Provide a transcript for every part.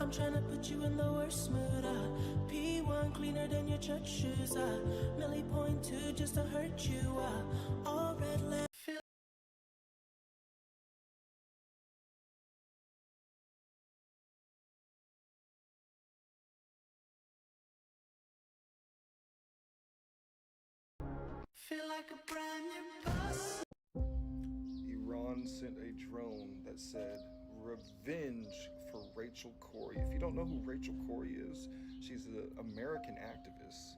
I'm trying to put you in the worst mood. P1 cleaner than your church shoes. Millie point two just to hurt you. All red lips. Feel like a brand new bus. Iran sent a drone that said revenge for Rachel Corrie. If you don't know who Rachel Corrie is, she's an American activist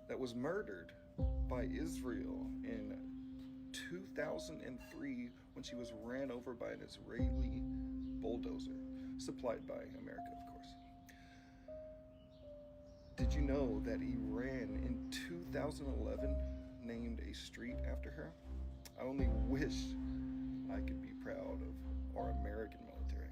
that was murdered by Israel in 2003 when she was ran over by an Israeli bulldozer, supplied by America, of course. Did you know that Iran in 2011 named a street after her? I only wish I could be proud of our American military.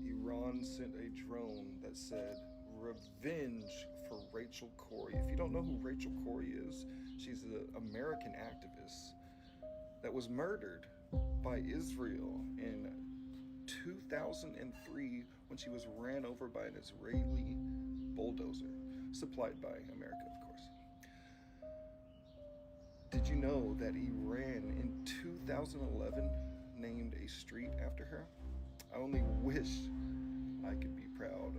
Iran sent a drone that said revenge for Rachel Corrie. If you don't know who Rachel Corrie is, she's an American activist that was murdered by Israel in 2003 when she was ran over by an Israeli bulldozer, supplied by America, of course. Did you know that Iran in 2011 named a street after her? I only wish I could be proud.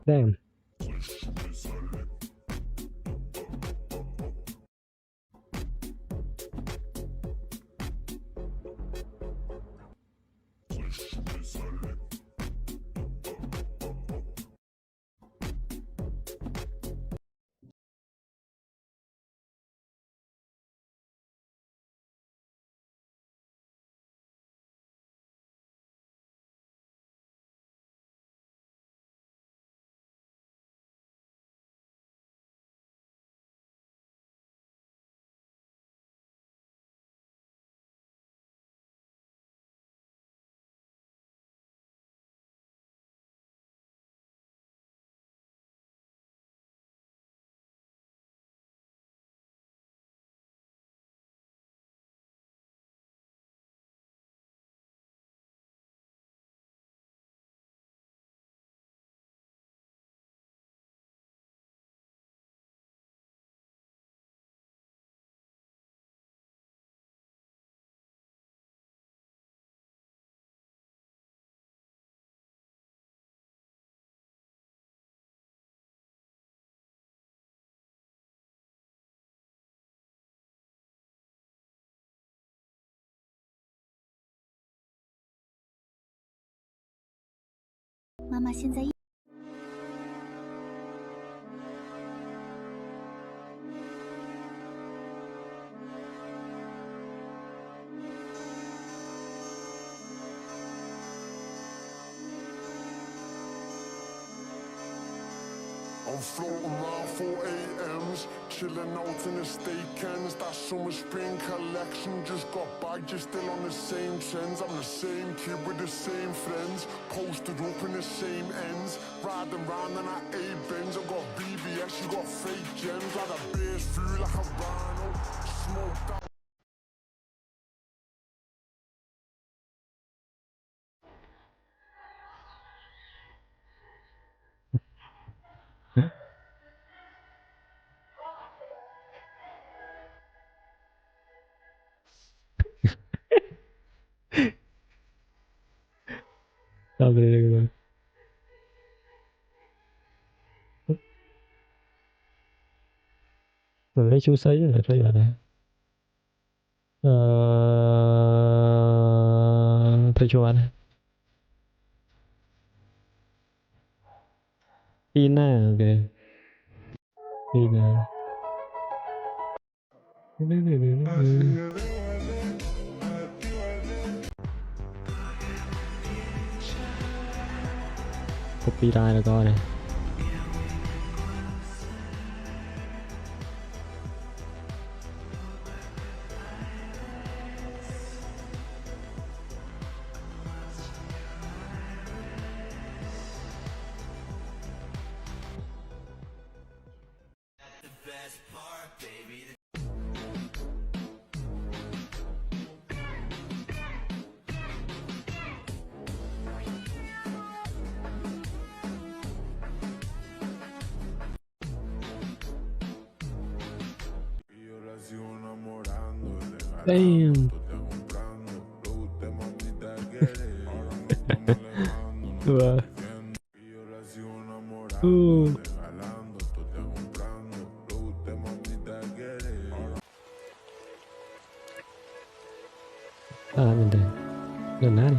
Damn. Mama 现在。I'm floating around 4 AMs, chilling out in the steak ends. That summer spring collection just got back, you're still on the same trends. I'm the same kid with the same friends, posted up in the same ends. Riding round in that A-Benz, I got BBS, you got fake gems. Like a beer's through like a rhino, smoked out. Sao về rồi? Rồi thấy chú sấy rồi thấy là thấy chú ăn Ina ok Ina copyright là coi này. Damn. Wow. Ooh. Mình đây. Lần nát đi.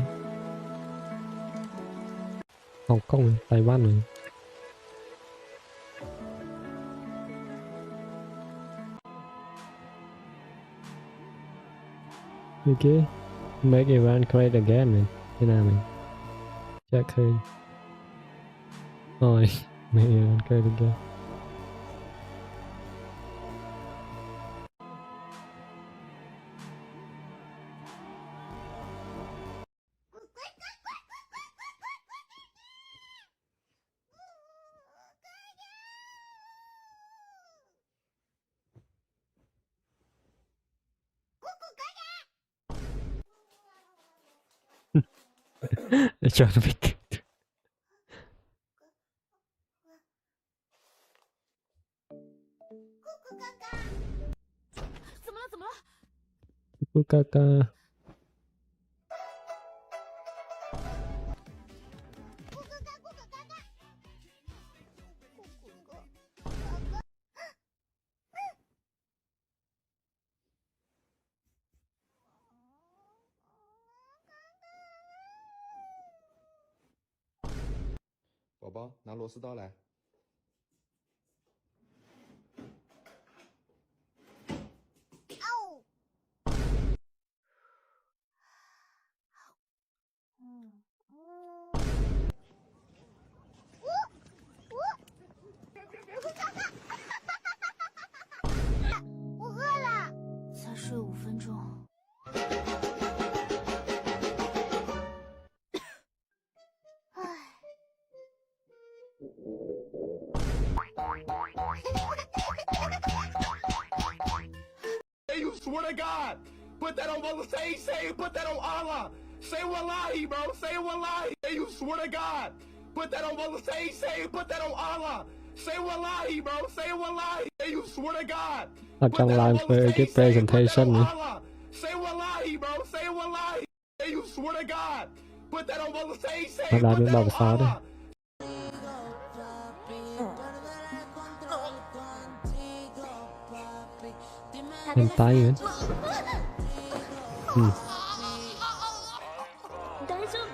Hồng Kông rồi, Đài Loan rồi. Okay. Make Iran great again, man. Thế nào mình? Chắc hơi. Rồi, make Iran great again. Cho nó biết. 怎么了？怎么了？ Cô ca ca. Bảo bảo, 拿螺丝刀来。我饿了，才睡5分钟。唉。 Say you swear to God. Put that on say put that on Allah. Say wallahi, bro. Say wallahi. Say you swear to God. Put that on say put that on Allah. Say wallahi, bro. Say wallahi. Say you swear to God. Ở trong live với cái presentation này. Say wallahi, bro. Say wallahi. Say you swear to God. Put that on say Nó đã put biết that bao on sao đây. Allah. Em tay nữa. 大丈夫。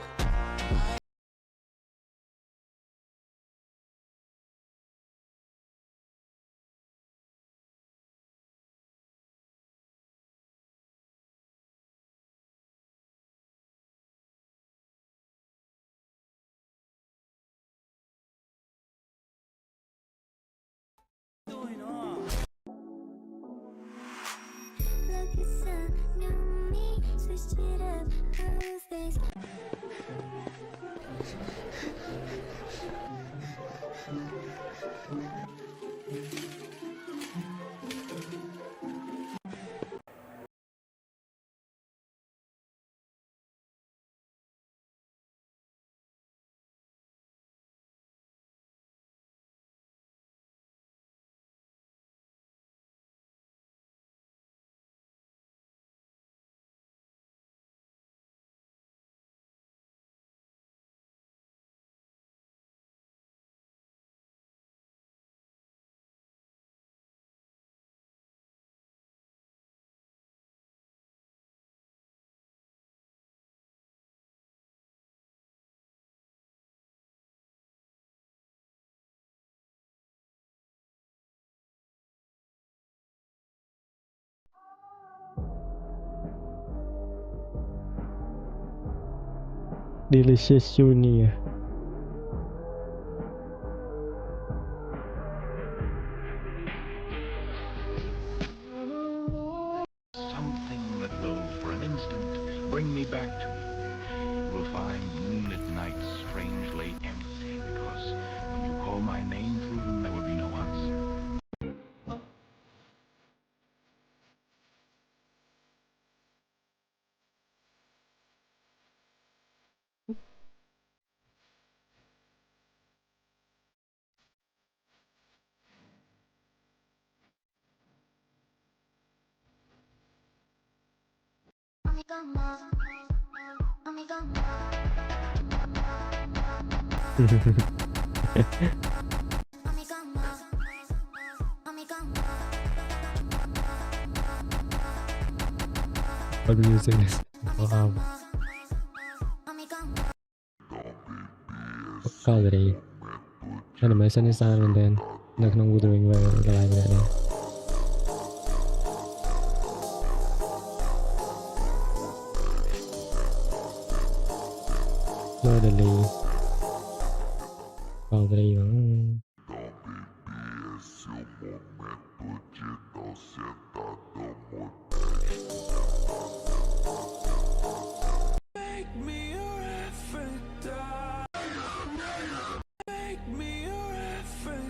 Delicious Junior. Something that will, for an instant, bring me back to you. You will find moonlit nights strangely empty, because when you call my name through them, there will be no answer. What music is? Wow. Gallery animation design and then នៅក្នុង Wuthering Waves កន្លែងនេះ Slowly Gallery Make me your Aphrodite. Make me your Aphrodite.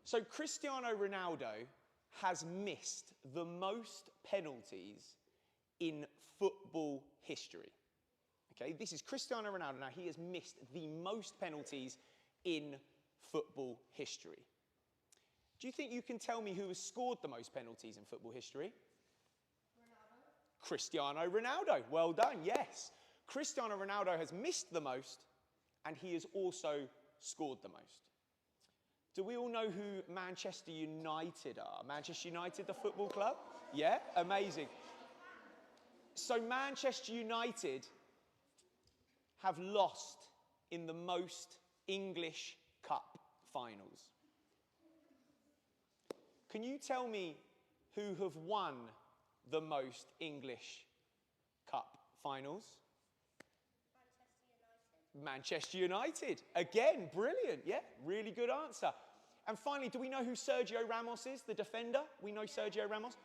So Cristiano Ronaldo has missed the most penalties in football history. Okay, this is Cristiano Ronaldo. Now, he has missed the most penalties in football history. Do you think you can tell me who has scored the most penalties in football history? Ronaldo. Cristiano Ronaldo. Well done, yes. Cristiano Ronaldo has missed the most, and he has also scored the most. Do we all know who Manchester United are? Manchester United, the football club? Yeah, amazing. So Manchester United have lost in the most English Cup finals. Can you tell me who have won the most English Cup finals? Manchester United. Again, brilliant. Yeah, really good answer. And finally, do we know who Sergio Ramos is, the defender? We know Sergio Ramos.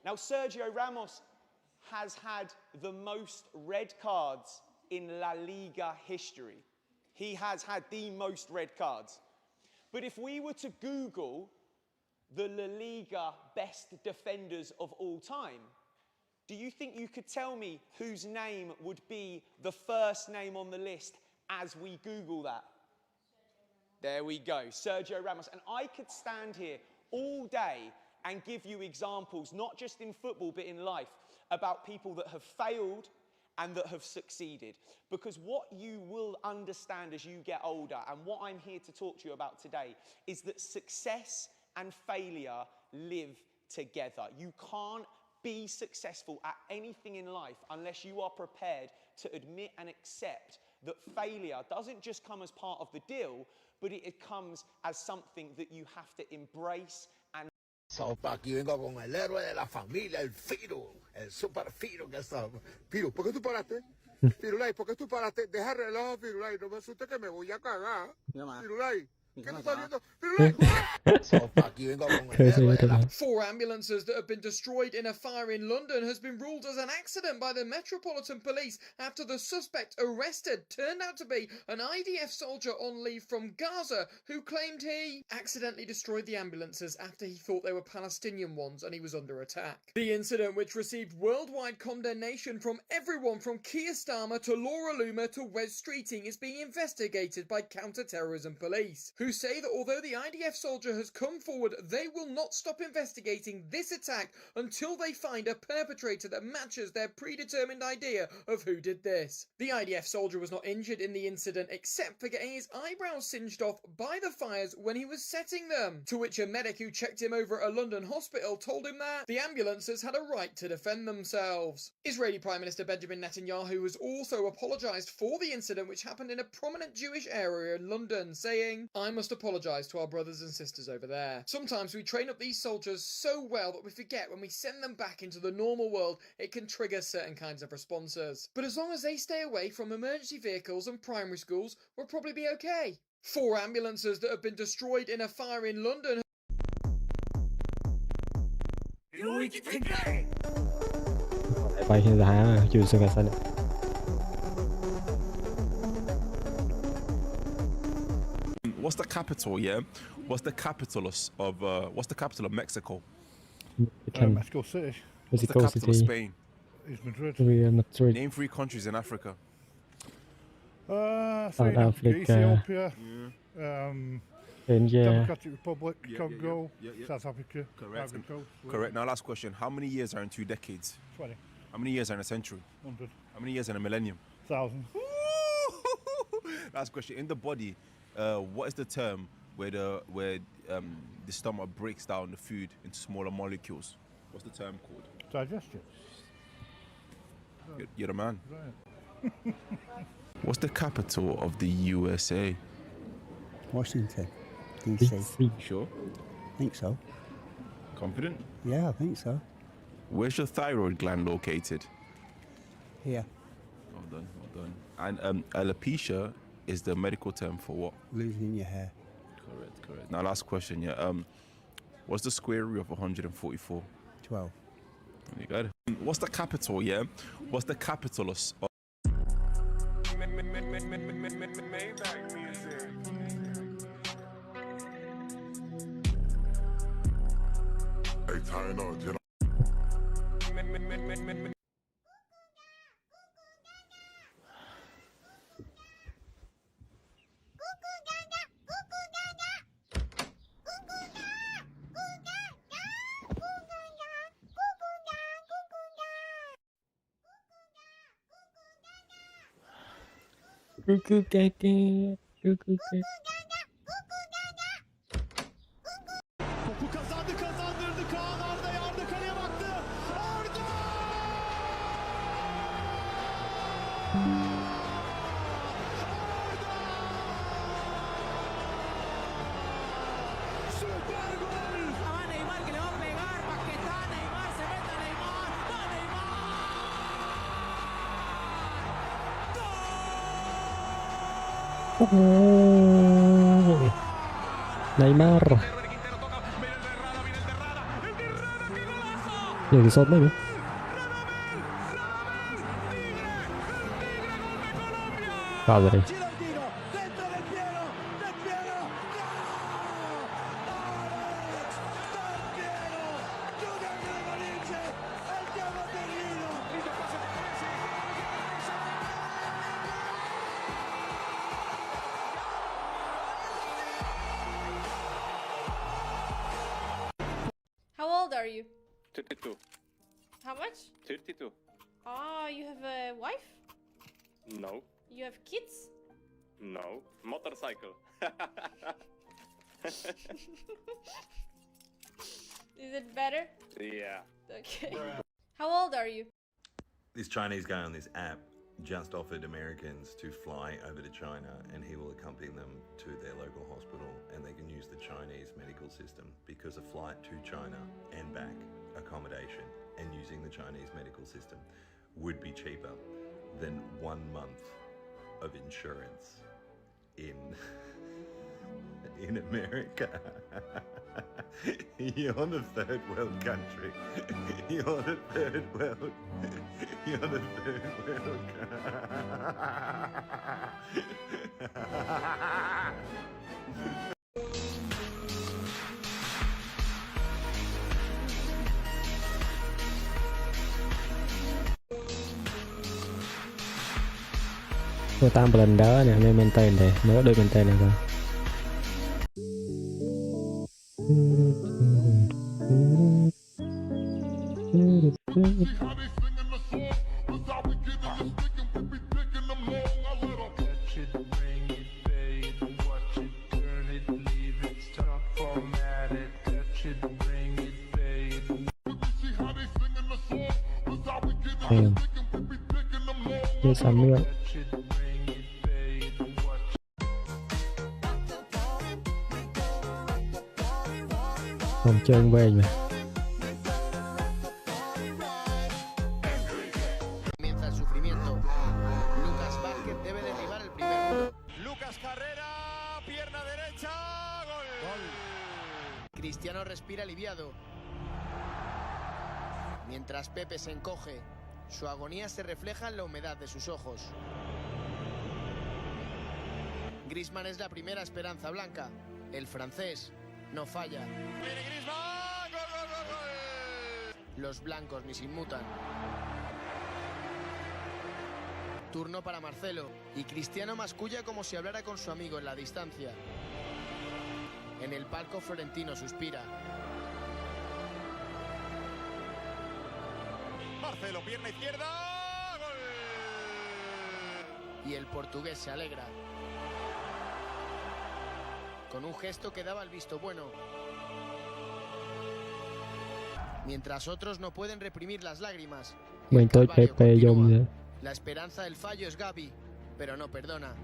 Now, Sergio Ramos has had the most red cards in La Liga history. He has had the most red cards. But if we were to Google the La Liga best defenders of all time, do you think you could tell me whose name would be the first name on the list as we Google that? There we go, Sergio Ramos. And I could stand here all day and give you examples, not just in football, but in life, about people that have failed and that have succeeded. Because what you will understand as you get older, and what I'm here to talk to you about today, is that success and failure live together. You can't be successful at anything in life unless you are prepared to admit and accept that failure doesn't just come as part of the deal, but it comes as something that you have to embrace and... Sopa, aquí vengo con el héroe de la familia, el Firo, el super Firo que está. Firo, ¿por qué tú paraste? Firulai, ¿por qué tú paraste? Deja el reloj, Firulai, no me asustes que me voy a cagar. Firulai. Four ambulances that have been destroyed in a fire in London has been ruled as an accident by the Metropolitan Police after the suspect arrested turned out to be an IDF soldier on leave from Gaza who claimed he accidentally destroyed the ambulances after he thought they were Palestinian ones and he was under attack. The incident, which received worldwide condemnation from everyone from Keir Starmer to Laura Loomer to Wes Streeting, is being investigated by counter-terrorism police, who say that although the IDF soldier has come forward, they will not stop investigating this attack until they find a perpetrator that matches their predetermined idea of who did this. The IDF soldier was not injured in the incident except for getting his eyebrows singed off by the fires when he was setting them, to which a medic who checked him over at a London hospital told him that the ambulances had a right to defend themselves. Israeli Prime Minister Benjamin Netanyahu has also apologised for the incident, which happened in a prominent Jewish area in London, saying, "I must apologise to our brothers and sisters over there. Sometimes we train up these soldiers so well that we forget when we send them back into the normal world, it can trigger certain kinds of responses. But as long as they stay away from emergency vehicles and primary schools, we'll probably be okay." Four ambulances that have been destroyed in a fire in London. Bay hiện giá chịu sự cả sân. What's the capital? Yeah. What's the capital of Mexico? Mexico City. What's the Mexico capital of City. Spain? It's Madrid. Real Madrid. Name 3 countries in Africa. South Africa. Africa. Ethiopia. India. Democratic Republic, Yeah, Congo, yeah, yeah. South Africa, Correct. Ivory Coast. Correct. Now, last question. How many years are in 2 decades? 20, How many years are in a century? 100, How many years in a millennium? 1,000. Last question. In the body, what is the term where the stomach breaks down the food into smaller molecules? What's the term called? Digestion. You're the man. Right. What's the capital of the USA? Washington, D.C. Sure. I think so. Confident? Yeah, I think so. Where's your thyroid gland located? Here, Well done, well done. And alopecia is the medical term for what? losing your hair. Correct. Now, last question, yeah. What's the square root of 144? 12. There you go. What's the capital, yeah? What's the capital of... Hey, tie no, you know. Cuckoo gaga. Cuckoo gaga. Topu kazandırdı. Kaan Arda yardı, kaleye baktı. Arda! Süper gol! A Neymar que le va a pegar, Paquetá, Neymar, se mete Neymar, va Neymar. Neymar. Nhiều sốt đấy. Vào rồi. How old are you? 32. How much? 32. Ah, you have a wife? No. You have kids? No. Motorcycle. Is it better? Yeah. Okay. How old are you? This Chinese guy on this app just offered Americans to fly over to China and he will accompany them to their local hospital and they can use the Chinese medical system because a flight to China and back, accommodation and using the Chinese medical system would be cheaper than 1 month of insurance in America. You're the third world country. You're the third world. You're the third world. Tôi tam lần đó nè, nên mình tên này, mới đôi mình tên này rồi. Damn. Here's some milk. Không chân về mà. Comienza el sufrimiento. Lucas Vázquez debe derribar el primer. Lucas Carrera, pierna derecha, gol. Cristiano respira aliviado. Mientras Pepe se encoge, su agonía se refleja en la humedad de sus ojos. Griezmann es la primera esperanza blanca. El francés no falla. Los blancos ni se inmutan. Turno para Marcelo, y Cristiano masculla como si hablara con su amigo en la distancia. En el palco Florentino suspira. Marcelo, pierna izquierda. ¡Gol! Y el portugués se alegra. Con un gesto que daba el visto bueno. Mientras otros no pueden reprimir las lágrimas. Mình tôi Pepe dùng vậy. La esperanza del fallo es Gavi, pero no perdona.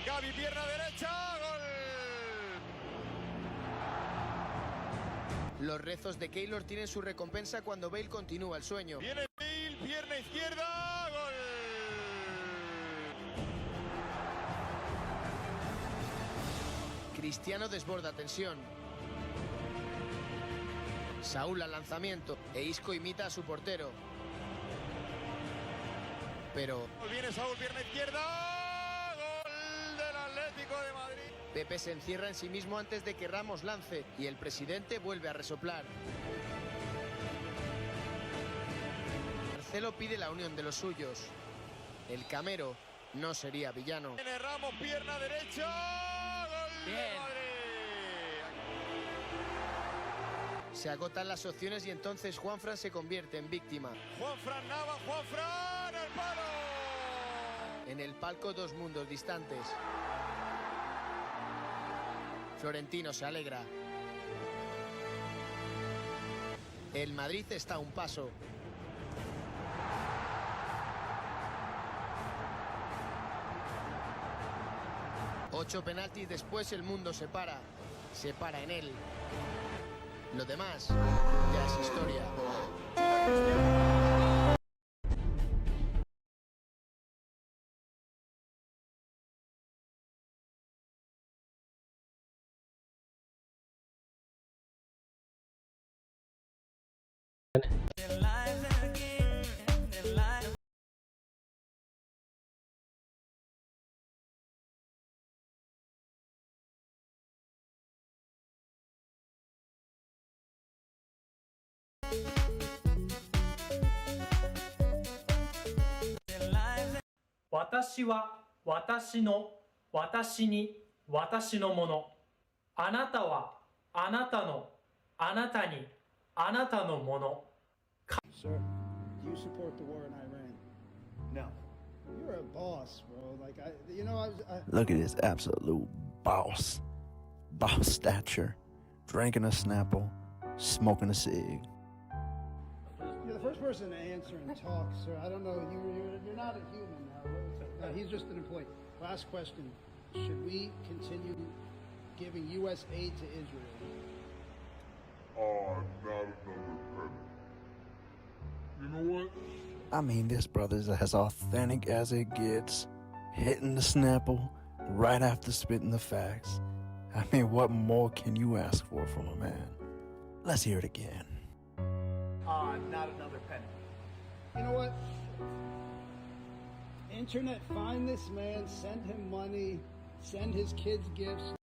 Gavi, pierna derecha. ¡Gol! Los rezos de Keylor tienen su recompensa cuando Bale continúa el sueño. Viene Bale, pierna izquierda. ¡Gol! Cristiano desborda tensión. Saúl al lanzamiento e Isco imita a su portero. Pero Viene Saúl, pierna izquierda. Gol del Atlético de Madrid. Pepe se encierra en sí mismo antes de que Ramos lance y el presidente vuelve a resoplar. Marcelo pide la unión de los suyos. El Camero no sería villano. Viene Ramos, pierna derecha. Gol de Madrid. Se agotan las opciones y entonces Juanfran se convierte en víctima. Juanfran Nava, Juanfran, el palo. En el palco dos mundos distantes. Florentino se alegra. El Madrid está a un paso. Ocho penaltis después el mundo se para. Se para en él. Lo demás ya es historia. Sir, do you support the war in Iran? No. You're a boss, bro. Like, Look at this absolute boss. Boss stature. Drinking a Snapple. Smoking a cig. You're the first person to answer and talk, sir. I don't know. You're not a human now. He's just an employee. Last question. Should we continue giving U.S. aid to Israel? Oh, not another penny. You know what? I mean, this brother's as authentic as it gets. Hitting the Snapple right after spitting the facts. I mean, what more can you ask for from a man? Let's hear it again. Not another penny. You know what? Internet, find this man, send him money, send his kids gifts.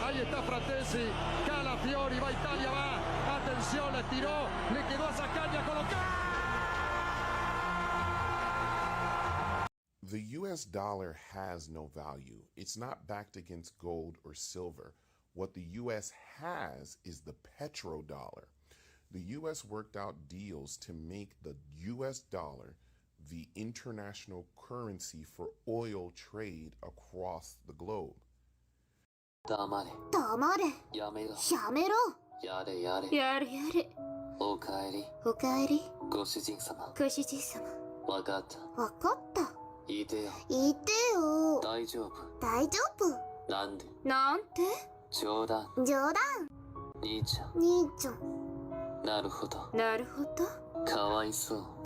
Ahí está Fratesi, Calafiori, va Italia, va, atención, le tiró, le quedó a Zaccaria, colocar. The US dollar has no value. It's not backed against gold or silver. What the US has is the petrodollar. The US worked out deals to make the US dollar the international currency for oil trade across the globe. 黙れやめろやれやれおかえりご主人様わかった言ってよ大丈夫なんで冗談兄ちゃんなるほどかわいそう。好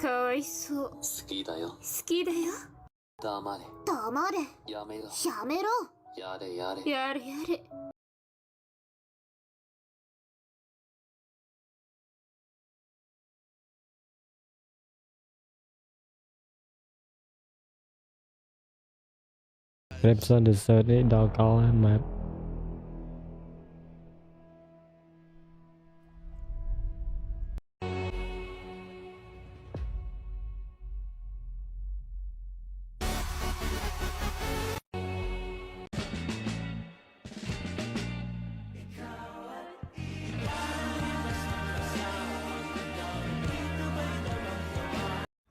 きだよ。黙れ。やめろ。やれやれ。Episode is 30 doggone map.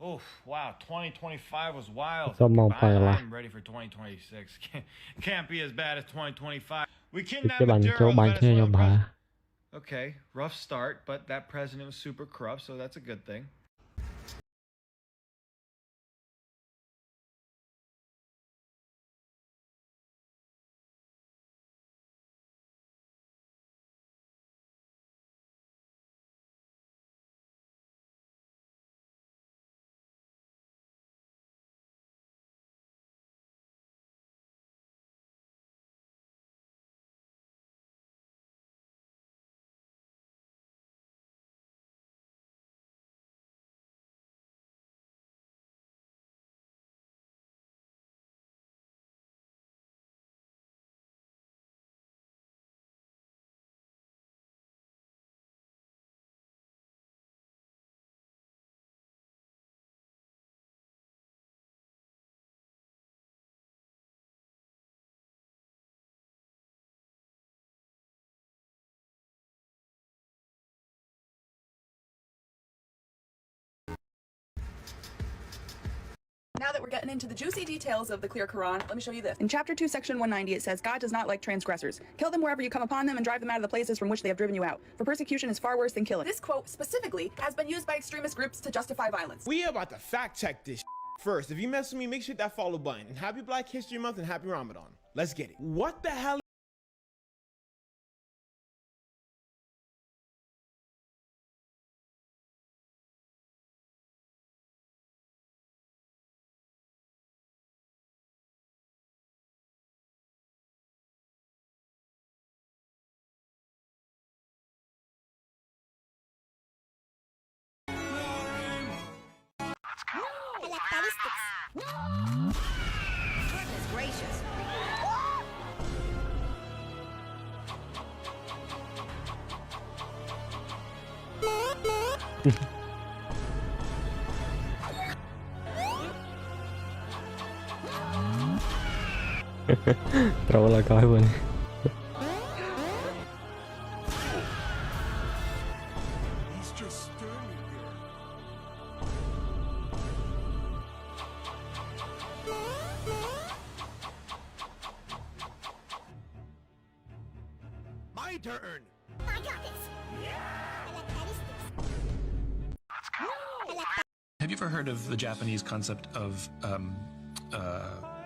Oh, wow, 2025 was wild. I'm ready for 2026. Can't be as bad as 2025. We Cái kidnapped bánh Maduro. chỗ bánh kia cho bà. Okay, rough start, but that president was super corrupt, so that's a good thing. Now that we're getting into the juicy details of the clear Quran, let me show you this. In chapter 2, section 190, it says, God does not like transgressors. Kill them wherever you come upon them and drive them out of the places from which they have driven you out. For persecution is far worse than killing. This quote specifically has been used by extremist groups to justify violence. We are about to fact check this first. If you mess with me, make sure that follow button. And happy Black History Month and happy Ramadan. Let's get it. What the hell? Goodness gracious. Troll là coi mình. He's just standing My turn. I got this. Have you ever heard of the Japanese concept of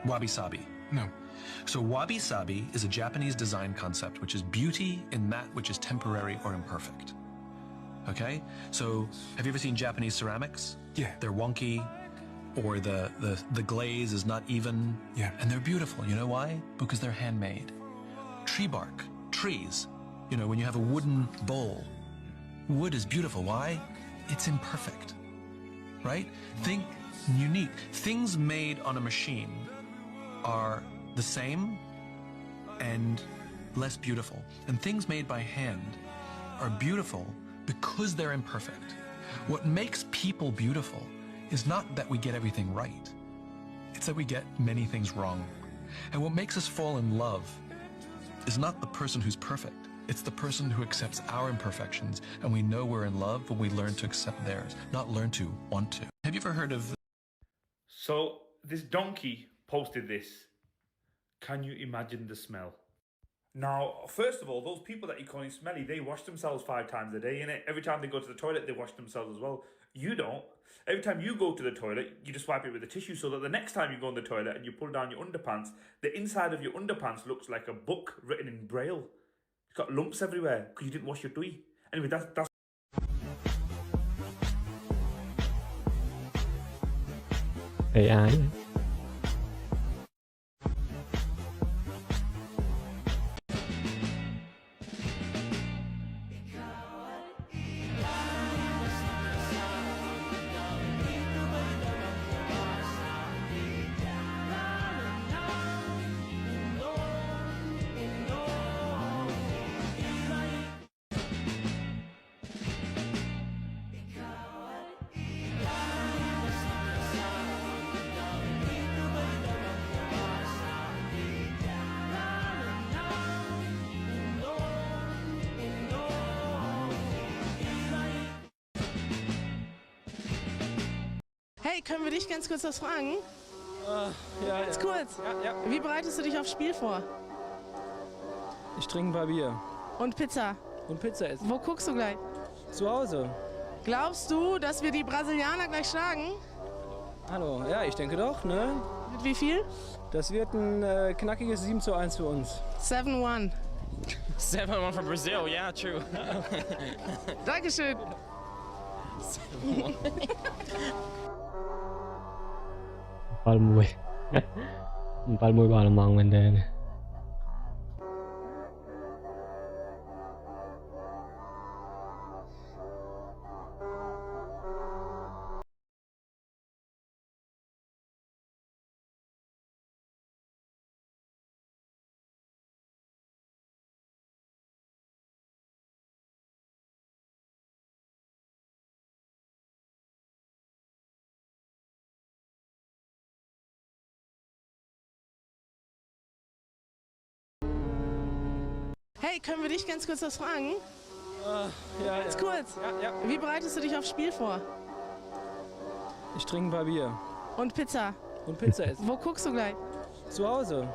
wabi-sabi? No. So wabi-sabi is a Japanese design concept, which is beauty in that which is temporary or imperfect. Okay? So have you ever seen Japanese ceramics? Yeah. They're wonky, or the glaze is not even. Yeah. And they're beautiful. You know why? Because they're handmade. Tree bark, trees. You know, when you have a wooden bowl, wood is beautiful. Why? It's imperfect. Right? Think unique. Things made on a machine are the same and less beautiful. And things made by hand are beautiful because they're imperfect. What makes people beautiful is not that we get everything right. It's that we get many things wrong. And what makes us fall in love is not the person who's perfect. It's the person who accepts our imperfections, and we know we're in love when we learn to accept theirs, not learn to want to. Have you ever heard of... So, this donkey posted this. Can you imagine the smell? Now, first of all, those people that you're calling smelly, they wash themselves 5 times a day, innit? Every time they go to the toilet, they wash themselves as well. You don't. Every time you go to the toilet, you just wipe it with a tissue so that the next time you go in the toilet and you pull down your underpants, the inside of your underpants looks like a book written in Braille. It's got lumps everywhere because you didn't wash your tui. Anyway, that's AI. Hey, können wir dich ganz kurz was fragen? Ja, Ganz kurz. Ja. Wie bereitest du dich aufs Spiel vor? Ich trinke ein paar Bier. Und Pizza? Und Pizza essen. Wo guckst du gleich? Zu Hause. Glaubst du, dass wir die Brasilianer gleich schlagen? Hallo, ja, ich denke doch, ne? Mit wie viel? Das wird ein knackiges 7:1 für uns. 7-1. 7-1 for Brazil, yeah, true. Dankeschön. Palmui. Palmui bao là mong bên đây nè. Hey, können wir dich ganz kurz was fragen? Ja, Ganz kurz. Ja. Wie bereitest du dich aufs Spiel vor? Ich trinke ein paar Bier. Und Pizza? Und Pizza essen. Wo guckst du gleich? Zu Hause.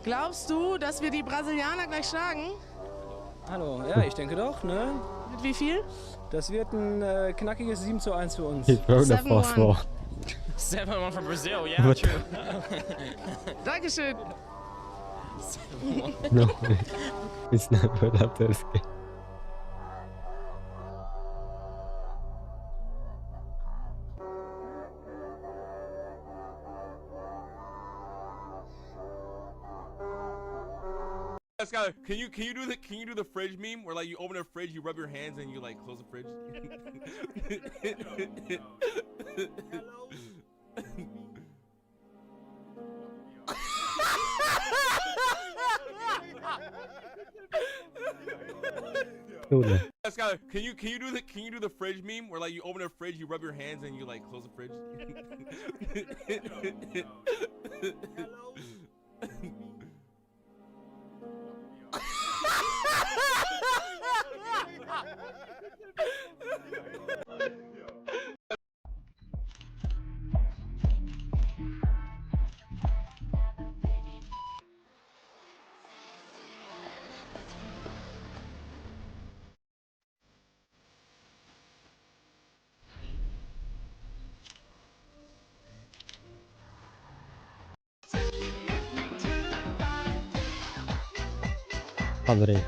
Glaubst du, dass wir die Brasilianer gleich schlagen? Hallo, ja, ich denke doch, ne? Mit wie viel? Das wird ein knackiges 7:1 für uns. He throw the fourth wall. 7-1 for Brazil, yeah, What? true. Dankeschön. No, it's not what after escape. Skyler, can you do the fridge meme where like you open a fridge, you rub your hands, and you like close the fridge? Skyler, can you do the fridge meme where like you open a fridge, you rub your hands, and you like close the fridge? Padre.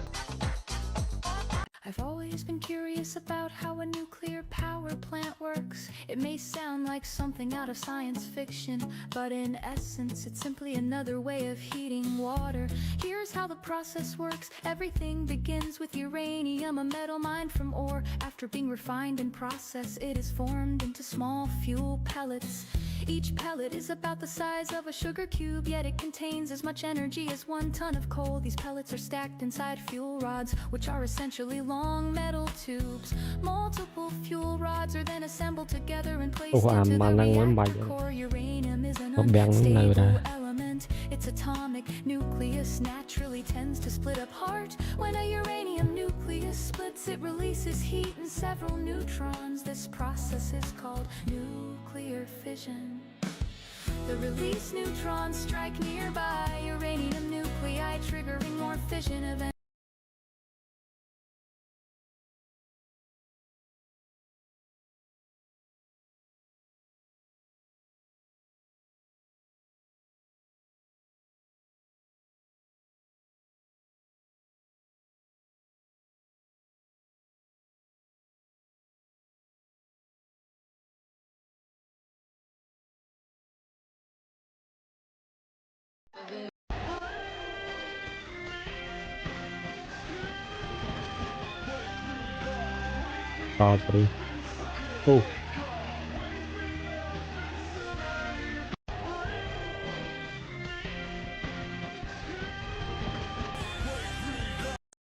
I've always been curious about how a nuclear power plant works. It may sound like something out of science fiction, but in essence it's simply another way of heating water. Here's how the process works. Everything begins with uranium, a metal mined from ore. After being refined and processed, it is formed into small fuel pellets. Each pellet is about the size of a sugar cube, yet it contains as much energy as 1 ton of coal. These pellets are stacked inside fuel rods, which are essentially long metal tubes. Multiple fuel rods are then assembled together and placed into the reactor core. Uranium is an unstable element. Its atomic nucleus naturally tends to split apart. When a uranium nucleus splits, it releases heat and several neutrons. This process is called nuclear fission. The released neutrons strike nearby uranium nuclei, triggering more fission events. Sorry. Oh.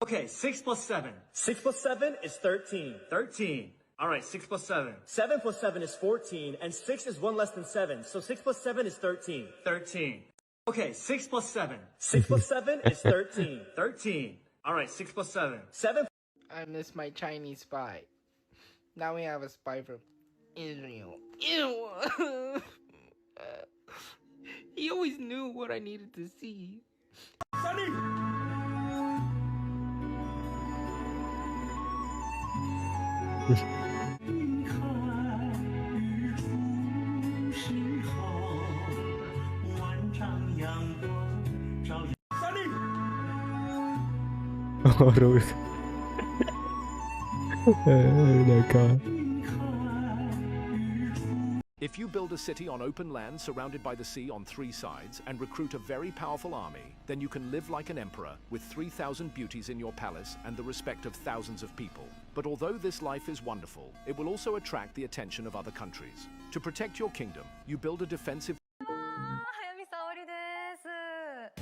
Okay, 6 plus 7. 6 plus 7 is 13. 13. All right, 6 plus 7. 7 plus 7 is 14, and 6 is 1 less than 7. So 6 plus 7 is 13. 13. Okay, 6 plus 7. 6 plus 7 is 13. 13. All right, 6 plus 7. 7. I miss my Chinese spy. Now we have a spy from Israel. Ew. He always knew what I needed to see. Sonny! Oh, Ruth. Oh my god. If you build a city on open land surrounded by the sea on 3 sides and recruit a very powerful army, then you can live like an emperor with 3,000 beauties in your palace and the respect of thousands of people. But although this life is wonderful, it will also attract the attention of other countries. To protect your kingdom, you build a defensive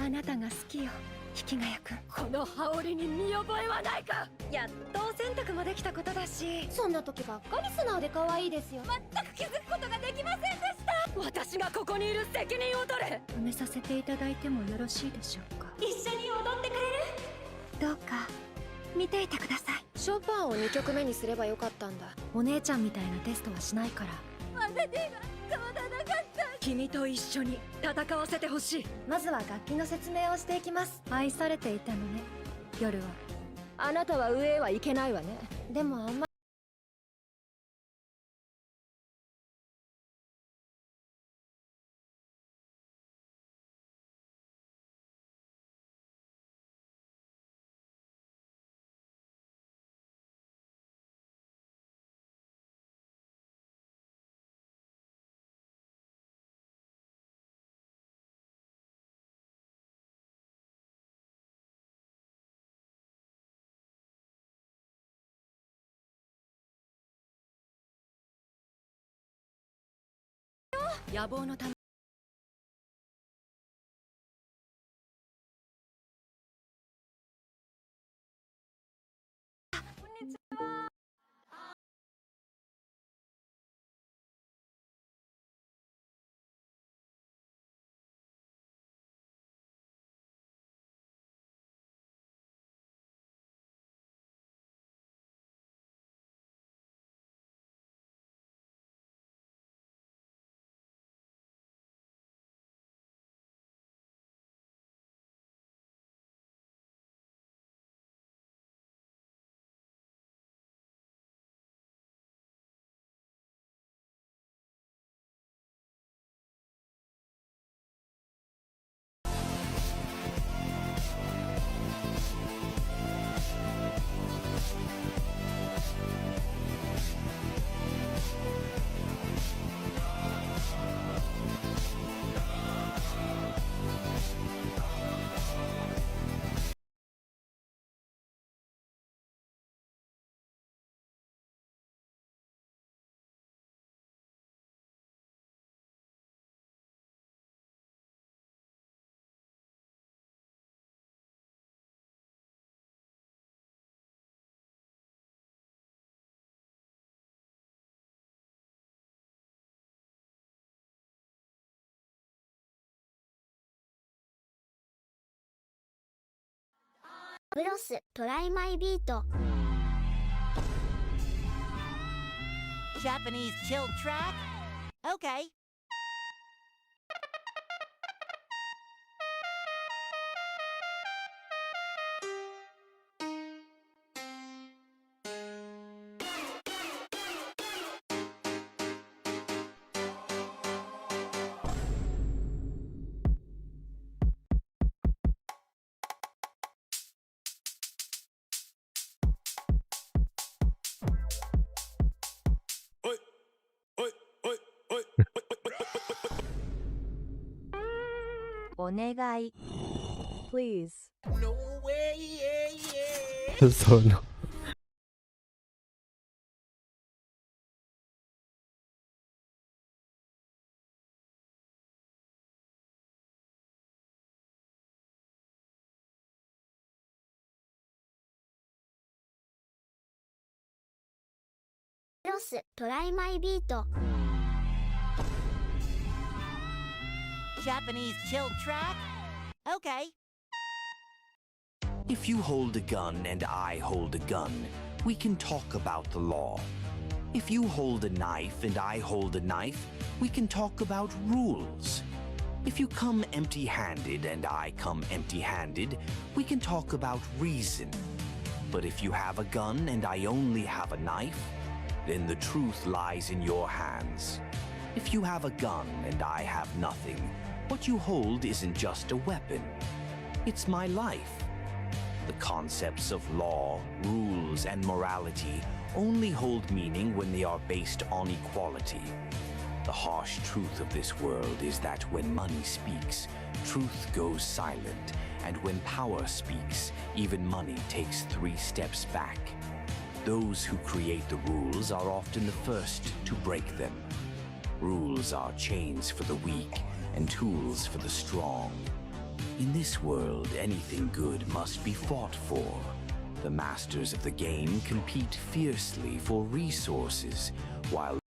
あなたが好きよ、引きがやくん。この羽織に見覚えはないか。やっとお洗濯もできたことだし、そんな時ばっかり素直で可愛いですよ。全く気づくことができませんでした。私がここにいる責任を取れ。止めさせていただいてもよろしいでしょうか。一緒に踊ってくれる？どうか見ていてください。ショパンを2曲目にすればよかったんだ。お姉ちゃんみたいなテストはしないから。私がそうだなかった。君と一緒に戦わせてほしい。まずは楽器の説明をしていきます。愛されていたのね、夜は。あなたは上へは行けないわね。でもあんま野望のため。こんにちは。ブロストライマイビート Japanese chill track? Okay. 오네가이. Please. No way, yeah, yeah. Sono. Cross, try my beat. Japanese chill track? Okay. If you hold a gun and I hold a gun, we can talk about the law. If you hold a knife and I hold a knife, we can talk about rules. If you come empty-handed and I come empty-handed, we can talk about reason. But if you have a gun and I only have a knife, then the truth lies in your hands. If you have a gun and I have nothing, what you hold isn't just a weapon. It's my life. The concepts of law, rules, and morality only hold meaning when they are based on equality. The harsh truth of this world is that when money speaks, truth goes silent, and when power speaks, even money takes 3 steps back. Those who create the rules are often the first to break them. Rules are chains for the weak and tools for the strong. In this world, anything good must be fought for. The masters of the game compete fiercely for resources, while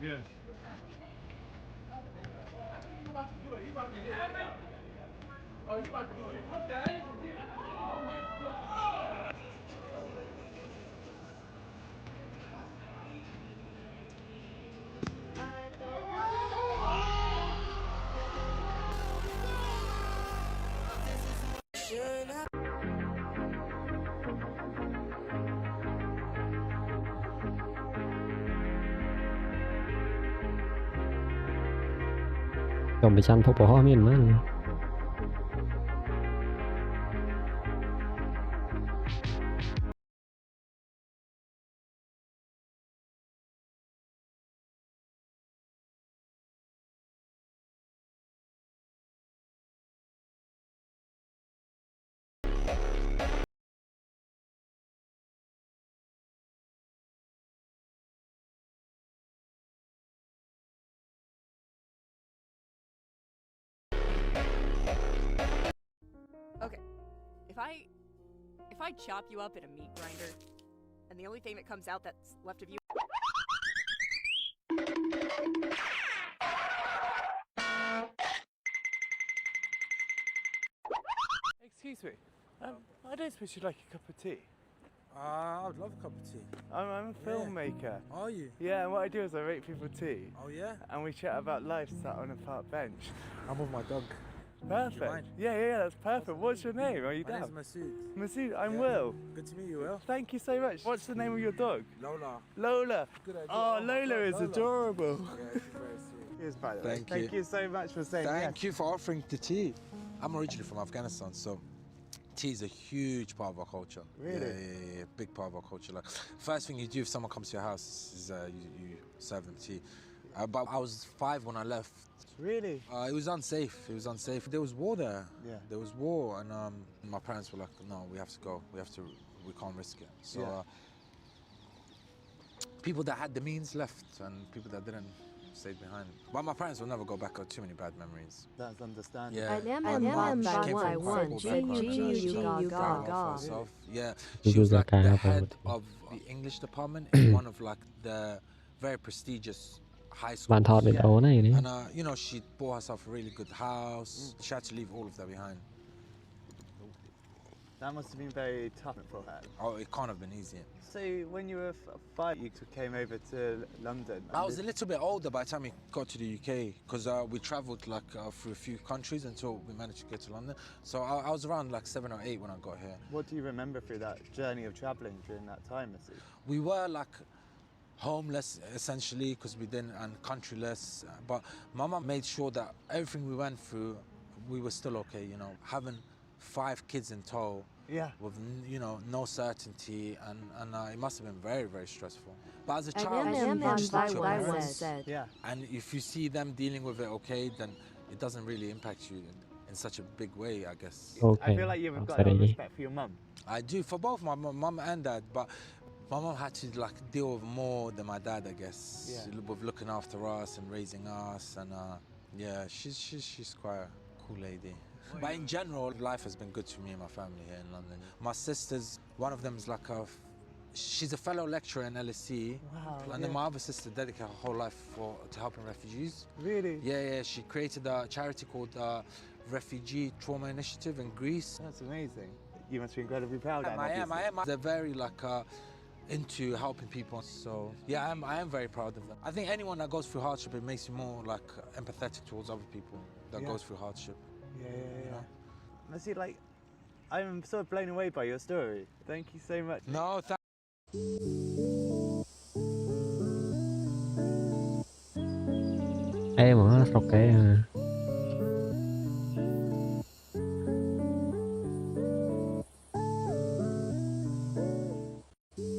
Yeah. Còn bị chăn phục bỏ hoa miền mà. Okay, if I chop you up in a meat grinder, and the only thing that comes out that's left of you. Excuse me, I don't suppose you'd like a cup of tea? I would love a cup of tea. I'm a filmmaker. Are you? Yeah, and what I do is I rate people tea. Oh yeah? And we chat about life sat on a park bench. I'm with my dog. Perfect. Yeah, that's perfect. What's your name? Are you My down? name's Masood. Masood, I'm Yeah. Will. Good to meet you, Will. Thank you so much. What's the name of your dog? Lola. Lola. Good idea. Oh, Oh my Lola God, is Lola. adorable. Yeah, she's very sweet. Yes, by the way. Thank Thank you. you so much for saying Thank yes. you for offering the tea. I'm originally from Afghanistan, so tea is a huge part of our culture. Really? Yeah, big part of our culture. Like, first thing you do if someone comes to your house is you serve them tea. But I was 5 when I left. Really? It was unsafe. There was war there. Yeah. There was war, and my parents were like, "No, we have to go. We can't risk it." So Yeah. People that had the means left, and people that didn't stayed behind. But my parents will never go back. Got too many bad memories. That's understandable. Yeah. Yeah, she was like the head of the English department in one of like the very prestigious high schools. បានថតវីដេអូនេះនេះ And you know, she bought herself a really good house. She had to leave all of that behind. That must have been very tough for her. Oh, it can't have been easy. So when you were 5, you came over to London. I was a little bit older by the time we got to the UK, because we travelled like through a few countries until we managed to get to London. So I was around like 7 or 8 when I got here. What do you remember through that journey of travelling during that time, Missy? We were like homeless essentially, because we didn't, and countryless. But Mama made sure that everything we went through, we were still okay. You know, having 5 kids in tow Yeah. With you know, no certainty, and it must have been very, very stressful. But as a And child, then you just look to your Taiwan parents, said. Yeah. and if you see them dealing with it okay, then it doesn't really impact you in such a big way, I guess. I feel like you've got a lot of respect for your mum. I do, for both my mum and dad, but my mum had to like deal with more than my dad, I guess. Yeah. With looking after us and raising us, and yeah, she's quite a cool lady. But in general, life has been good to me and my family here in London. My sisters, one of them is like she's a fellow lecturer in LSE. Wow. And then my other sister dedicated her whole life to helping refugees. Really? Yeah, she created a charity called Refugee Trauma Initiative in Greece. That's amazing. You must be incredibly proud. I am. They're very like into helping people. So yeah, I am very proud of them. I think anyone that goes through hardship, it makes you more like empathetic towards other people that goes through hardship. Yeah. Honestly, like, I'm so blown away by your story. Thank you so much. No, Em ở sọc cái à.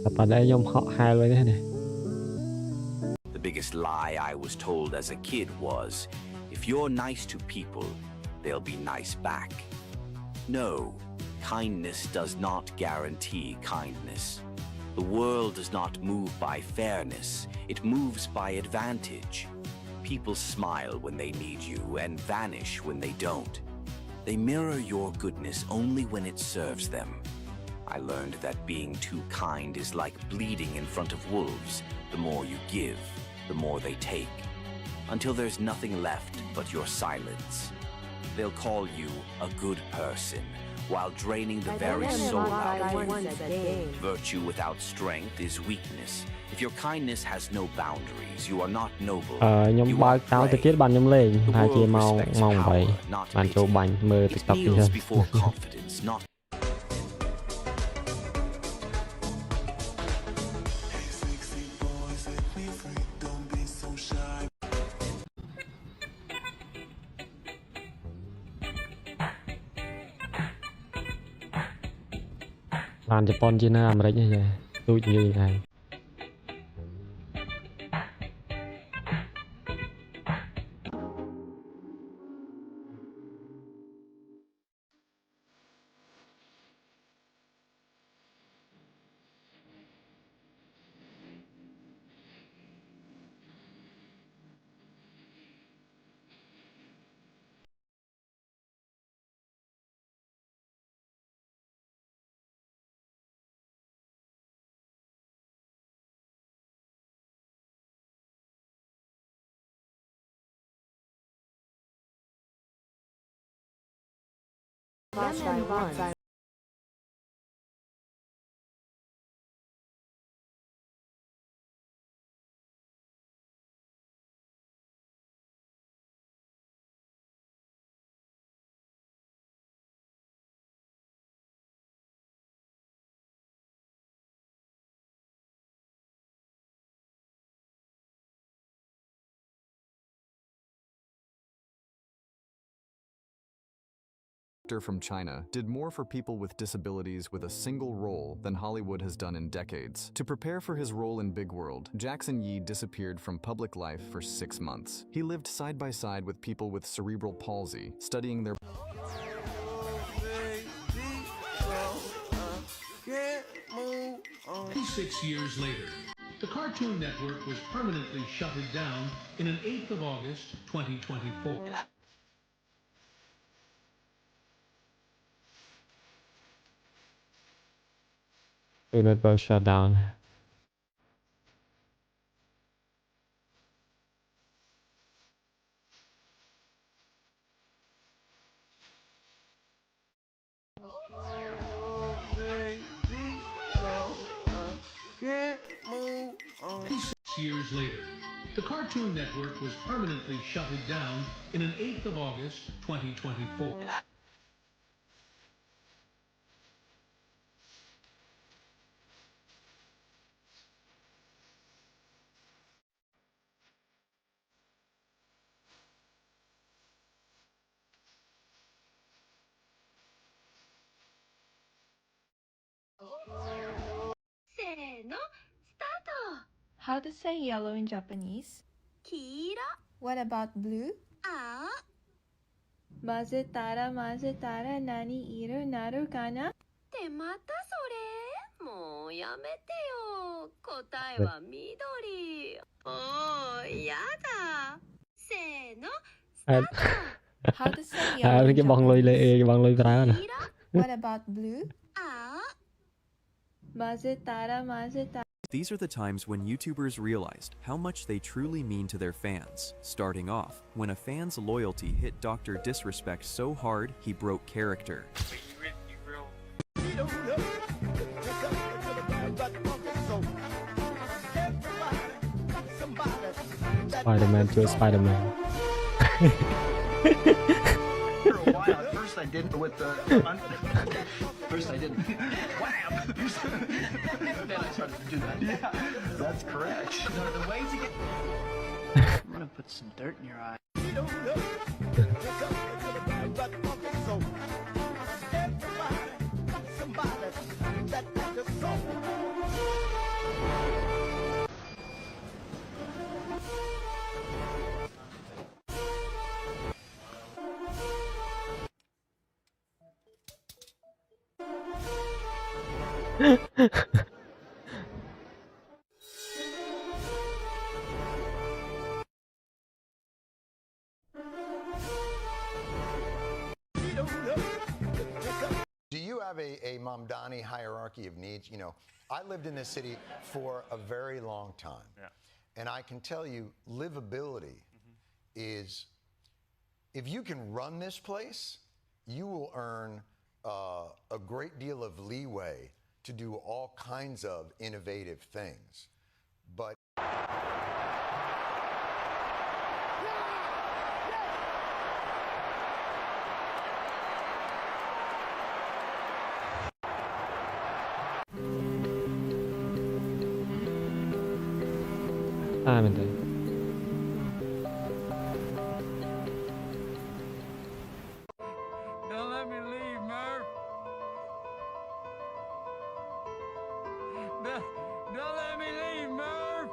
Tập đây dòng họ hai luôn thế này. The biggest lie I was told as a kid was, if you're nice to people, they'll be nice back. No, kindness does not guarantee kindness. The world does not move by fairness, it moves by advantage. People smile when they need you and vanish when they don't. They mirror your goodness only when it serves them. I learned that being too kind is like bleeding in front of wolves. The more you give, the more they take, until there's nothing left but your silence. They'll call you a good person, while draining the very soul out of you. Virtue without strength is weakness. If your kindness has no boundaries, you are not noble. Nhóm ba tao từ kết bạn nhóm lên, hai chị mau vậy. Bạn cho bánh mơ TikTok đi hơn. Bạn Japan China Amerik như vậy, tôi như thế này. From China did more for people with disabilities with a single role than Hollywood has done in decades. To prepare for his role in Big World, Jackson Yee disappeared from public life for 6 months. He lived side by side with people with cerebral palsy, studying their 26 years later, the Cartoon Network was permanently shuttered down in an 8th of August, 2024. Network shut down. Years later, the Cartoon Network was permanently shuttered down in an 8th of August, 2024. How to say yellow in Japanese? 黄色 What about blue? 青混ぜたら何色になるかな？ってまたそれもうやめてよ答えは緑おーやだせーの How to say yellow in cái bong lôi Japanese? cái bong lôi ra nè. What about blue? 青 混ぜたら These are the times when YouTubers realized how much they truly mean to their fans. Starting off, when a fan's loyalty hit Dr. Disrespect so hard he broke character. Spider-Man to a Spider-Man. For a while, at first I didn't with the. First I didn't. Wham! Then I started to do that. Yeah, that's correct. No, the way to get. I'm gonna put some dirt in your eye. Do you have a Mamdani hierarchy of needs? You know, I lived in this city for a very long time. Yeah. And I can tell you, livability is, if you can run this place, you will earn a great deal of leeway to do all kinds of innovative things. But Mình thấy. Don't let me leave, Murph. Don't let me leave, Murph.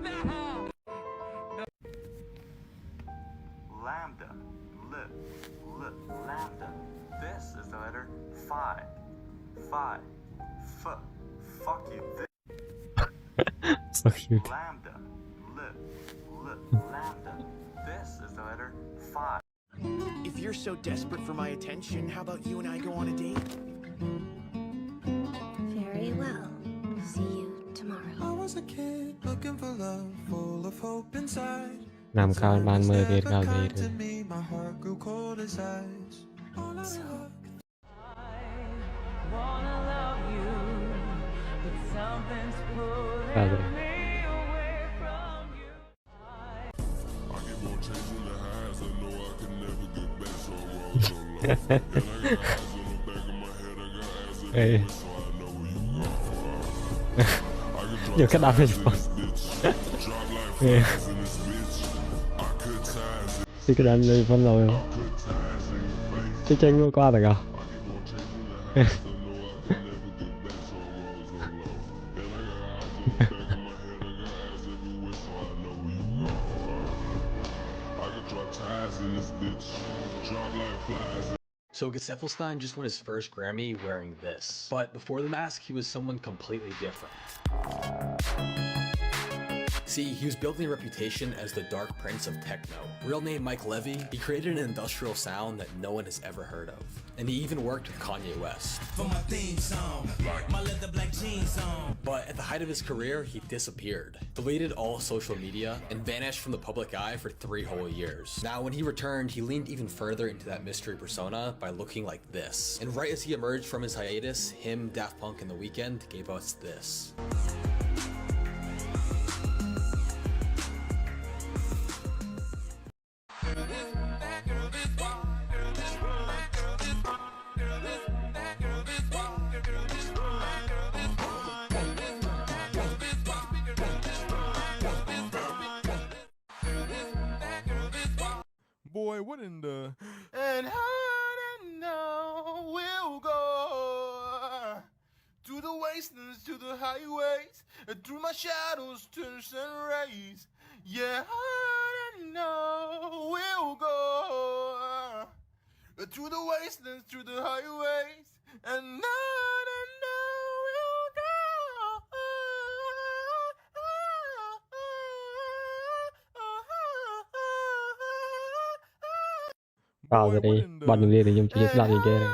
No. Lambda, lambda. This is the letter phi. Phi. Fuck you. Fuck you. Lambda, lambda. This is the letter phi. If you're so desperate for my attention, how about you and I go on a date? Very well. See you tomorrow. I was a kid looking for love, full of hope inside. Làm cao ban mơ Việt cao gì To me, my heart grew cold as ice. cao gì. Ê. Nhiều cái đam mê Ê. Thì cái đam mê phân rồi không? Cái tranh qua được không? So Geseffelstein just won his first Grammy wearing this. But before the mask, he was someone completely different. See, he was building a reputation as the Dark Prince of Techno. Real name Mike Levy, he created an industrial sound that no one has ever heard of. And he even worked with Kanye West. For my theme song, my leather black jeans on. But at the height of his career, he disappeared, deleted all social media, and vanished from the public eye for 3 whole years. Now, when he returned, he leaned even further into that mystery persona by looking like this. And right as he emerged from his hiatus, him, Daft Punk, and The Weeknd gave us this. Boy, what in the... And on we'll go. to the highways, and through my shadows turn sun rays. Yeah, on and on we'll go, through the wastelands, through the highways, and on we'll go. Vào rồi đi, bọn mình liền để dùng chữ là gì kia này.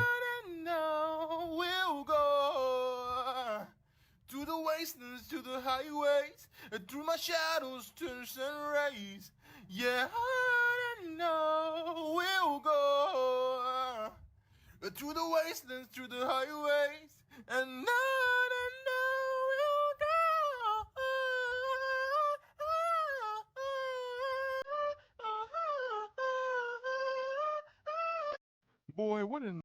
We'll go through the wastelands, to the highways, and through my shadows turn sun rays. Yeah, on and on we'll go through the wastelands, through the highways, and on we'll go. Boy, what in...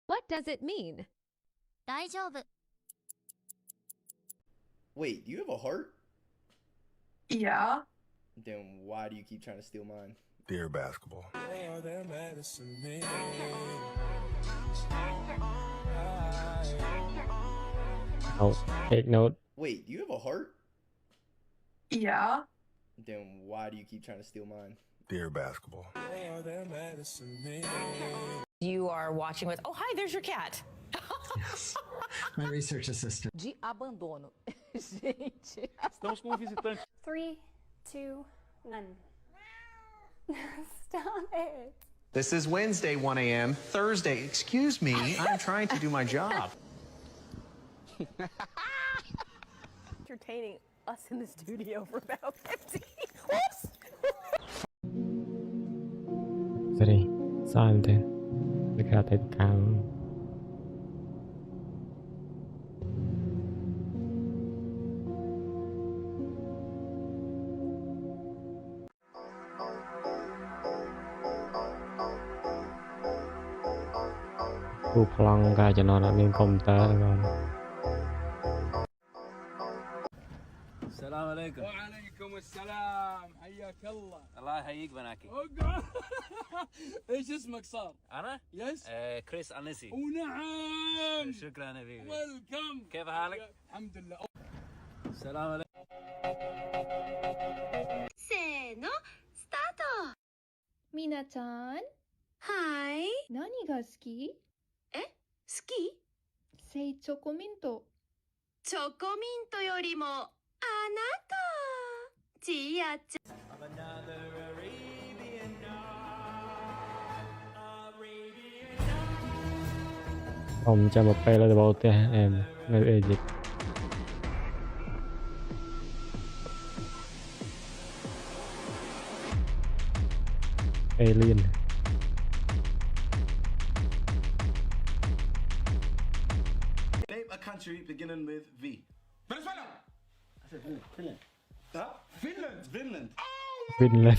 What does it mean? 大丈夫。 Wait, do you have a heart? Yeah. Then why do you keep trying to steal mine? Dear basketball. Oh, take note. Wait, do you have a heart? Yeah. Then why do you keep trying to steal mine? Dear basketball. You are watching with, oh, hi, there's your cat. Yes. My research assistant. De abandono. Gente. Estamos com visitante. 3, 2, 1. Stop it. This is Wednesday, 1 a.m. Thursday, excuse me, I'm trying to do my job. Entertaining us in the studio for about 15. Sorry, something. Look at it count. Cô Plong ra cho nó lên computer rồi. السلام عليكم. وعليكم السلام، حياك الله. الله يحييك بناكي. ايش اسمك صار؟ انا؟ يس؟ كريس انسي. ونعم. شكرا حبيبي. ويلكم. كيف حالك؟ الحمد لله. السلام عليكم. せーの、スタート。みなちゃん、はい。何が好き？え、好き？セイチョコミント。チョコミントよりも、あなた。ちやちゃ。 Ông cho một pay là bao tiền em nơi Egypt. Alien. Name a country beginning with V. Venezuela. I said Finland. Huh? Finland. Finland. Finland.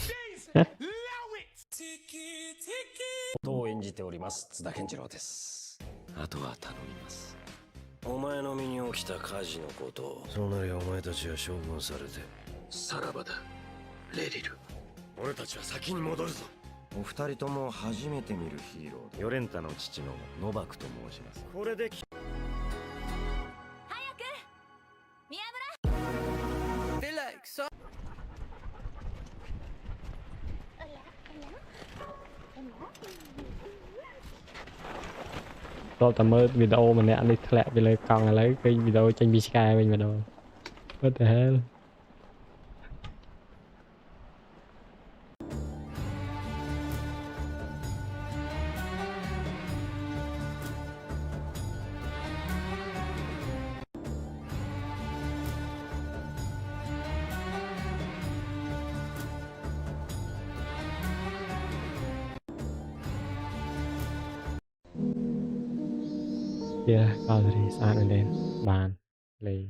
を演じております津田健次郎です。あとは頼みます。お前の身に起きた火事のことを、そうなりゃお前たちは処分されてさらばだレリル。俺たちは先に戻るぞ。お二人とも初めて見るヒーロー、ヨレンタの父のノバクと申します。これで早く宮村。Feel like so. Tôi tầm mơ video mà nè đi thẹn về lời còn là lấy cái video trên Bisky mình mà đâu. What the hell? Yeah, gallery saan rồi đến bàn lì.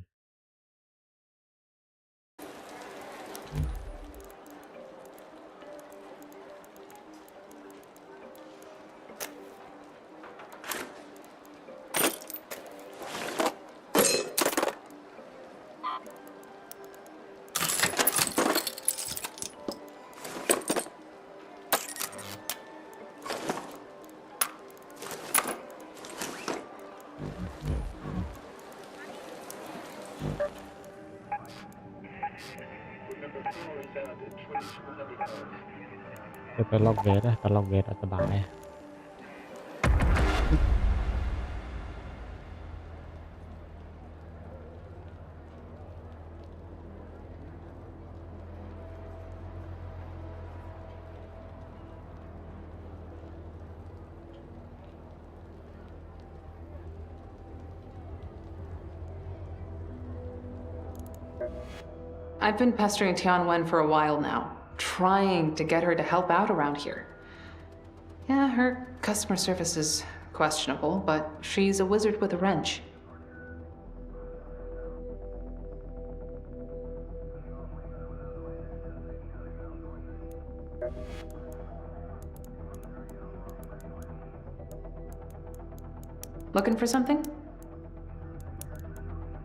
จะไปล็อกเกตอะแต่ล็อกเกตสบาย I've been pestering Tianwen for a while now, trying to get her to help out around here. Yeah, her customer service is questionable, but she's a wizard with a wrench. Looking for something?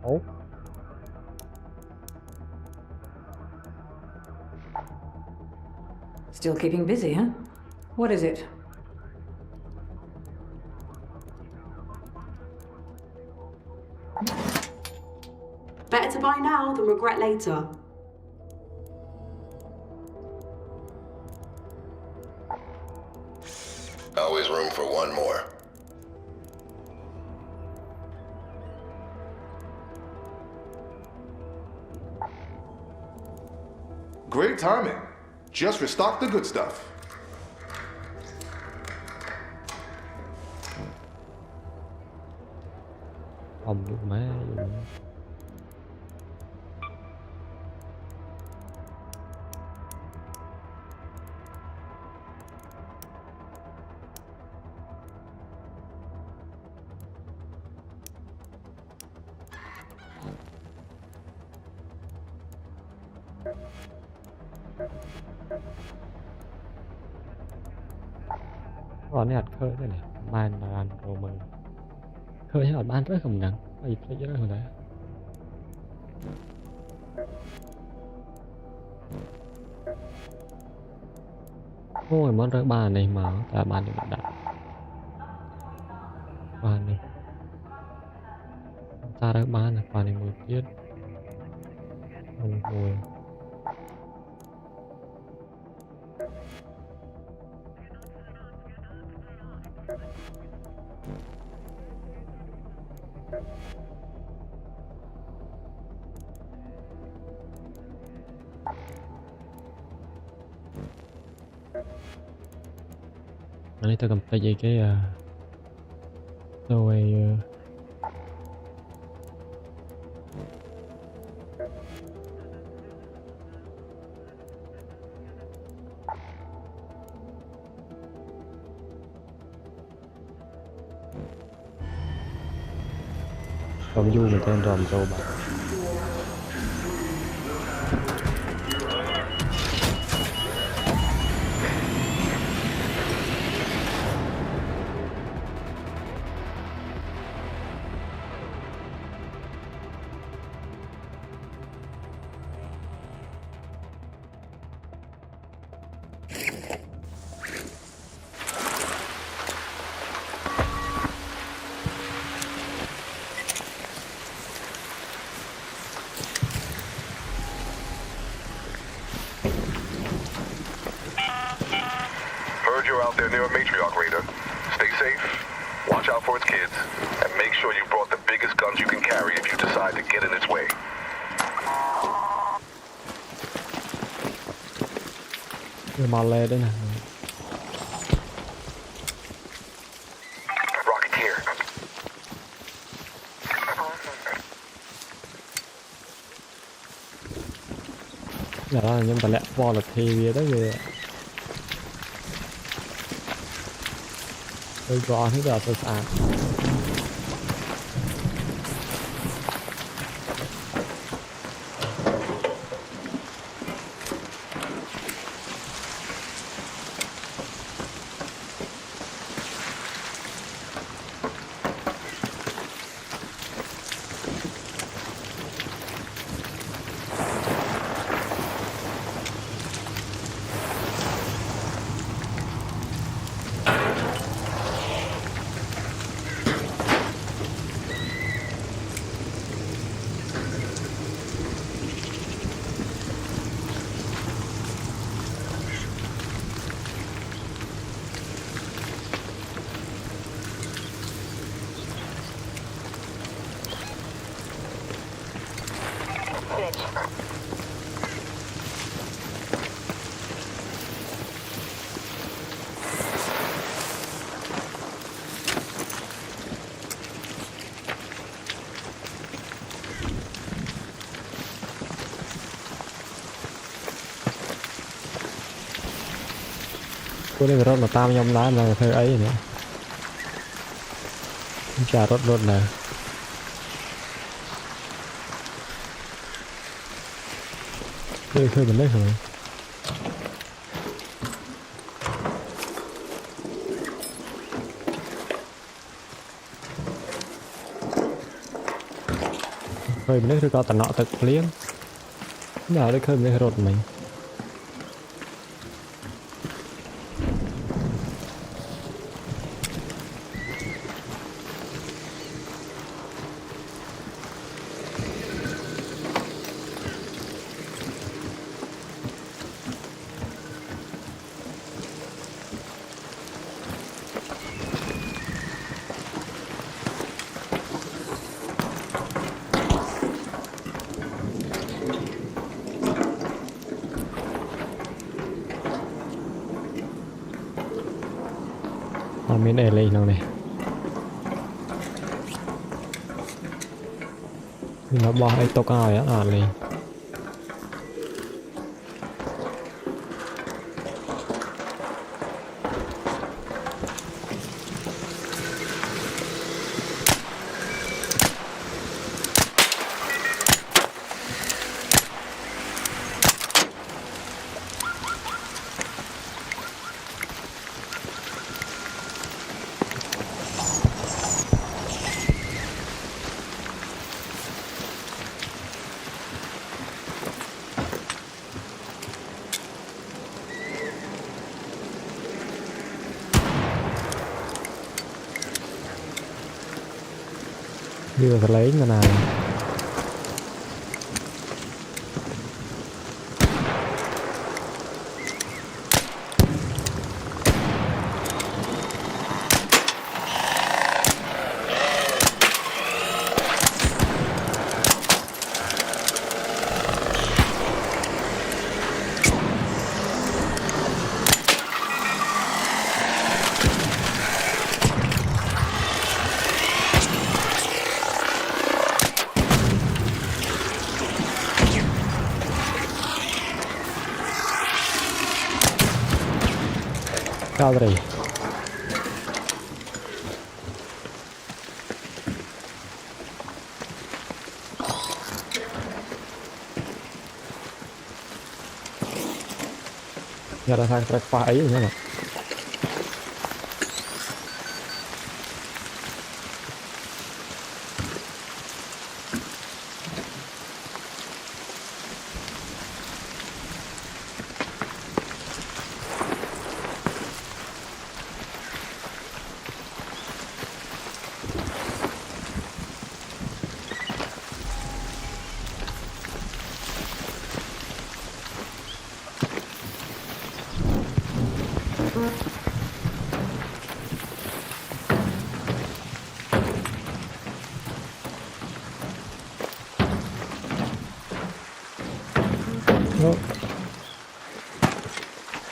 Oh. Still keeping busy, huh? What is it? Better to buy now than regret later. Always room for one more. Great timing. Just restock the good stuff. Phòng được má luôn. Còn này khơi đây này, ban là đồ mừng khơi hay ban rất không nặng, ai thấy rất không đấy. Ôi món rơi bàn này mà ta bàn này đặt bàn này ta rơi bàn này bàn này một tiết không ngồi. Này tôi cầm tay dây cái rồi Ròm du mình tên ròm dâu bà. Out there near a matriarch raider. Stay safe, watch out for its kids, and make sure you brought the biggest guns you can carry if you decide to get in its way. Mà lê đấy nè. Rocketeer. Dạ đó nhưng mà lẹ vo là thì đó kìa. Tôi gõ hết giờ tôi phạt. minutes. Cô này rốt mà tam nhom đá mà thơ ấy nữa. Chả rốt này. Khơi mình đấy rồi. Khơi mình đấy rồi có tận nọ thật liếng. Nào đấy khơi mình đấy rốt mình. Mình để lên nào này nó bỏ ai tốc ai á lên đưa phải lấy người nào cao rồi giờ là thằng track phải ấy nữa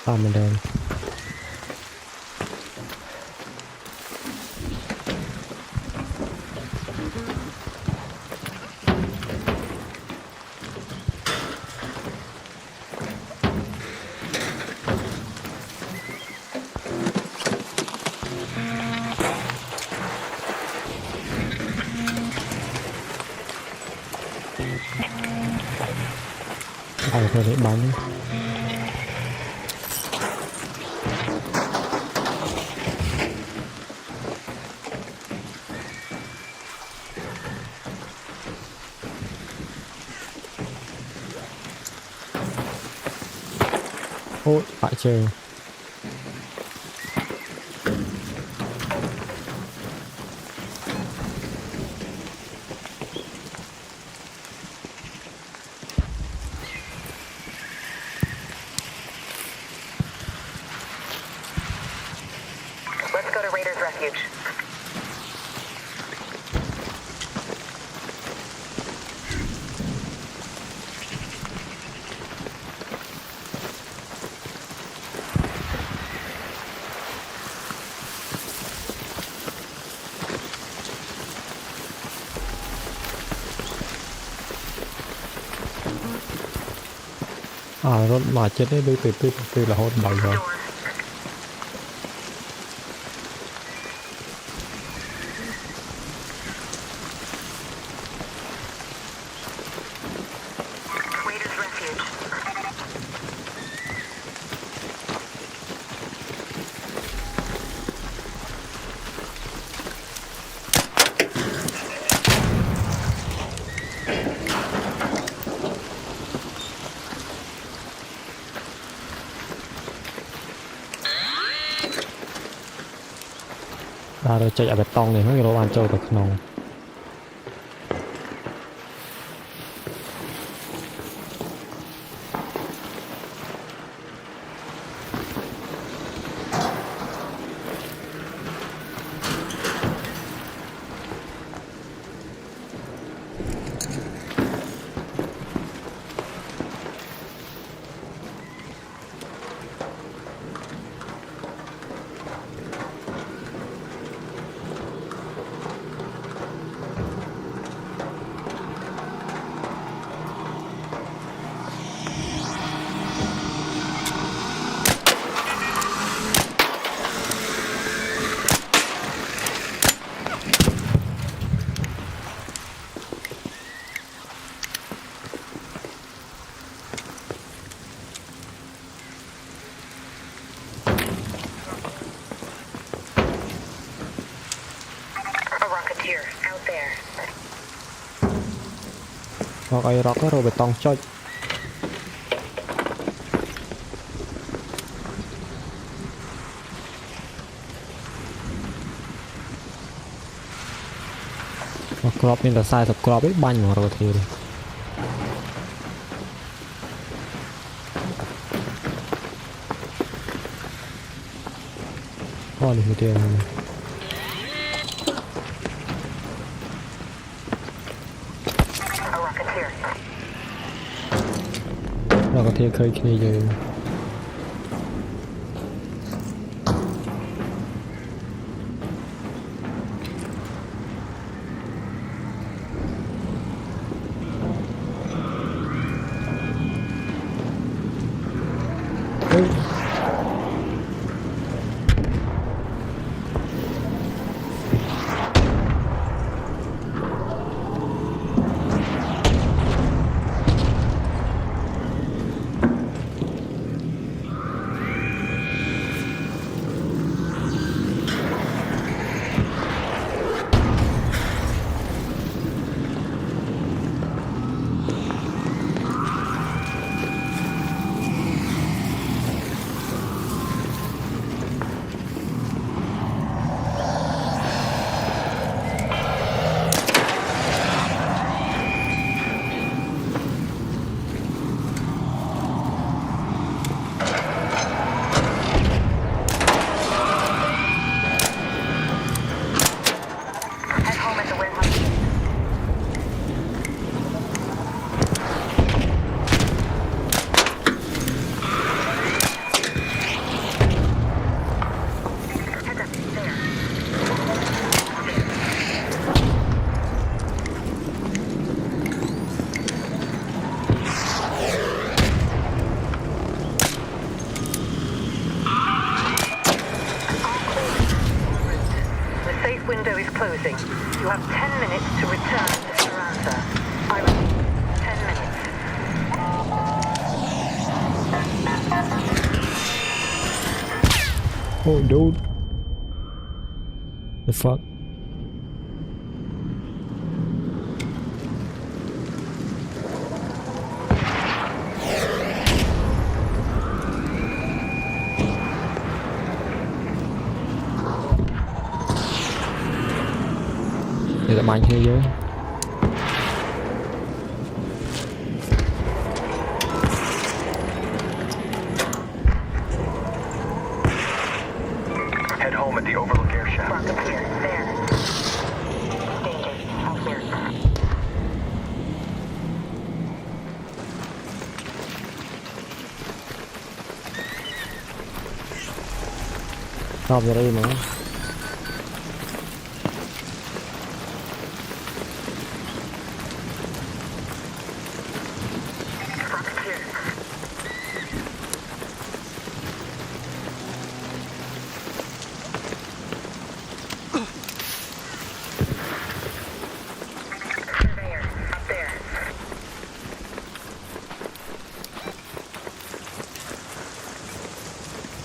mà mình đây thôi để bắn ôi phải chơi Let's go to Raider's Refuge. รถมาchết đấy đi từ là hốt bày rồi. Raiders Refuge. Rồi chạy ở bê tông này mấy cái đồ ăn trâu từ nòng. Hoặc ai rock rồi bê tông chơi. Crop in the size of crop ấy banh mà rồi thì thôi đi tiềnเราก็เทเคยคลีเลยWindow is closing. You have 10 minutes to return to Esperanza. I repeat, 10 minutes. Oh, dude. The fuck? Để tạm bánh thế giới. Head home at the Overlook Air Shaft. Rock up here. There. Danger. Out here. Stop ra đây mà.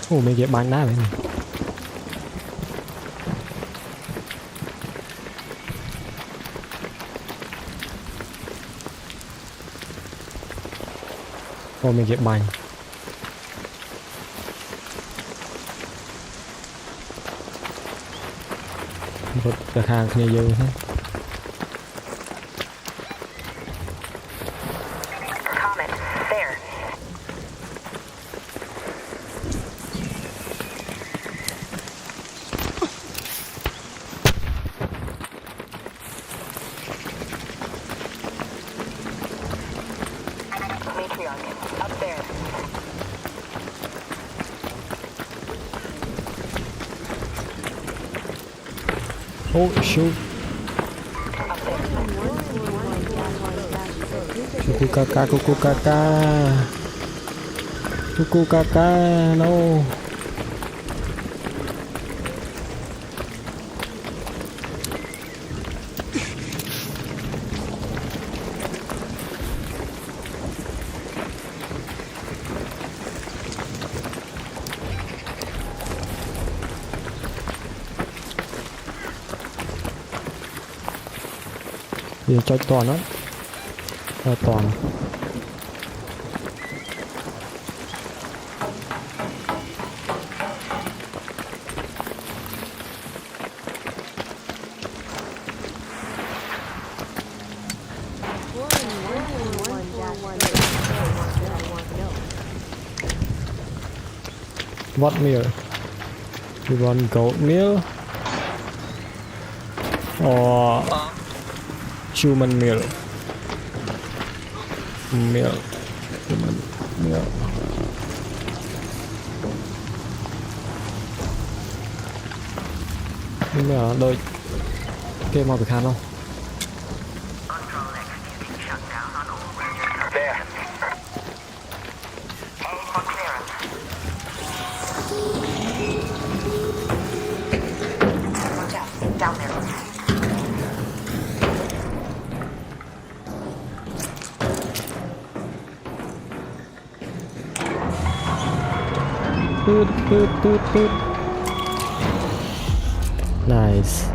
Ồ, mấy cái bánh đá vậy này. Ồ, mấy cái bánh. Một cửa hàng này dư hết. Comet, there. Matriarch, up there. Oh shoot. Cuckoo kaka, cuckoo kaka. Cuckoo kaka, no. Thì cho toàn đó. Cho toàn. What meal? You want goat meal or human meal? Human meal. Nhưng mà đôi game màu bị khăn không? Toot. Nice.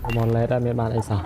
Come on, let em biết bạn ấy sao.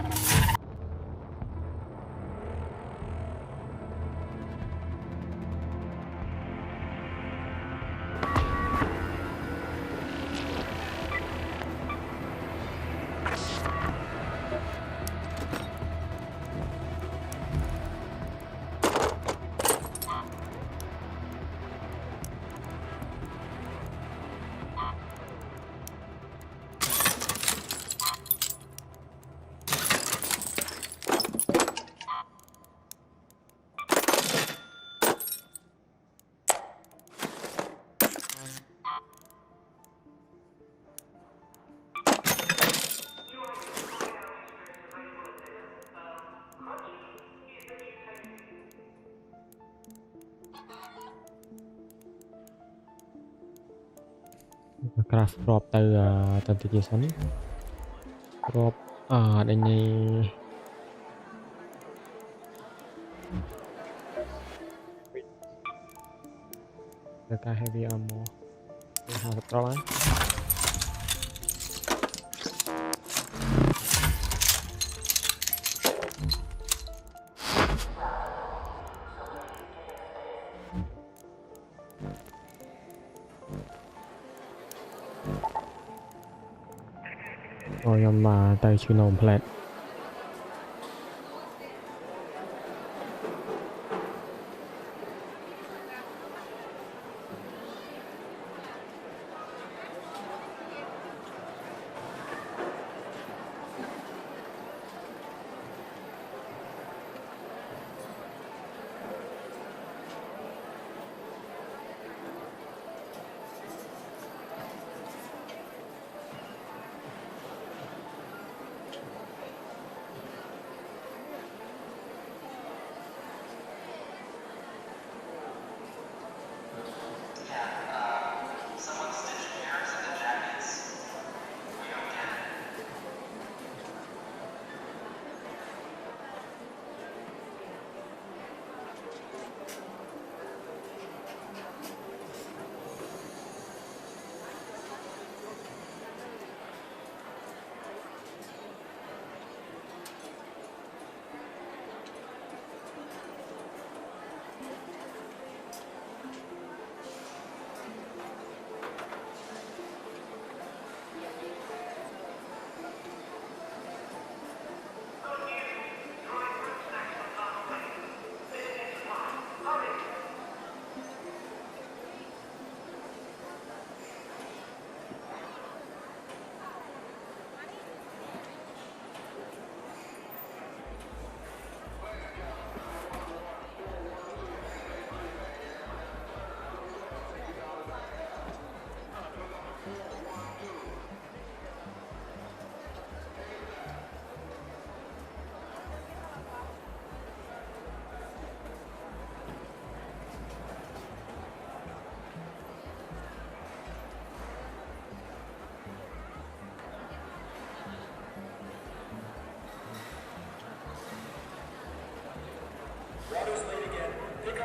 Craft drop từ từ chia sắn drop ở đây này data heavy ammo harus drop á. Rồi mà tay chưa nồng plate.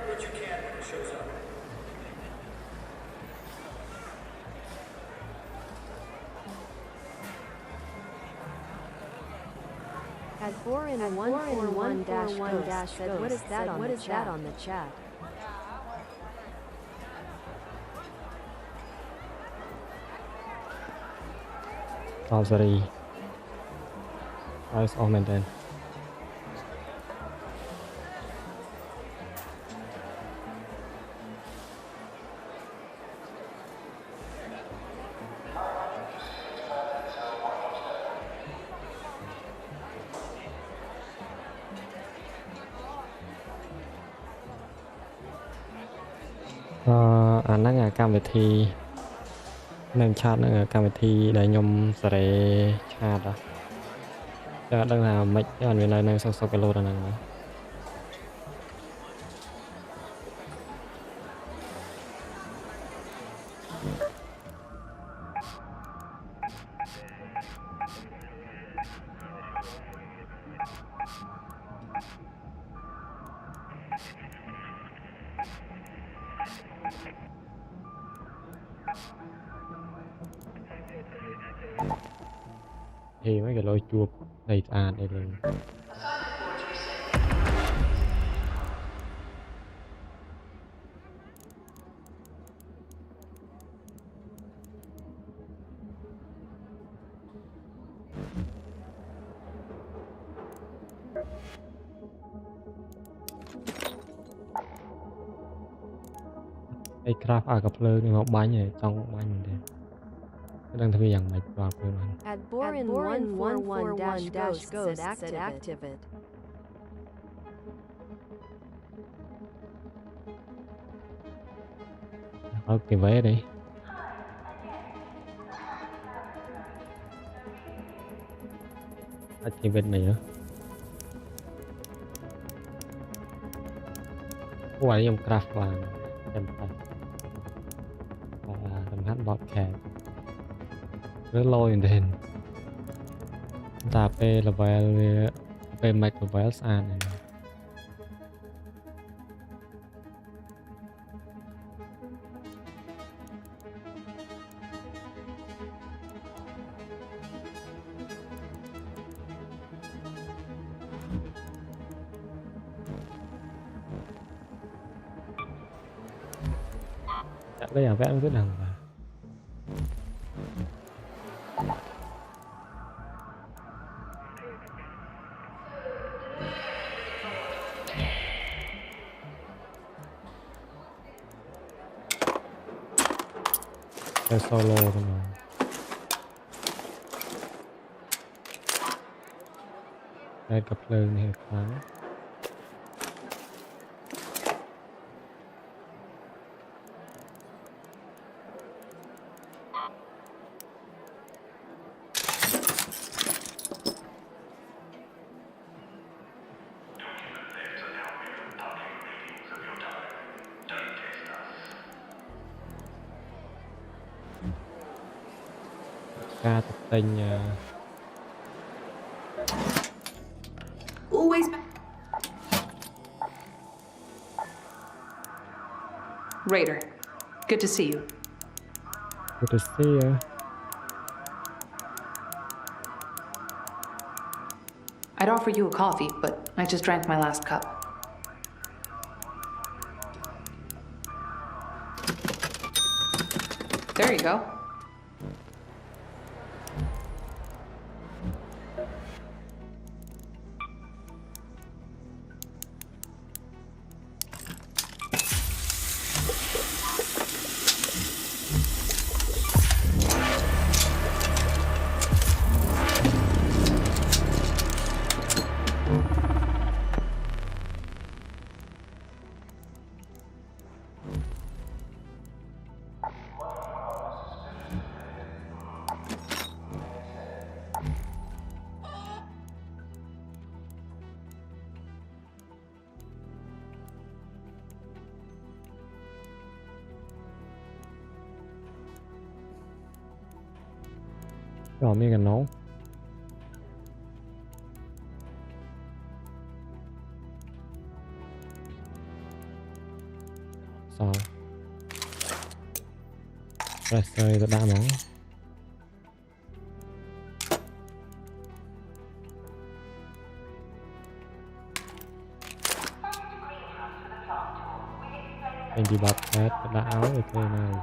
what you can when it shows up. At Borin 141-1 said, what is that on the chat? Sorry. Price of maintain.អាហ្នឹងកម្មវិធីនឹងឆាតនឹងកម្មវិធីដែលខ្ញុំសេរីឆាតតែអត់ដឹងថាមិនអត់មាននៅនឹងសុកគីឡូដល់ហ្នឹងណាthì mấy cái lôi chuột đầy đây luôn cái craft ở cặp lơ nhưng mà bánh này trong bánh này đang thay dạng này vào cái này. At Borin 141-Ghost said active it. Có cái vé đi. Active it này nữa. Quay dùng craft vào em phải. Và tầm hát bọt kẹt. Rất lôi đến ta p level p mạch level xa này đây là vẽ rất đằng và solo thôi mà đây cặp lưng này khoáng ca tập tình Always. Raider, good to see you. Good to see you. I'd offer you a coffee, but I just drank my last cup. There you go. Rồi mới gần nấu sau rồi đã món anh đi bật hết đã áo ok này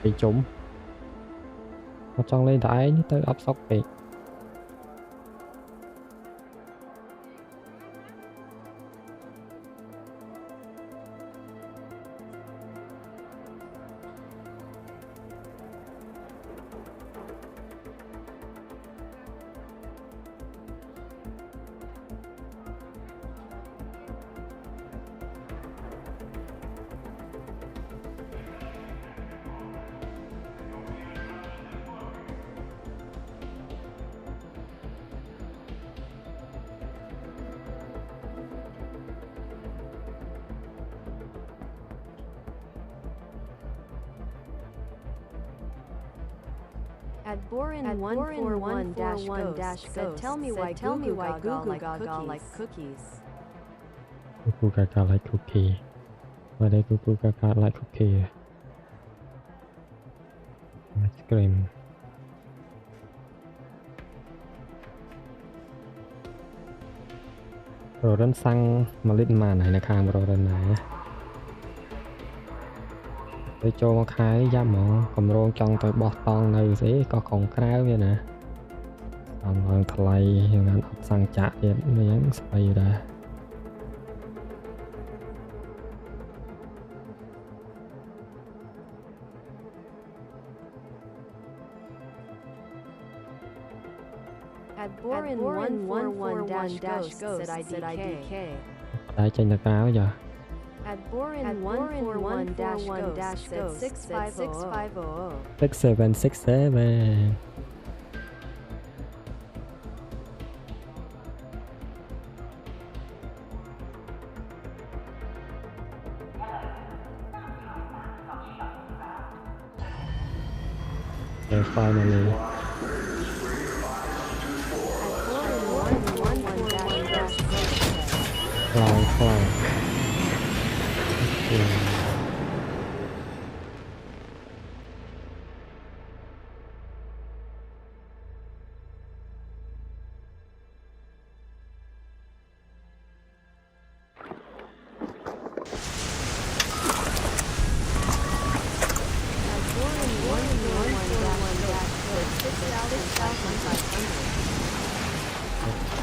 bị trúng nó trong lên đáy tới áp sóc vậy At Borin141-Ghost said, tell me why Goo Goo Gaga like cookies. Goo Goo Gaga like cookie. Why they Goo Goo Gaga like cookie? Ice cream. Rồi đến xăng mà lít mà này là khang rồi đến này. Để cho một khai giá mỏ cầm rôn trong tới bọt tông này sẽ có còn khá vậy nè còn hơn thay hiện anh ấp sang chạ điện nó vẫn xoay ra At Borin141-Ghost said IDK. Đã trên được áo giờ At Borin141-Ghost said 650. 6767. Okay, finally. Flying.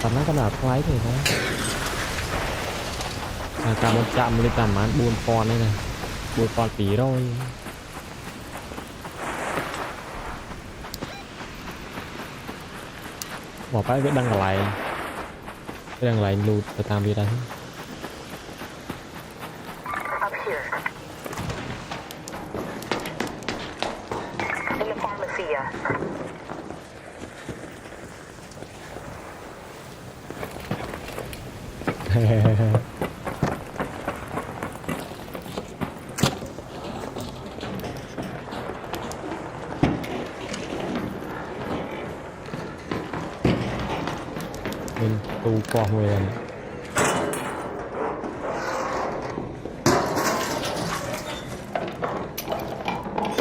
Tầm nó có đợt lấy thì đó cả một chạm lên tầm án buôn con đây này buôn con tí rồi bỏ cái vết đăng lại lụt và tạm biệt đấy Up here. In the pharmacia. Mình tu qua nguyên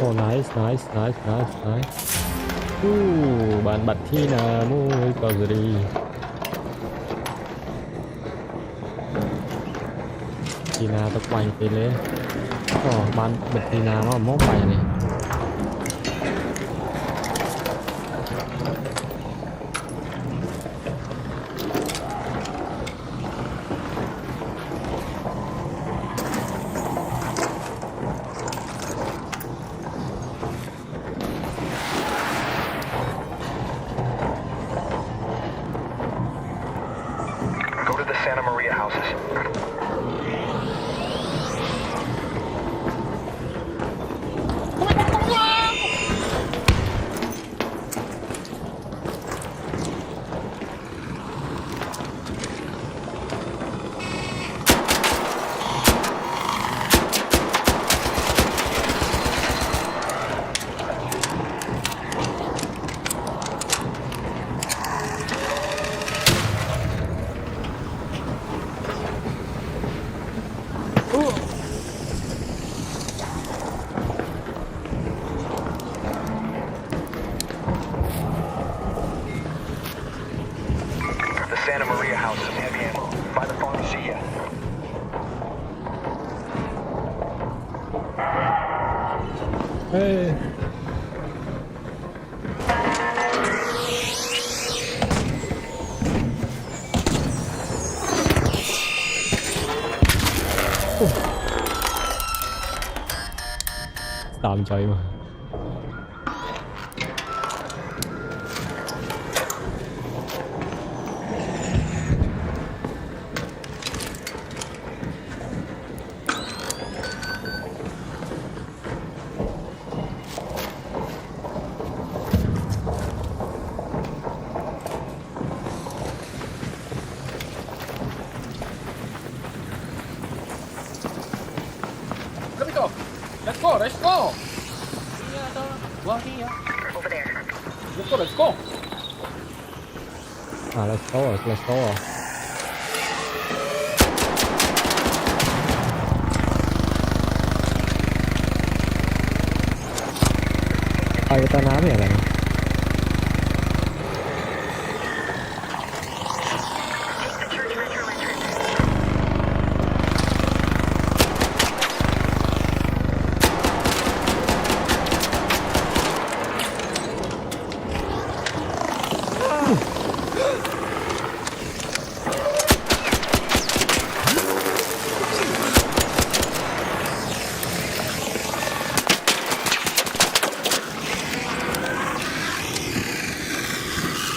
oh nice bạn bật thi là mua có gì đi thì là tập quanh tí lễ bạn bật thì nào nó mốt bài này Go to the Santa Maria houses. The Santa Maria houses, heavy ammo. By the pharmacy, Hey. Tạm chạy mà. Let me go. Let's go. Let's go. Over there. Let's go. Let's go. Let's go. Let's go. Ai kita nắm vậy này?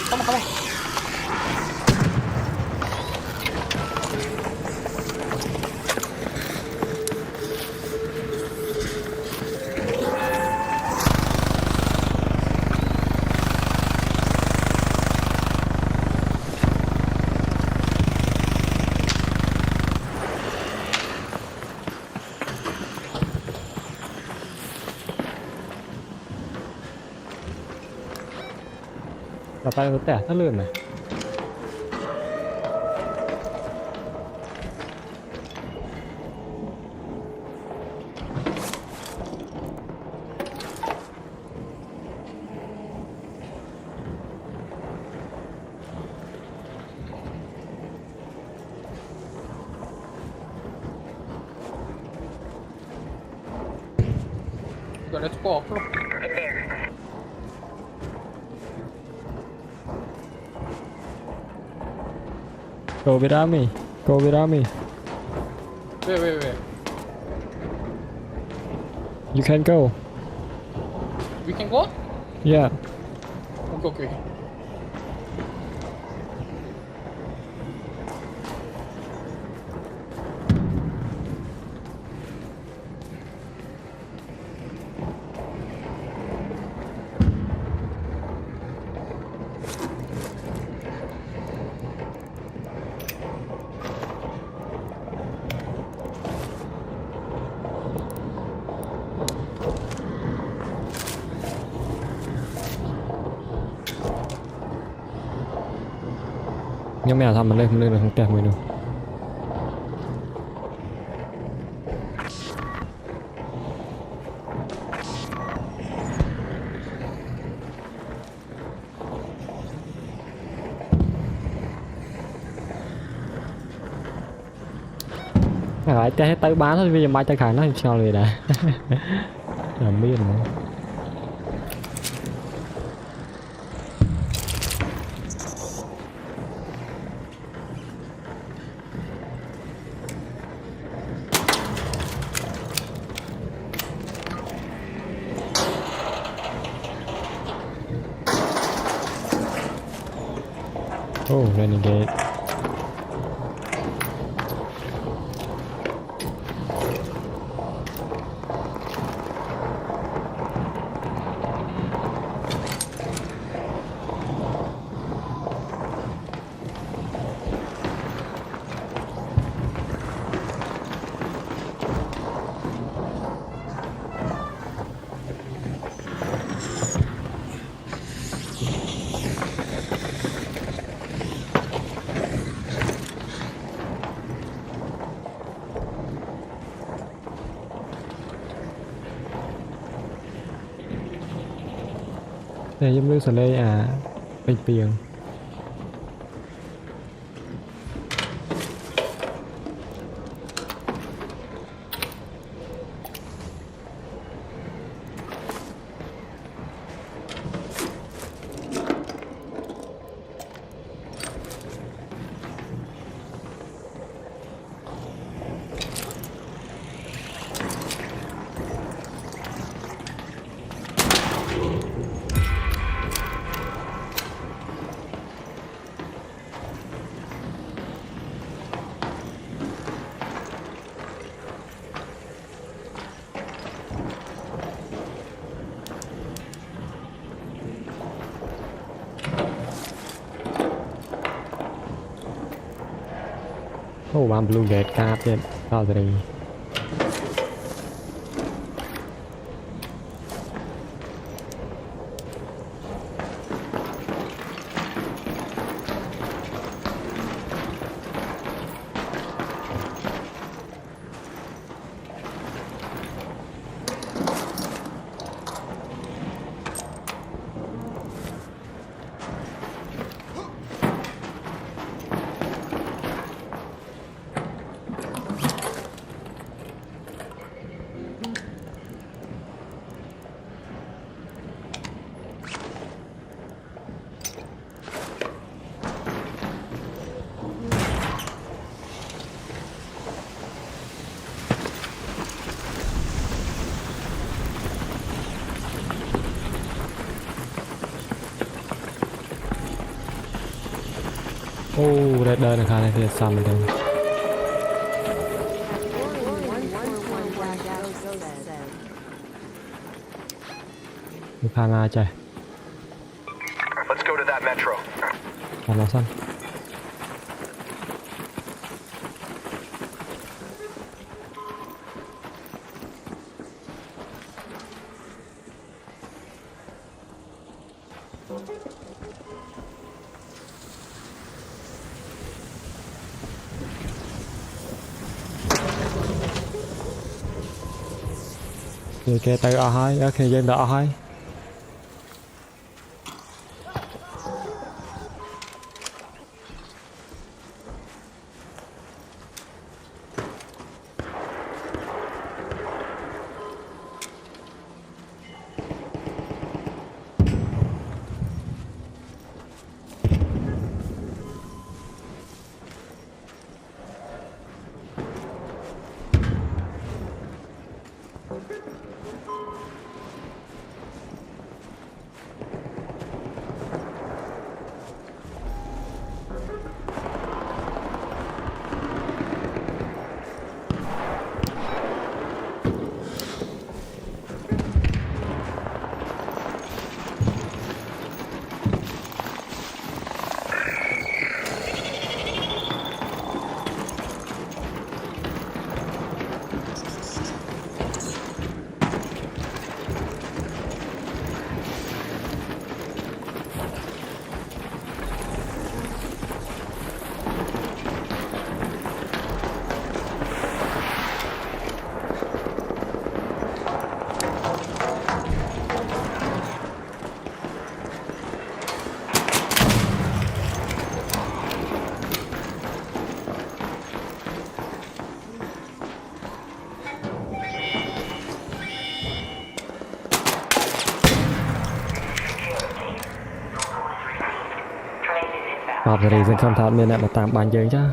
Come on.ต่อไปรถแต่ถ้าลื่นนะLet's go. Go without me. Go without me. Wait. You can go. We can go? Yeah. Okay. Nhưng mà thầm mình lên là không kẹt mình đâu. Rồi chơi tới bán thôi, bây giờ mai chơi khải nó sao rồi đã. Làm biết rồi. Oh, renegade. ខ្ញុំលើសលេងពេញពីង អូបាន blue red card ទៀតដល់សេរី អូរ៉េដឺនៅខាងនេះទៀតសំទៅ Let's go to that metro. តាមមកសិន គេទៅអស់ហើយគេយើងទៅអស់ហើយ បាទសេរីសង្ឃឹមថាមានអ្នកមកតាមបាញ់យើងចា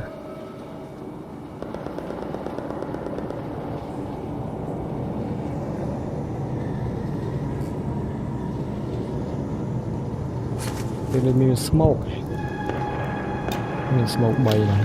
វាមាន smoke មាន smoke 3ណា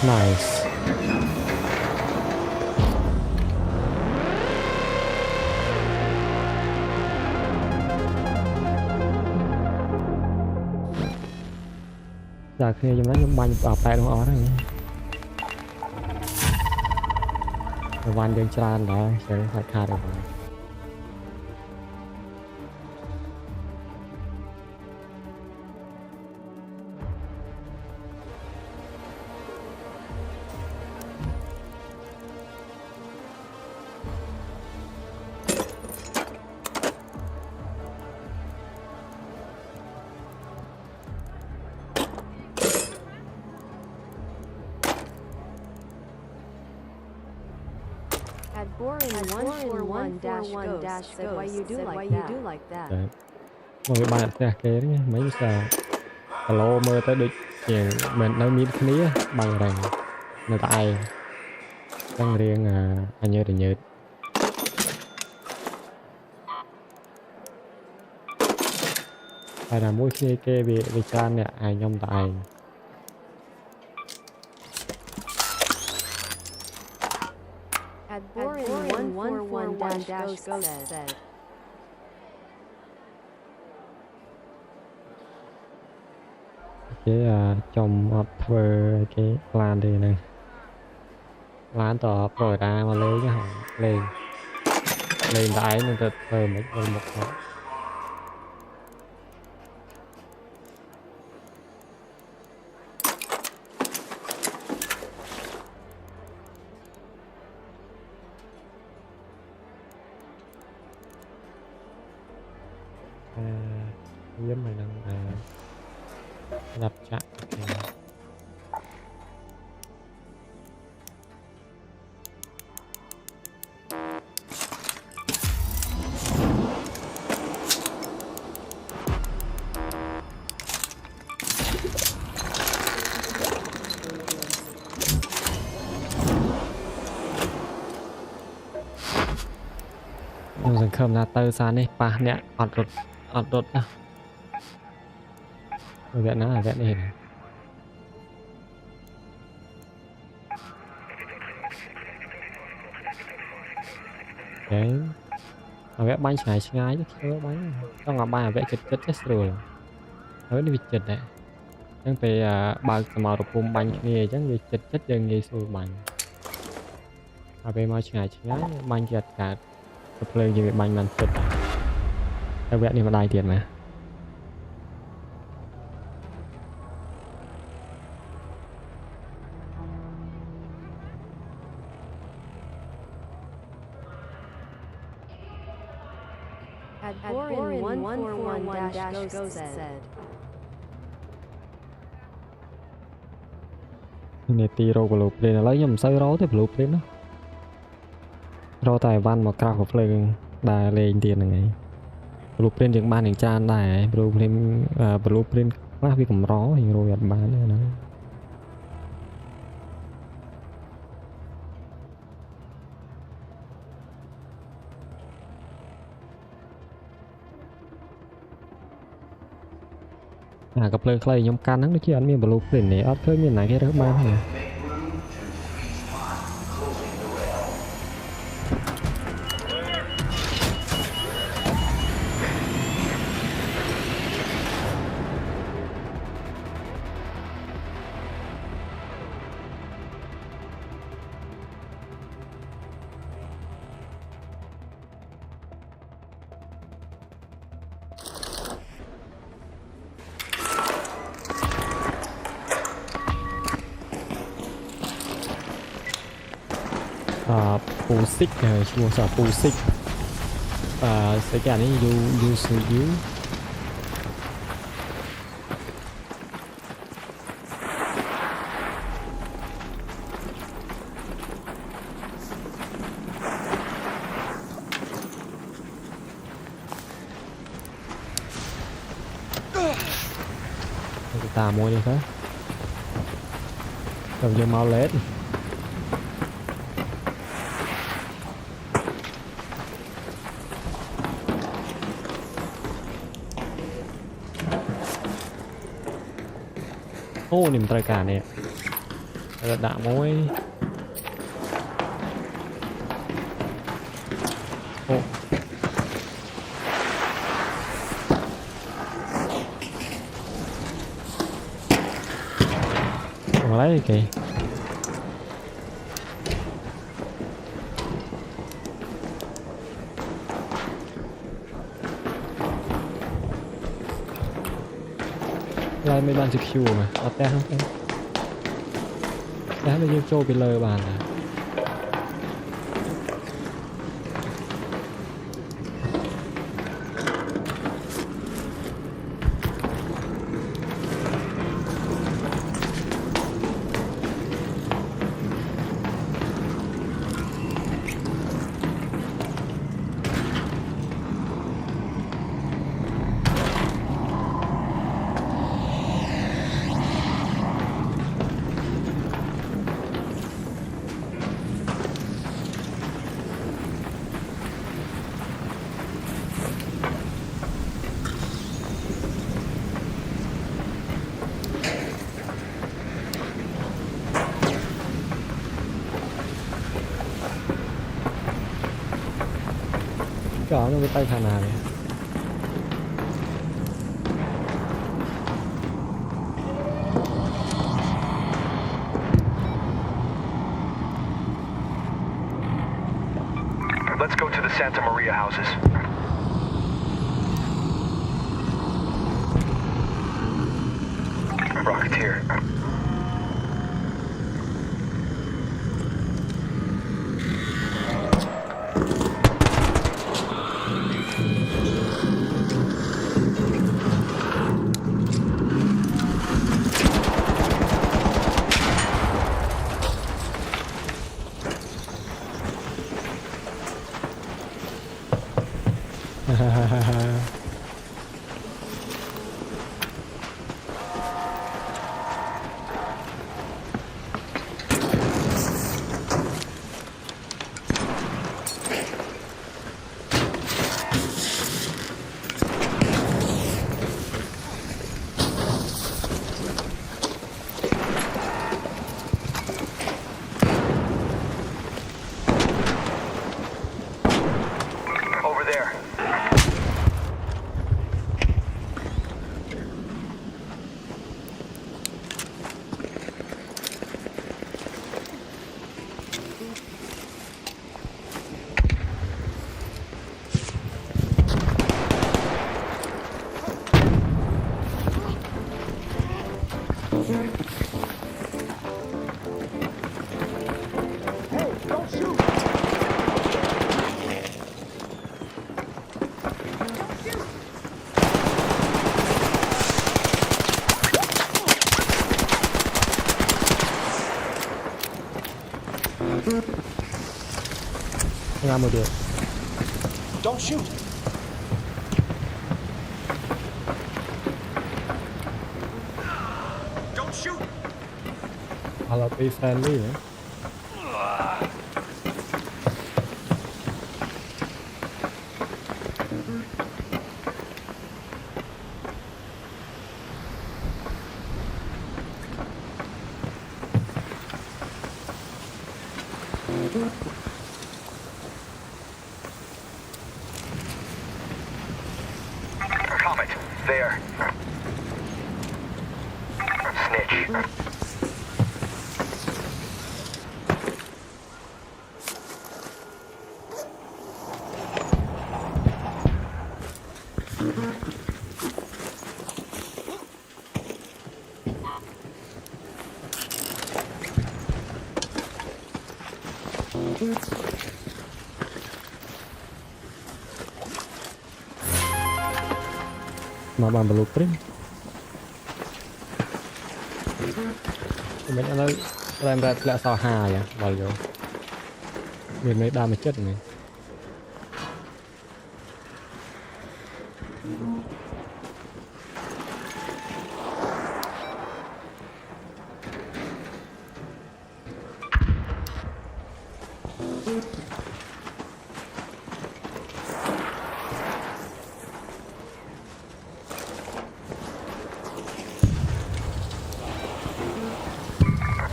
Nice. giờ khi chúng nó nhúng banh vào tay nó ó đó van đường tràn đó sẽ phải khai được rồi At Borin141-Ghost said why you do like that. đấy một cái bạn sẽ kế đấy mấy giờ lô mơ tới được chuyện mình nói miếng cái ní bằng rằng người ta ai đang riêng anh nhớ thì nhớ phải là mỗi khi kê bị chan nè ai nhom tại At Borin141-Ghost said. cái trong cái plan đi này lan tỏ rồi ra mà lấy cái hỏng lên đáy mình thật thơ mấy con một đó giống mày đang lập trạng dần khâm ra tơ xa này pa nè ọt rụt nè vẹn nó là vẹn này này đấy vẽ bánh xài ngay chứ chưa bánh trong ngõ bài vẽ chật chết rồi nói đi chật đấy chẳng phải bao màu được cùng bánh nghề chẳng vì chật dân nghề xôi bánh về màu xài ngay bánh chật cả tập lời gì bánh mình chật theo vẽ đi mà đài tiền mà At Borin141-Ghost said. này tì rô của lục lên lấy nhầm sơi rô tới lục lên đó rô tài văn mà cao của lên đài lên tiền này lục lên những ban những chan đài lục lên lá vì cầm ró thì rồi bán nữa đó gặp lời clay nhóm can nó chứ anh miền blue print này ớt khơi miền này cái đó bán nàyปูซิกชั่วสอบปูซิกสแกนนี้ยูสูยูตามวยเลยครับcầm cho mau lết ô niềm tài cả này đã mối ô อะไรแกอะไรไม่บ้านจะคิวไหมเอาแต่ทั้งเป็นแล้วเรายิงโจไปเลยบ้านนะก็ต้องไปทางนาเลย Let's go to the Santa Maria houses. Rocketeer. Over there. Hey, don't shoot! Don't shoot! Don't shoot! I'll be friendly, eh? Comet. There. Snitch. Mà blueprint. Mình đã nói làm ra lại sao hà vậy, vào vô. Mình mới đam chết này.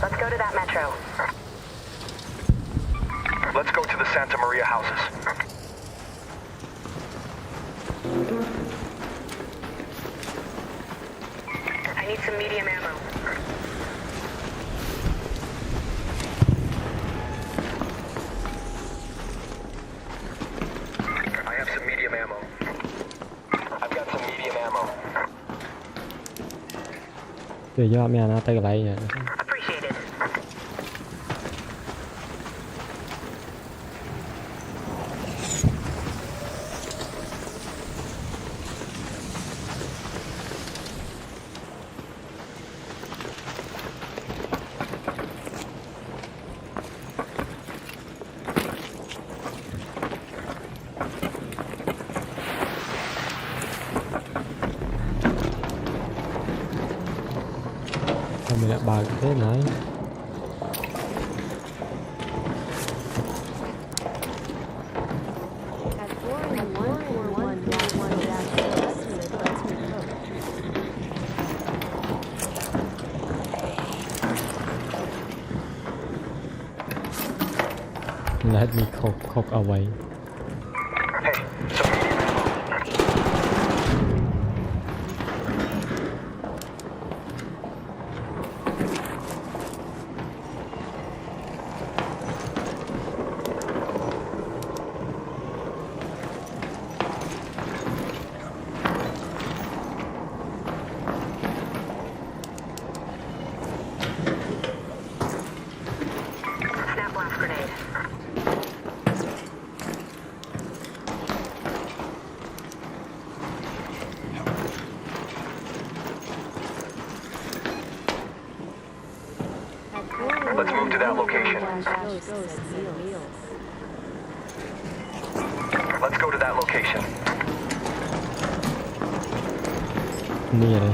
Let's go to that metro. Let's go to the Santa Maria houses. I need some medium ammo. Chưa do mẹ nó tay lại vậy. Appreciated. Mình lại bà thế này. Let me cook away. Snap blast grenade. Let's move to that location. Let's go to that location. นี่เลย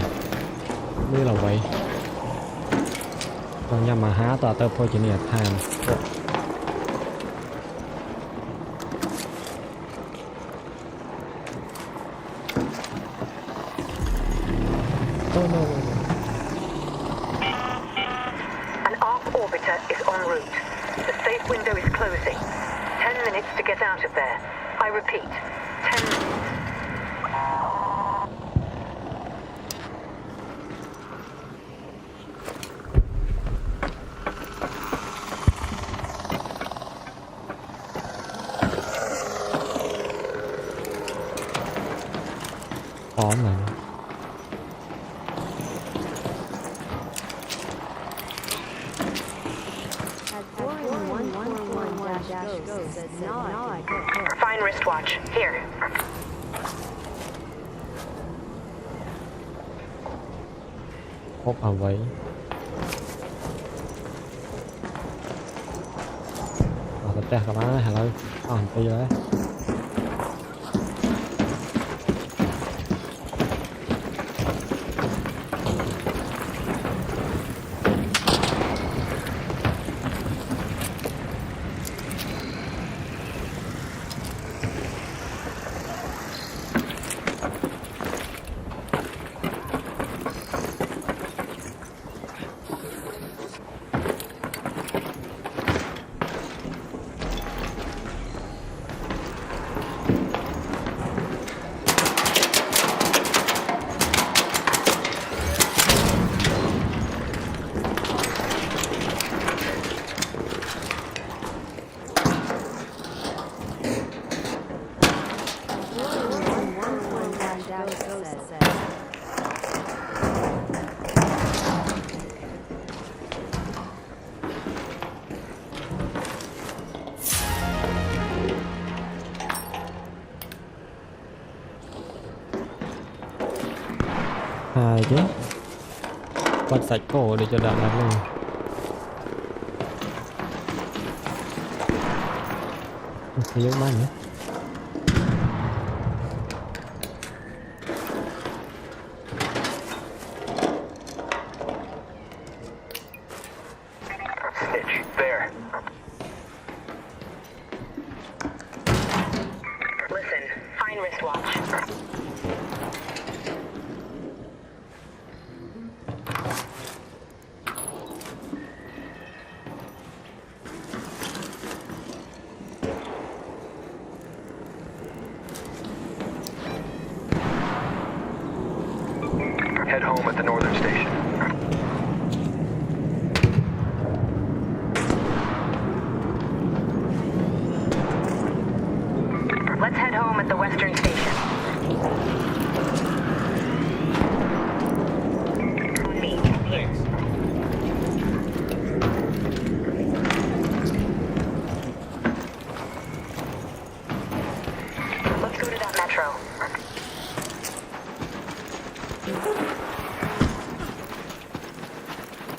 นี่เราไว้ต้องยามาหาต่อเติมโพจิเนียทานโอ้โน An ARC orbiter is en route. The safe window is closing. 10 minutes to get out of there. I repeat, 10 minutes. Phóng này. Fine wristwatch. Here. Hốt ở vậy. Thật ra các bạn hello. Hành tí đấy. Hai chứ quạt sạch cổ để cho đạn lắm luôn. Cái giống bắn nữa. There. Listen, fine wristwatch.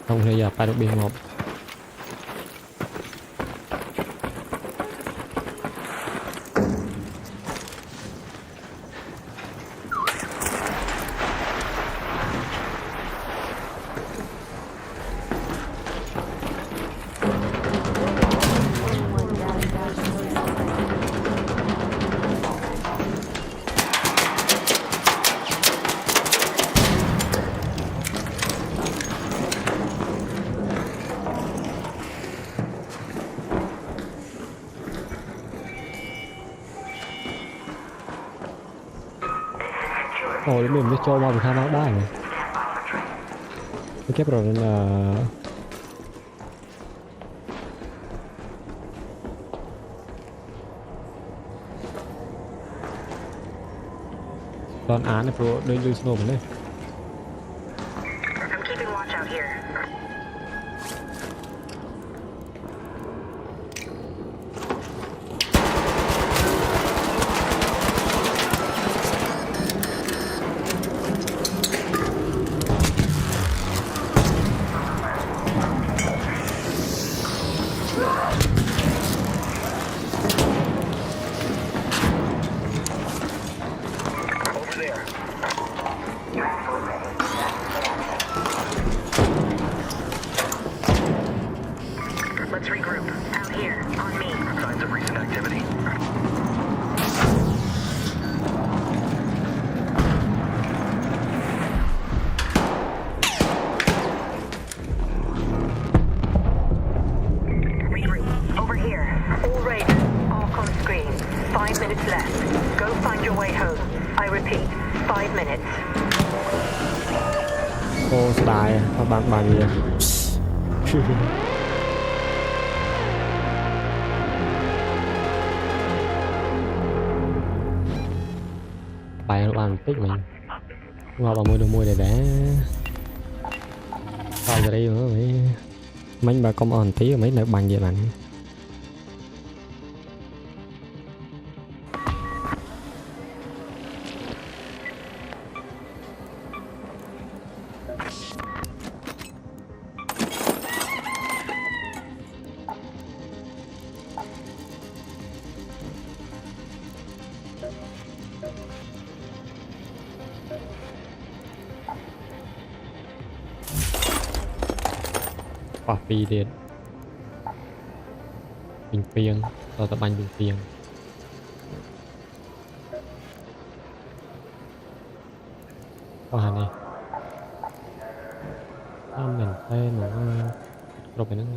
không thể giờ phải được biên một ôi mình mới cho vào một hai máu đá này cái rồi nên là con án này pro đôi đôi snow mình đây I'm keeping watch out here. Let's regroup. Out here, on me. Signs of recent activity. Regroup. Over here. All Raiders. Arc on screen. 5 minutes left. Go find your way home. I repeat, 5 minutes. โอ้สบายเอาบางบางเดียวbài nó bằng tích mình vào bằng môi để đá vào giờ đây nữa mấy bà công on tí mấy nữa bằng vậy bạnปีเด็ดปิงเปียงต่อตะบันปิงเปียงว่านี่ถ้าเหมือนไปหนูก็กรบไปนั่น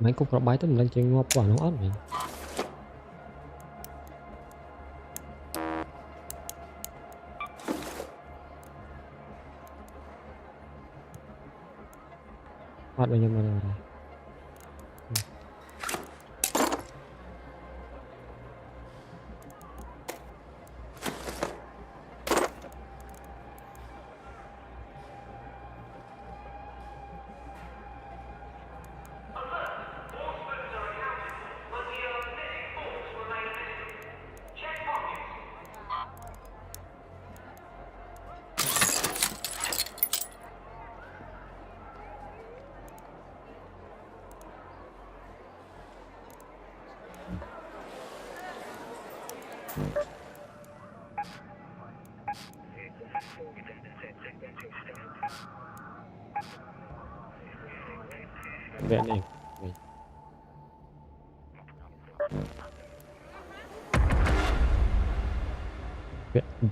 mấy cục rau bái tới mình lên trên ngọt quả nó ớt này ớt bao nhiêu mà rồi Vẽ này.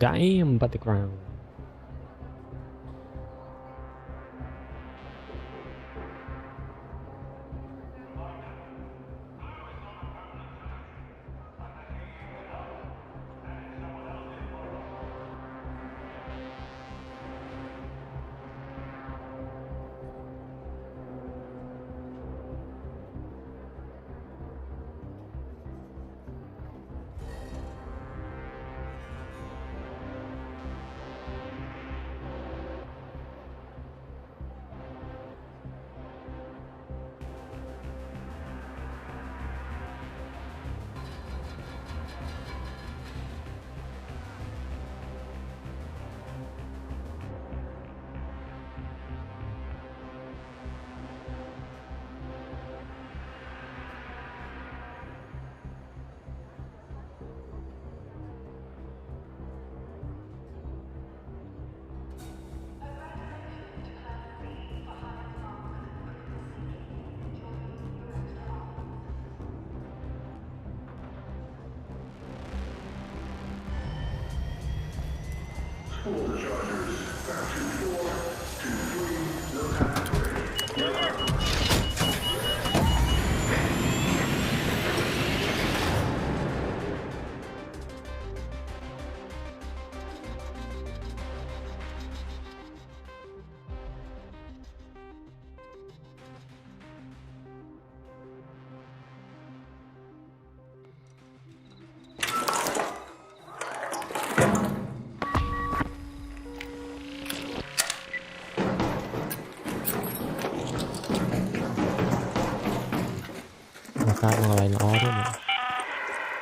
Damn, but the ground.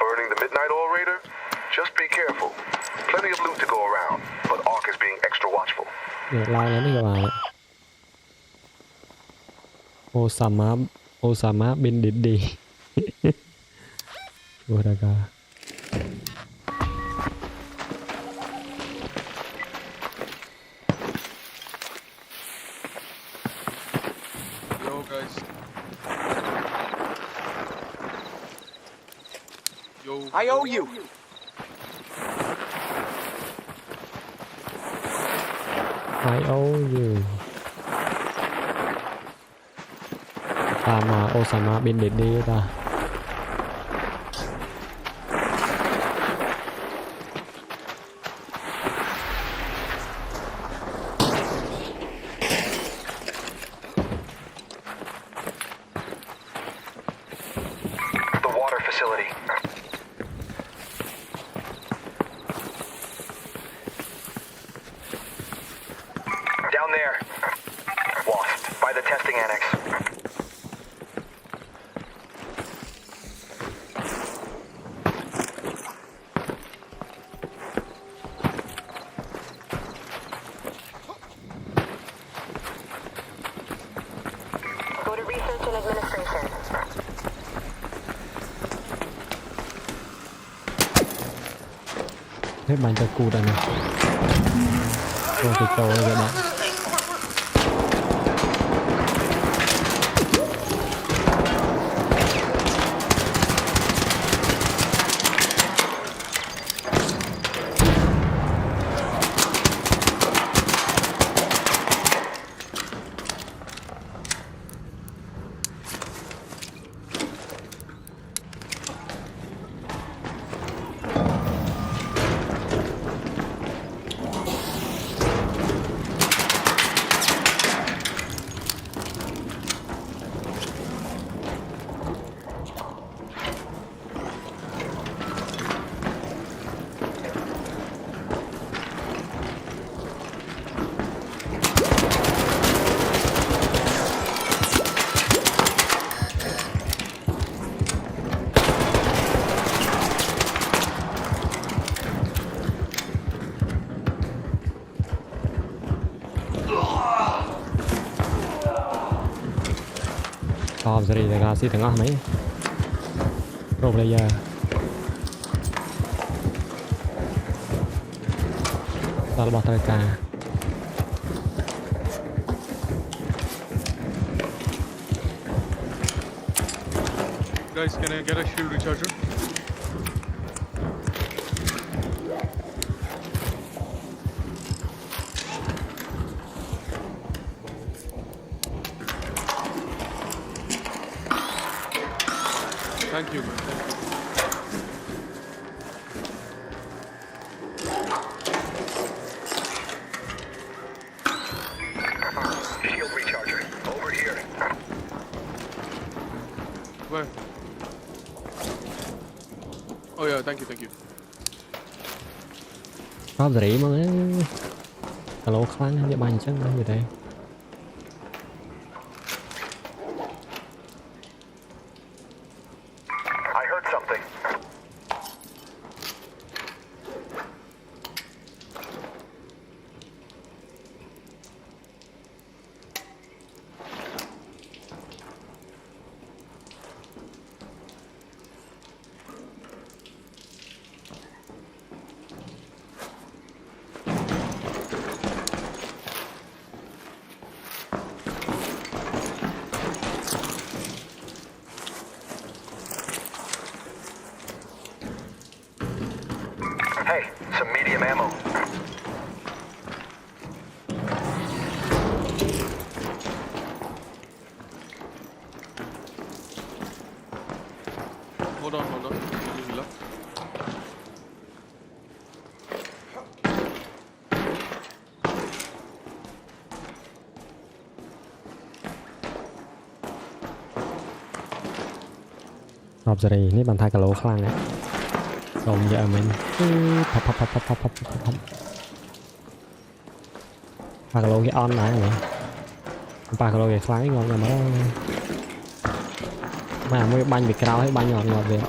Burning the Midnight Oil Raider? Just be careful. Plenty of loot to go around, but Ark is being extra watchful. Osama bin Didi. Whatever. Yo, guys. Yo. I owe you. I owe you. ตามมาโอซามาบินเด็ดดีป่ะ The water facility. Down there. Wasp, by the testing annex. Go to research and administration. เฮ้ยมันจะกูดันนะตัวติดโตเลยนะ Tom series là si thằng mấy pro player ដល់របស់ត្រូវការ Guys, can I get a shield recharger? Thank you, man. Thank you. Shield recharger. Over here. Where? Oh yeah, thank you, thank you. រອບសេរីមកគីឡូខ្លាំងណាស់វាបាញ់អញ្ចឹងណាវាទេ I heard something. Hey, some medium ammo. Hold on, hold on. Bismillah. រອບសេរីនេះបានថាគីឡូខ្លាំងណាស់សូមយកមិញផាប់ផាប់ផាប់ផាប់ផាប់ផាប់ផាប់ប៉ាគីឡូគេអន់ដែរហ្នឹងប៉ាគីឡូគេខ្លាំងងាប់តែមកមកមួយបាញ់ពីក្រោយហើយបាញ់អត់ងាប់វា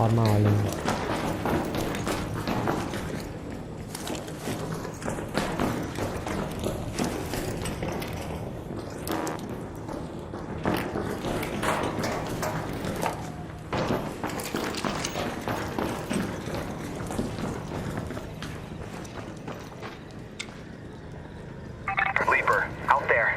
on មកเลย Leaper, out there.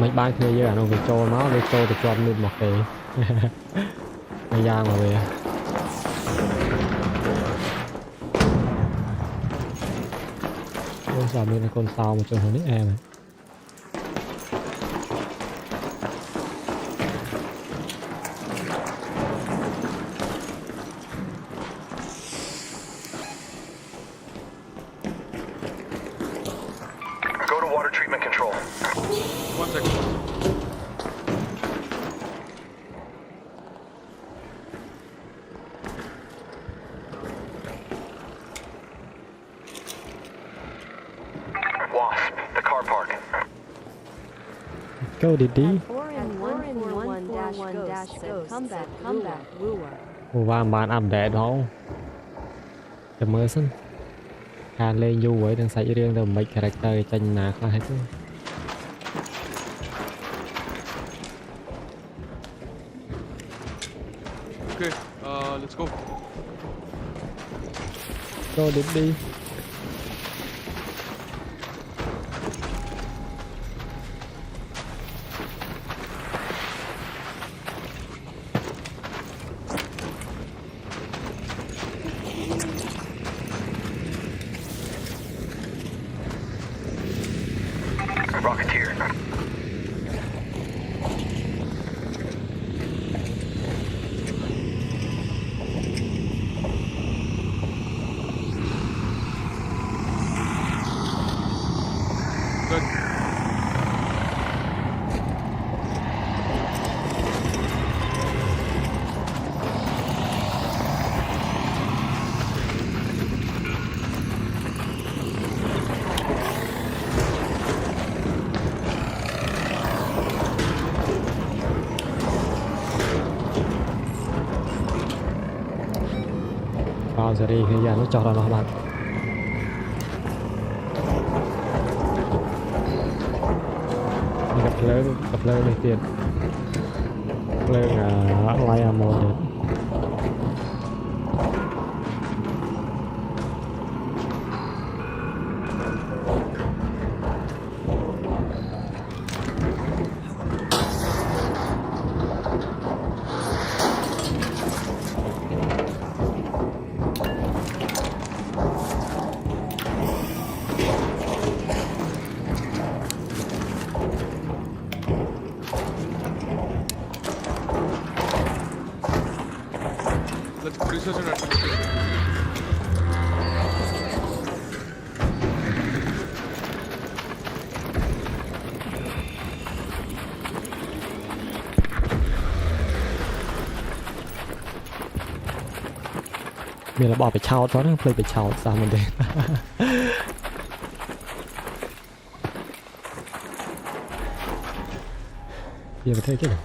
មិនបានគ្នាយើងអានោះវាចូលមកវាចូលទៅជាប់នូបមកគេហើយយ៉ាងមកវាអូសាមានកូនសោមកចុះនេះអែម Go to water treatment control. 1 second. Wasp, the car park. Go Didi 4N141-Ghost come back wooer អូវ៉ាបានអាប់ដេតហងតែមើលសិនការលេងយូរហើយនឹងសាច់រឿងទៅមិន character ចេញណាខ្លះហើយទៅ Okay, let's go. Go Didi Rocketeer. Good. Cao giờ đi khi giờ nó cho ra nó bạn gặp lớn này tiền lớn lai ammo được Let's go research and administration. Mình là bỏไปเช่า đó nóไปเช่า sao mình đi giờ mình thấy cái này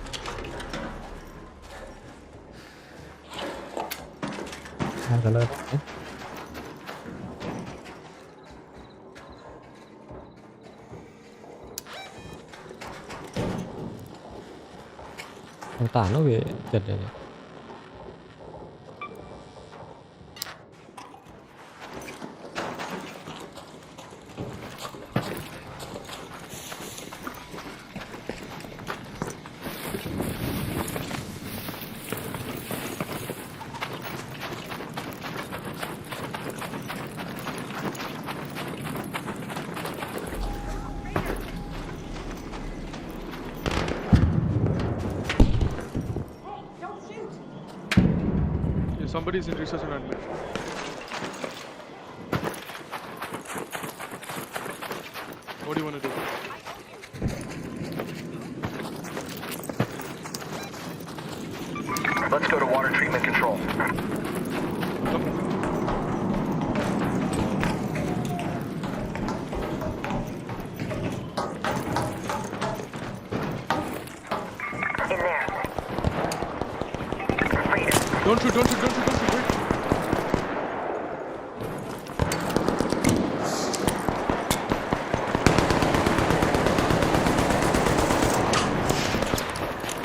cả lên thằng tả nó bị chật rồi Somebody's in research and admin. What do you want to do? Let's go to water treatment control. In there. Don't shoot, wait.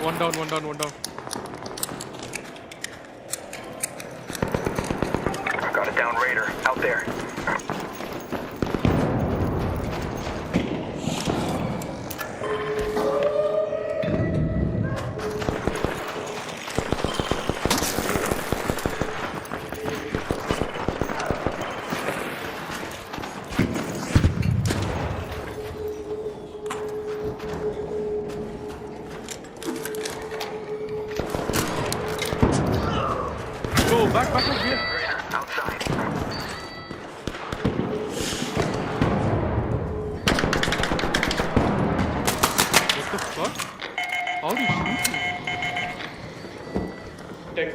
One down. Got a down raider out there. Go back here. Outside. What the fuck? How do you shoot me? Take.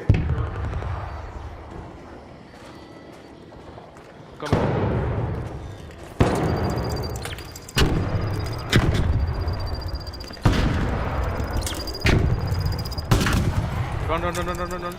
Come on. Run.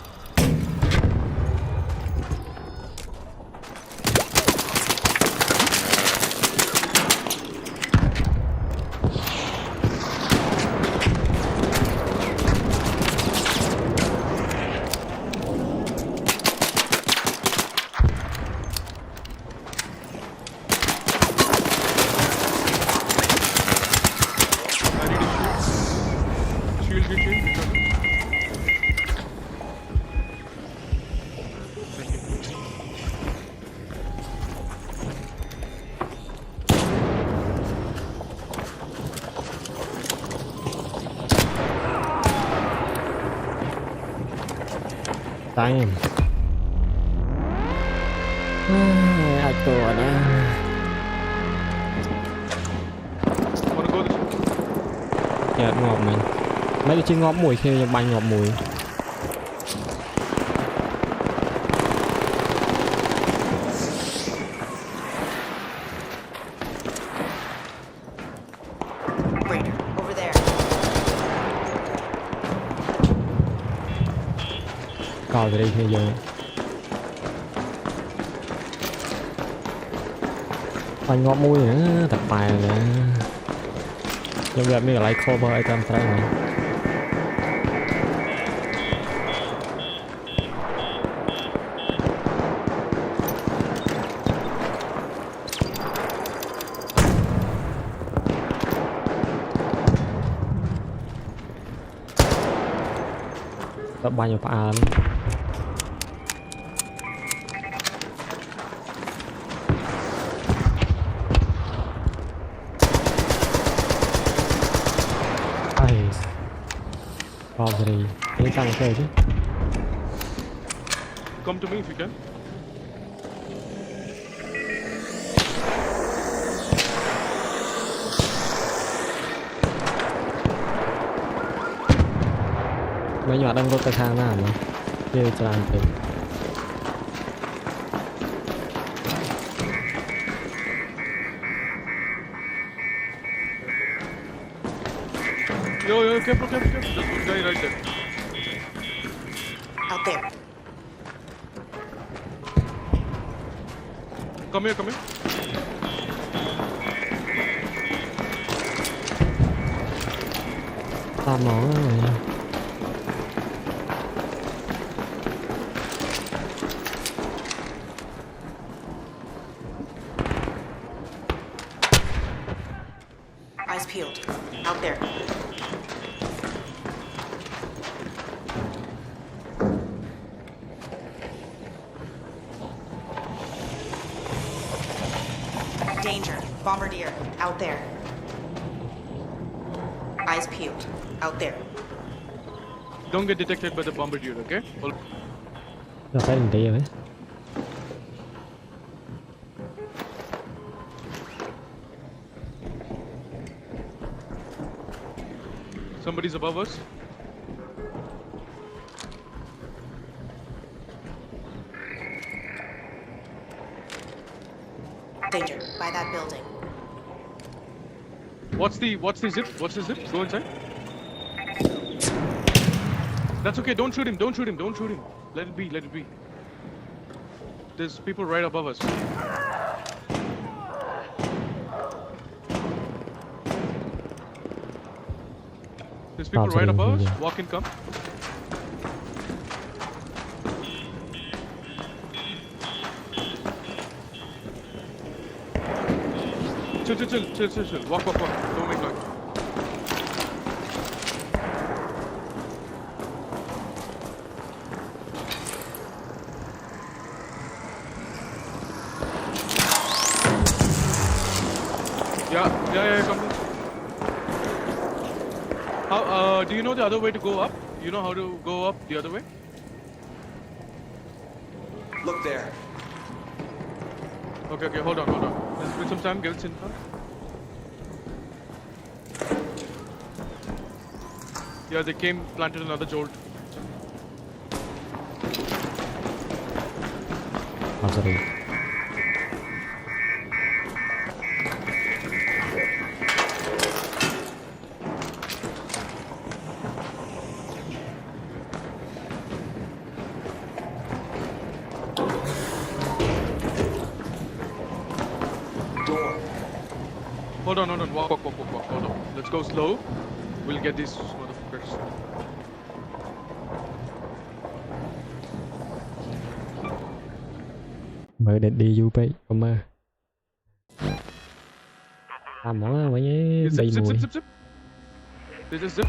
Damn. Aiตัวนะ Wanna go this way? แกะงอบมันไม่ได้ชื่องอบมวยคือยังบังงอบมวย Raider, over there. ก่อจะได้คือเยอะ បាញ់ងាប់មួយណាតែប៉ែណាខ្ញុំវាអត់មានកន្លែង cover អីតាមត្រូវហ្នឹងទៅបាញ់ឲ្យផ្អើលProbably. Ini tak okay je. Come to me if you can. Mấy nhỏ đang có cái thang nào mà kêu cho làm từ. Yo, careful. There's one guy right there. Out there. Come here. Tao nói rồi. Eyes peeled. Out there. Danger. Bombardier. Out there. Eyes peeled. Out there. Don't get detected by the bombardier, okay? Là phải làm gì vậy? Somebody's above us. Danger. By that building. What's the zip? Go inside. That's okay. Don't shoot him. Let it be. There's people right above us. There's people right above us. Walk in, come. Chill. Walk. Don't make noise. Yeah, come on. How, do you know the other way to go up? You know how to go up the other way? Look there. Okay, hold on. Let's spend some time, give it some time. Yeah, they came, planted another jolt. Sorry. Hold on. Walk. Hold on. Let's go slow. We'll get these motherfuckers. Mời định đi UP, không mơ. Món mấy cái bay mùi. Zip. They just zip.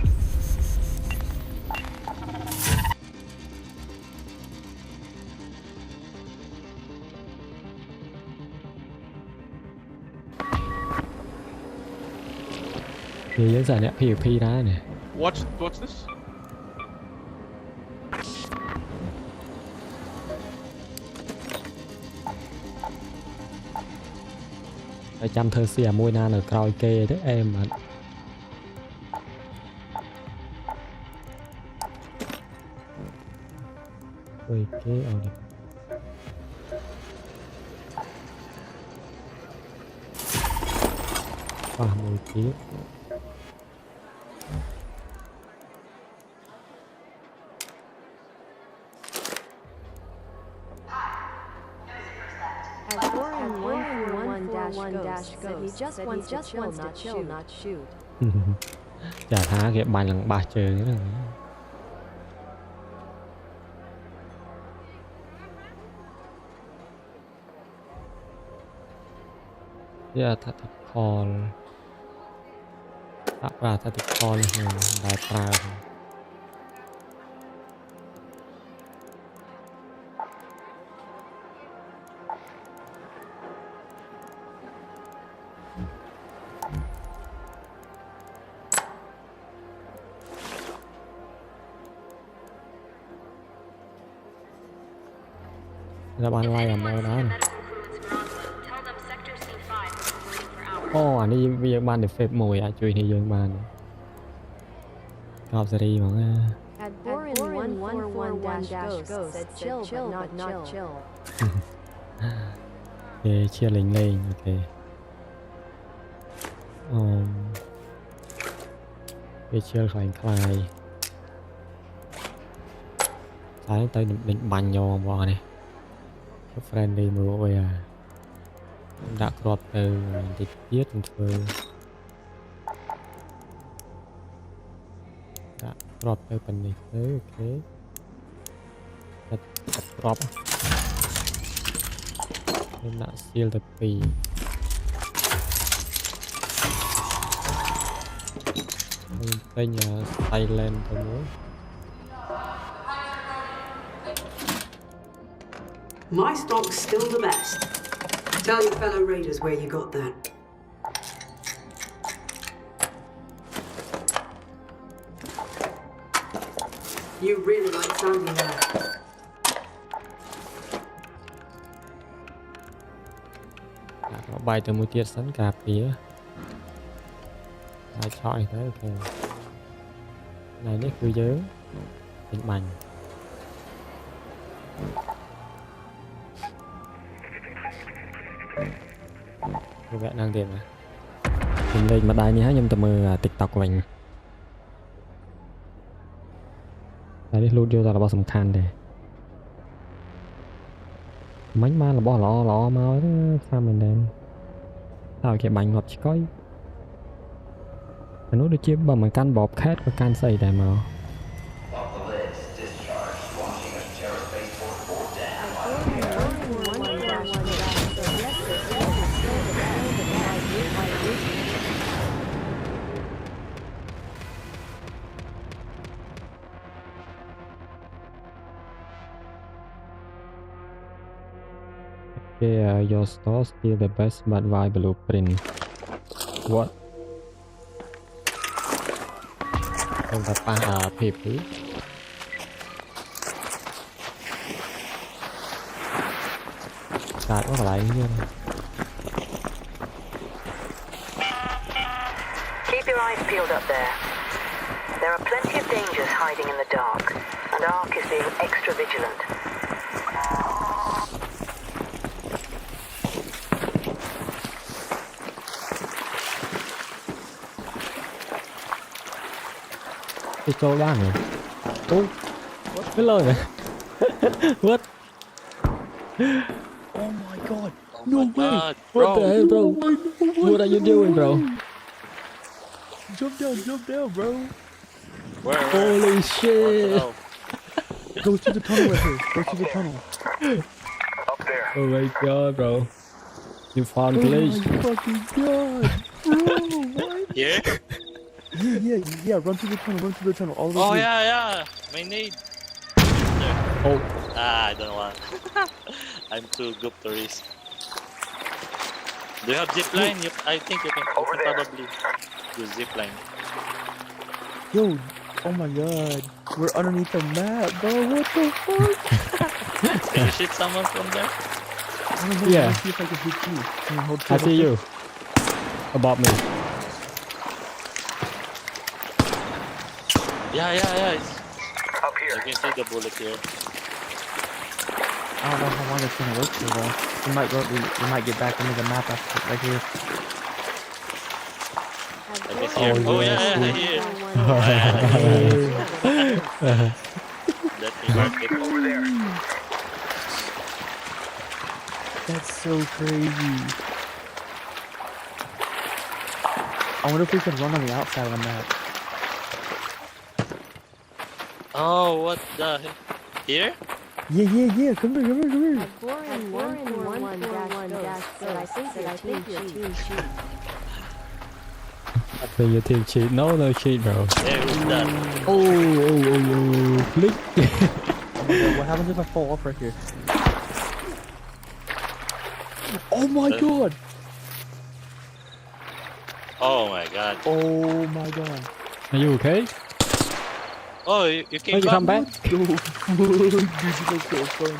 Thì giờ giải nè PvP ra nè. Watch this. Phải chăm thơ xìa môi na ở còi kê đấy em mà. Ôi kế ở đây. Mùi kế. He just wants to chill, not shoot. อย่าท้าเก็บบันหลังบาดเจอเรื่องนี้อย่าทัดคอลปลาทัดคอลเลยได้ปลา ra ban lai làm đâu đó này. Anh đi bây giờ ban để phép mùi chui thì dương ban gặp đi mà At Borin 1141-Ghost said chill but not chill. Ok, chia lính lên, ok. Để chia khỏi Clyde. Sáng tới định bắn nhau bò này. Friendly move bây giờ. Đã crop từ dịch tiết từ. Đã crop từ phần này tới, ok. Đặt crop. Nên đã seal the P. Tên là Silent thôi nữa. My stock's still the best. Tell your fellow raiders where you got that. You really like standing there. Bài từ một tiết sẵn cà phía. Bài chọi thế ok. Này nó cứ dớ. Tính mạnh. Cô vẽ đang tìm này. Mình lên mặt đài này nhâm tầm mơ TikTok của mình. Đây đi lưu điều ra là bao sầm khăn đây. Mánh ma là bỏ lọ mau sao mình đem. Sao cái bánh ngọt chỉ có. Nó nói được chia bằng một can bọt khét và can xây đại màu. Okay, your store still the best but why blueprint? What? Không tập ba people. Tại có lại như này. Keep your eyes peeled up there. There are plenty of dangers hiding in the dark, and Ark is being extra vigilant. Cái chỗ đang rồi. Cái lời này. What? Oh my god. No way. What the hell, bro? What are you doing, bro? Jump down, bro. Where? Holy shit. Go to the tunnel right here. Go to the tunnel. Up there. Oh my god, bro. You found glitch. Oh my fucking god. Bro, what? Yeah? Yeah, run through the tunnel, all the way Oh through. yeah, my need. Oh. I don't want. I'm too good to risk. Do you have zipline? I think you can probably use zipline. Yo, oh my god. We're underneath the map, bro. What the fuck? Can you shoot someone from there? I don't know. Yeah. Let's see if I can hit you. I see you. Above me. Yeah. It's Up here. you can see the bullet here. I don't know how long it's gonna work for though. We might get back into the map after, right here. I guess here. Oh, Yeah, yes. here. Let me mark it. Over there. That's so crazy. I wonder if we can run on the outside of the map. Oh, what the heck? Here? Yeah. Come here. Warren 141-1 said, I think your team cheat. I think your team cheat. No cheat, bro. There, who's that? Oh, flick. What happens if I fall off right here? Oh my god! Oh my god. Oh my god. Are you okay? Oh, you came you come back? This is so fun.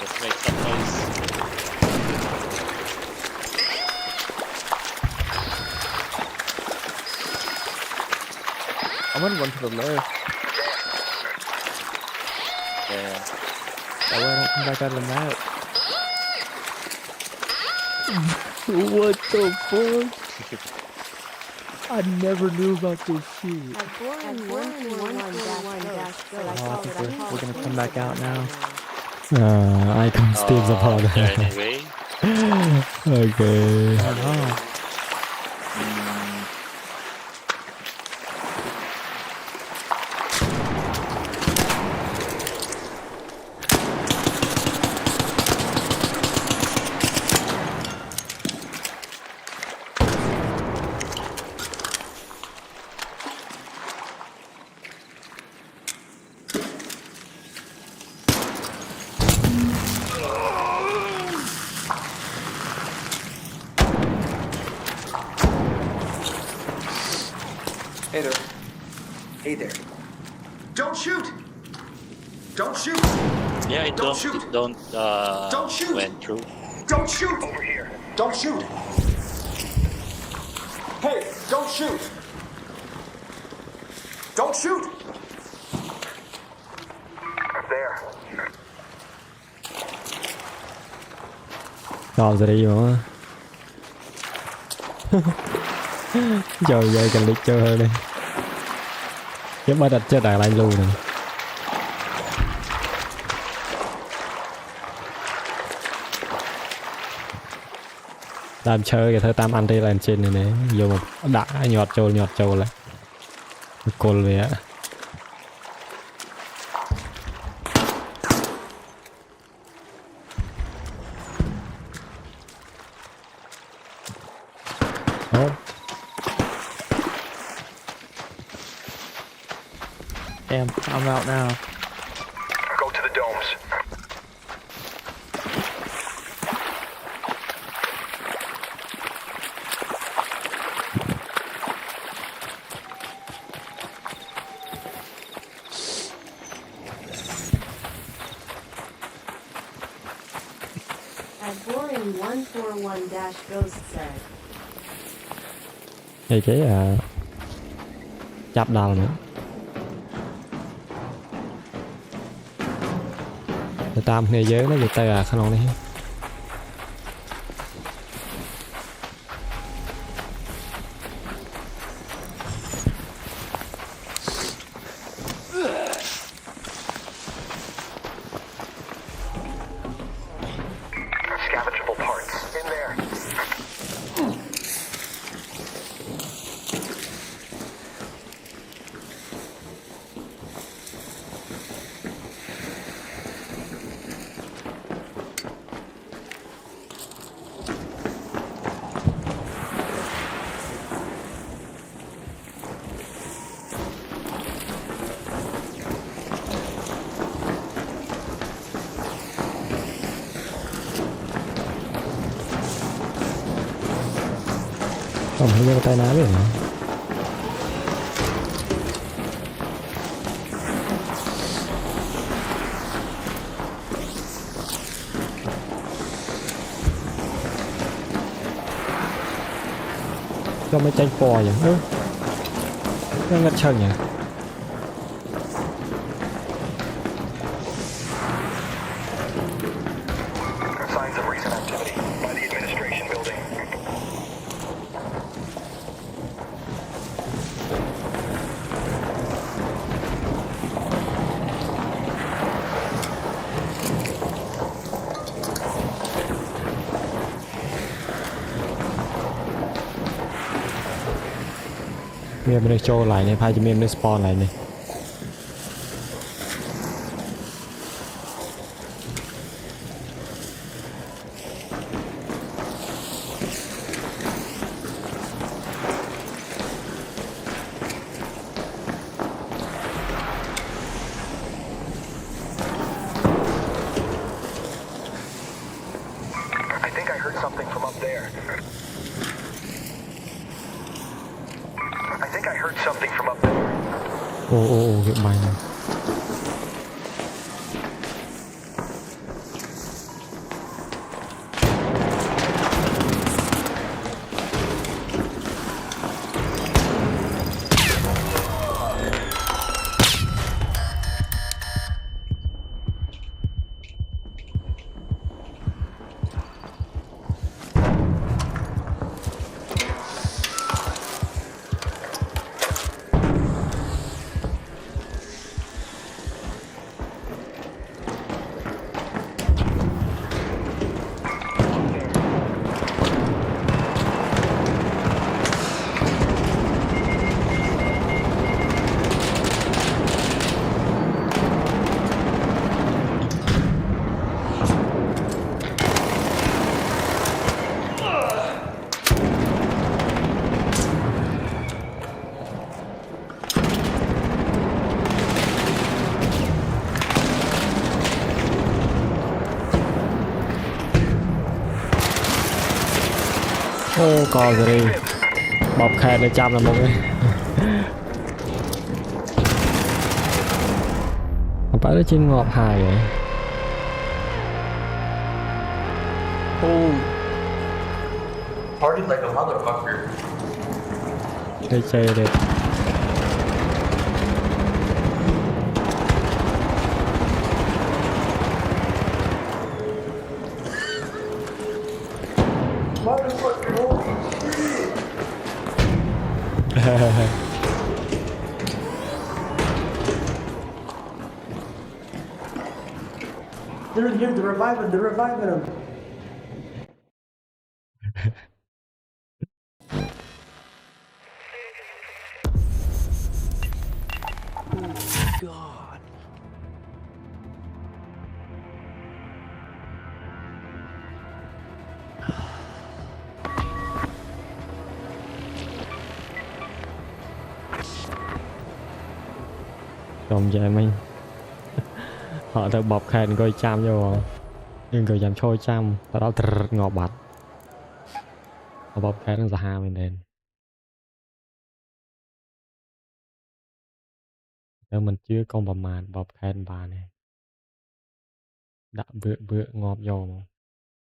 Let's make some noise. I'm gonna run to the left. Yeah. That way I don't come back out of the map. What the fuck? I never knew about this shit. Warren 141-1 said, I We're gonna come back out now. I can't steal the pod. Is there any way? Okay. I don't know. Hey there. Don't shoot! Don't shoot! Yeah, don't shoot! went through. Don't shoot! Over here. Don't shoot! Hey, don't shoot! Don't shoot! There. Sao ra đi mà. Trời ơi, cần lịch chơi hơn đi. Kiếm ba đặt chơi đài lại luôn này. Làm chơi kìa thôi, tam ăn đi lên trên này này. Vô một đã nhọt trâu lại. Cồn về á. Damn, I'm out now. Go to the domes. At Warren 141-Ghost said. Thì cái chạp đào nữa. Tam này giới nó giật tay khăn on đi. Salvageable parts in there. Không thấy cái tay ná biết hả? Cho mấy chanh phò vậy? Nó ngất chân nhỉ? Signs of recent activity by the administration building. មានមនុស្សចូលឡើងនេះប្រហែលជាមានមនុស្ស spawn ឡើងនេះ I think I heard something from up there. I think I heard something from up there. អូវាបាញ់ អូកលសេរីបបខែទៅចាប់ដល់មុខនេះបើទៅជាងាប់ហើយអូ Party like a motherfucker. ទៅចេះទេ Motherfucker, holy shit. They're reviving him. God. Chồng về mình họ tự bọc khen coi chăm vô nhưng cười dám trôi chăm tao đó ngọt bạch họ bọc khen nó ra hai mình đền nếu mình chưa công bằng màn bọc khen bà này đã bựa ngọt vô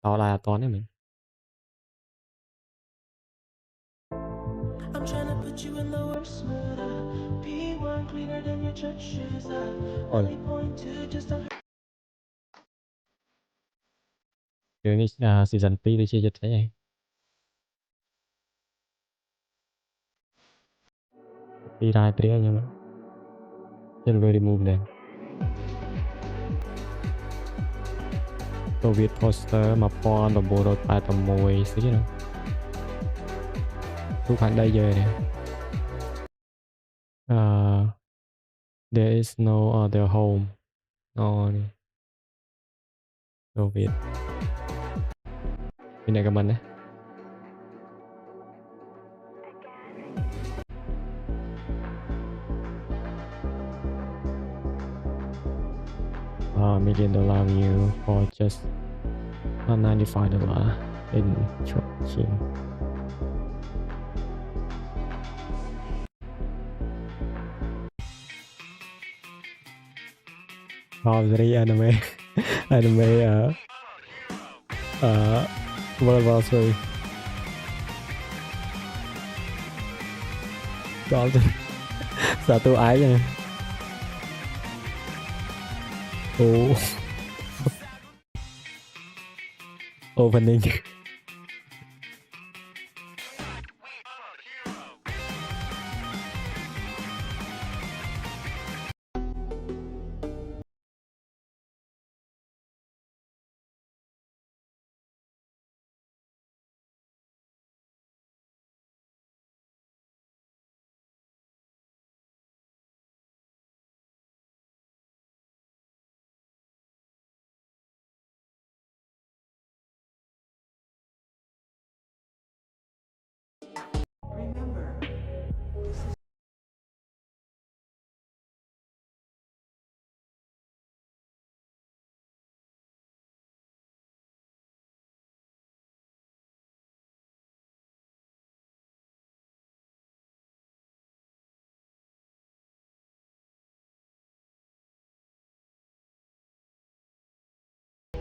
tao là toán đấy mình I'm trying to put you in the worst mood. P1 cleaner than your church shoes. Only point to just a kiểu như season 2 đi chơi dịch thế này đi ra tría nhưng mà chân vừa remove này Soviet poster mà pon đồng bộ đột bài tầm mùi xí nữa lúc hành đây giờ này there is no other home no Soviet cái này của mình đấy $1 million view for just $95 in charging. Very anime World War 3 Có satu ái nha opening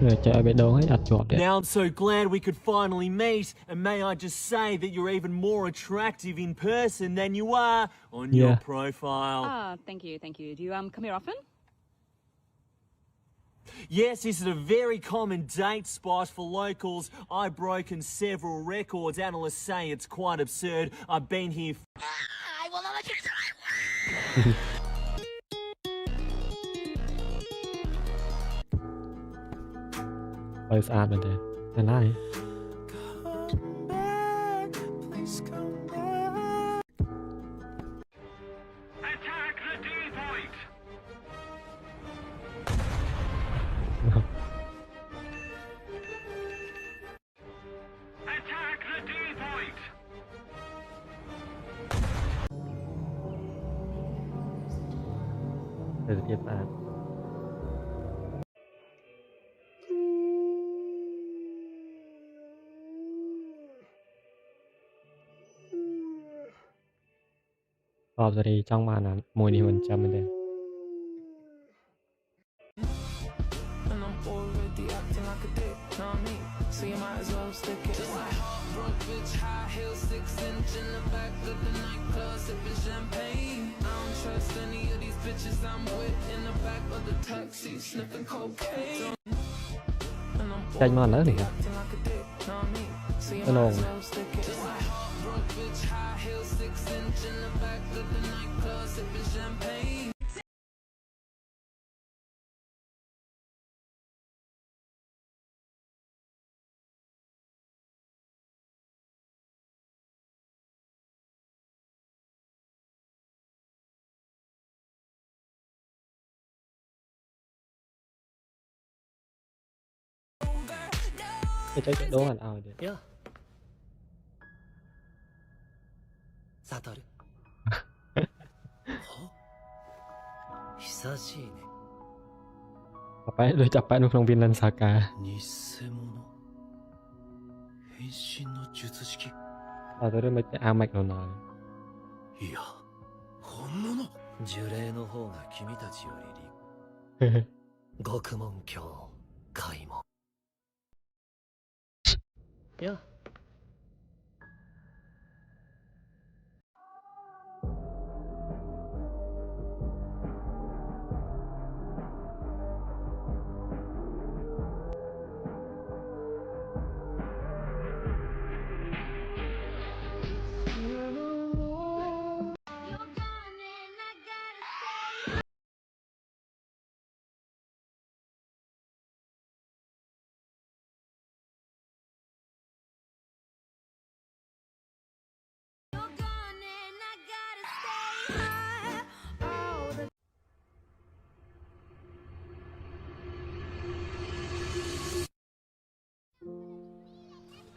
Trời ơi, bê đố hết đặt chuột đấy. Now I'm so glad we could finally meet, and may I just say that you're even more attractive in person than you are on your Yeah. profile. Thank you, thank you. Do you come here often? Yes, this is a very common date spot for locals. I've broken several records. Analysts say it's quite absurd. I've been here. I will not let you. Hơi xa bên đây. Cái này. There's a gift ad. Sorry, trong màn là mùi đi mình chăm bên đây. And I'm already acting like a dick, know what I mean? So you might as well stick it. Just like heartbroken bitch, high heels, 6-inch in the back of the nightclub, sipping champagne. I don't trust any of these bitches I'm with in the back of the taxi, sniffing cocaine. Chanh màn nữa thì hả? Cái lồn. Just like heartbroken bitch, high heels, 6-inch in the back of the nightclub, sipping champagne. Cái đố hẳn ao được. Yeah. サトル。久しいね。 Capek udah capek nongkrong Vinland Saga. 偽物。変身の術式。Satori mới Amek rồi nói. いや、本物。呪霊の方が君たちより立。獄門教開門。いや。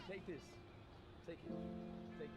Take this. Take it. Take it.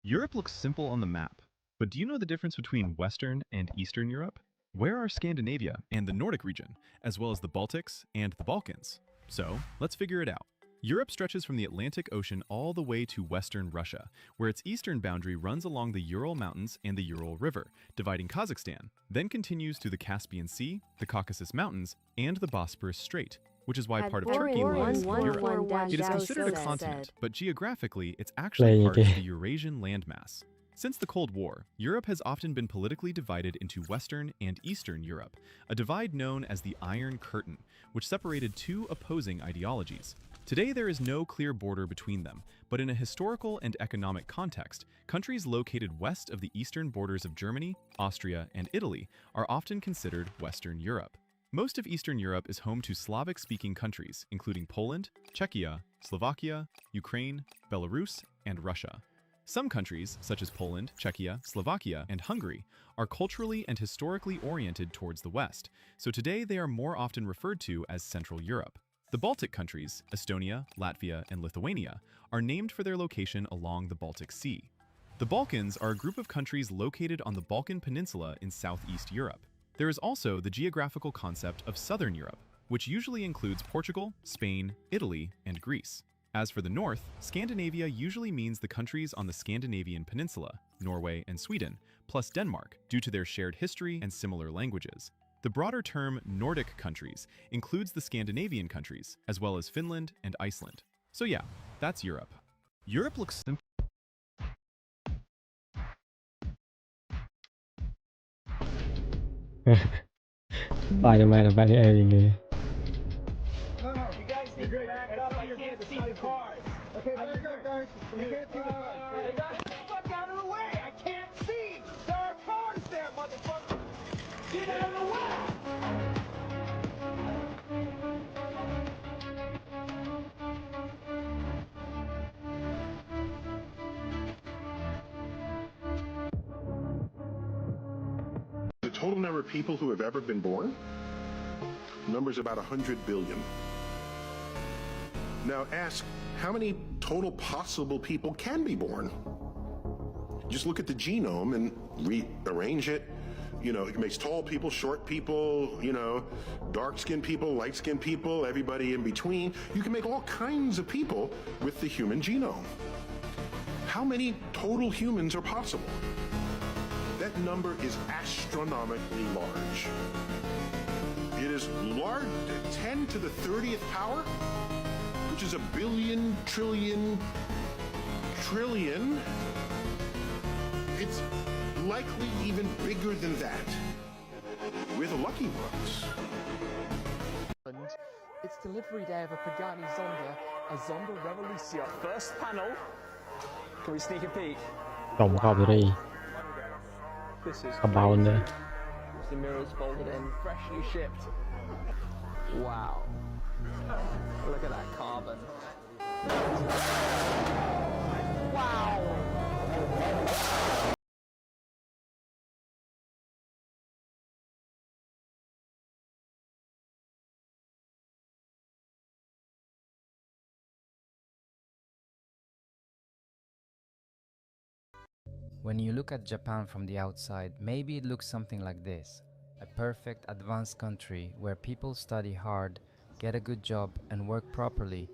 Europe looks simple on the map, but do you know the difference between Western and Eastern Europe? Where are Scandinavia and the Nordic region, as well as the Baltics and the Balkans? So, let's figure it out. Europe stretches from the Atlantic Ocean all the way to western Russia, where its eastern boundary runs along the Ural Mountains and the Ural River, dividing Kazakhstan, then continues through the Caspian Sea, the Caucasus Mountains, and the Bosporus Strait, which is why part of Turkey lies in Europe. It is considered a continent, but geographically, it's actually part of the Eurasian landmass. Since the Cold War, Europe has often been politically divided into Western and Eastern Europe, a divide known as the Iron Curtain, which separated two opposing ideologies. Today, there is no clear border between them, but in a historical and economic context, countries located west of the eastern borders of Germany, Austria, and Italy are often considered Western Europe. Most of Eastern Europe is home to Slavic-speaking countries, including Poland, Czechia, Slovakia, Ukraine, Belarus, and Russia. Some countries, such as Poland, Czechia, Slovakia, and Hungary, are culturally and historically oriented towards the West, so today they are more often referred to as Central Europe. The Baltic countries, Estonia, Latvia, and Lithuania, are named for their location along the Baltic Sea. The Balkans are a group of countries located on the Balkan Peninsula in Southeast Europe. There is also the geographical concept of Southern Europe, which usually includes Portugal, Spain, Italy, and Greece. As for the north, Scandinavia usually means the countries on the Scandinavian Peninsula, Norway and Sweden, plus Denmark, due to their shared history and similar languages. The broader term Nordic countries includes the Scandinavian countries, as well as Finland and Iceland. So yeah, that's Europe. Europe looks simple. Spider-Man ở bên em gì The total number of people who have ever been born? Number's about 100 billion. Now ask, how many total possible people can be born? Just look at the genome and rearrange it. You know, it makes tall people, short people, you know, dark-skinned people, light-skinned people, everybody in between. You can make all kinds of people with the human genome. How many total humans are possible? That number is astronomically large. It is large, 10 to the 30th power, which is a billion, trillion. It's likely even bigger than that. We're the lucky ones. It's delivery day of a Pagani Zonda, a Zonda Revolution. First panel. Can we sneak a peek? Tổng hợp rồi đi. This is About crazy. there. The mirrors folded in, freshly shipped. Wow. Look at that carbon. Wow. When you look at Japan from the outside, maybe it looks something like this. A perfect advanced country where people study hard, get a good job and work properly.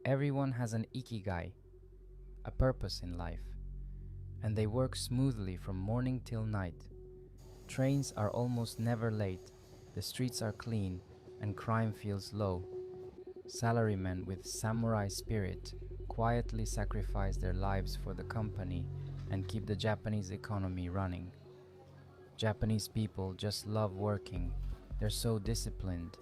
Everyone has an ikigai, a purpose in life. And they work smoothly from morning till night. Trains are almost never late, the streets are clean and crime feels low. Salarymen with samurai spirit quietly sacrifice their lives for the company and keep the Japanese economy running. Japanese people just love working. They're so disciplined.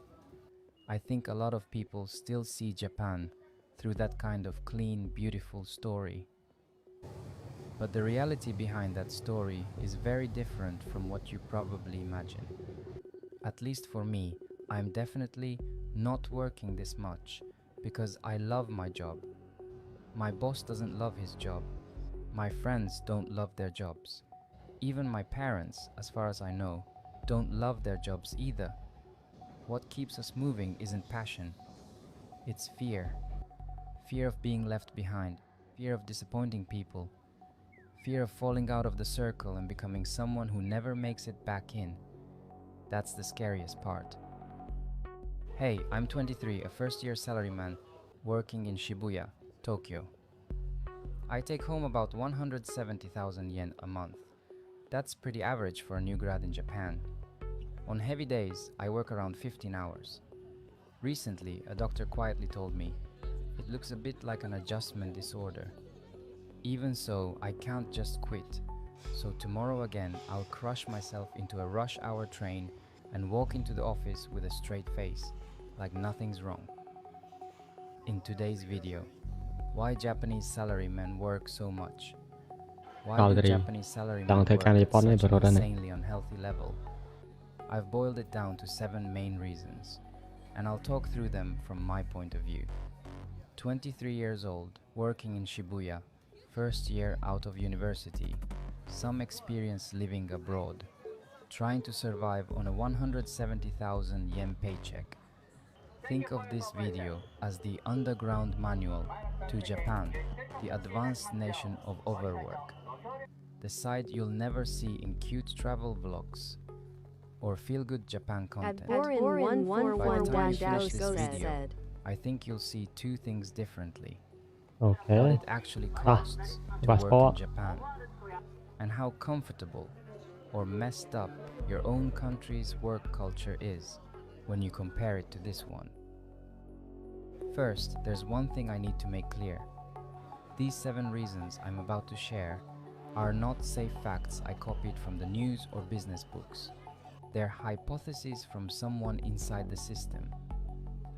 I think a lot of people still see Japan through that kind of clean, beautiful story. But the reality behind that story is very different from what you probably imagine. At least for me, I'm definitely not working this much because I love my job. My boss doesn't love his job. My friends don't love their jobs. Even my parents, as far as I know, don't love their jobs either. What keeps us moving isn't passion. It's fear. Fear of being left behind. Fear of disappointing people. Fear of falling out of the circle and becoming someone who never makes it back in. That's the scariest part. Hey, I'm 23, a first-year salaryman working in Shibuya, Tokyo. I take home about 170,000 yen a month. That's pretty average for a new grad in Japan. On heavy days, I work around 15 hours. Recently, a doctor quietly told me, it looks a bit like an adjustment disorder. Even so, I can't just quit. So tomorrow again, I'll crush myself into a rush hour train and walk into the office with a straight face, like nothing's wrong. In today's video, why Japanese salarymen work so much? Why do Japanese salarymen work at such an insanely unhealthy level? I've boiled it down to 7 main reasons, and I'll talk through them from my point of view. 23 years old, working in Shibuya, first year out of university, some experience living abroad, trying to survive on a 170,000 yen paycheck. Think of this video as the underground manual to Japan, the advanced nation of overwork. the side you'll never see in cute travel vlogs or feel-good Japan content. By the time you finish this video, I think you'll see two things differently. What Okay. it actually costs to Fast work forward. in Japan, and how comfortable or messed up your own country's work culture is when you compare it to this one. First, there's one thing I need to make clear. These 7 reasons I'm about to share are not safe facts I copied from the news or business books. They're hypotheses from someone inside the system.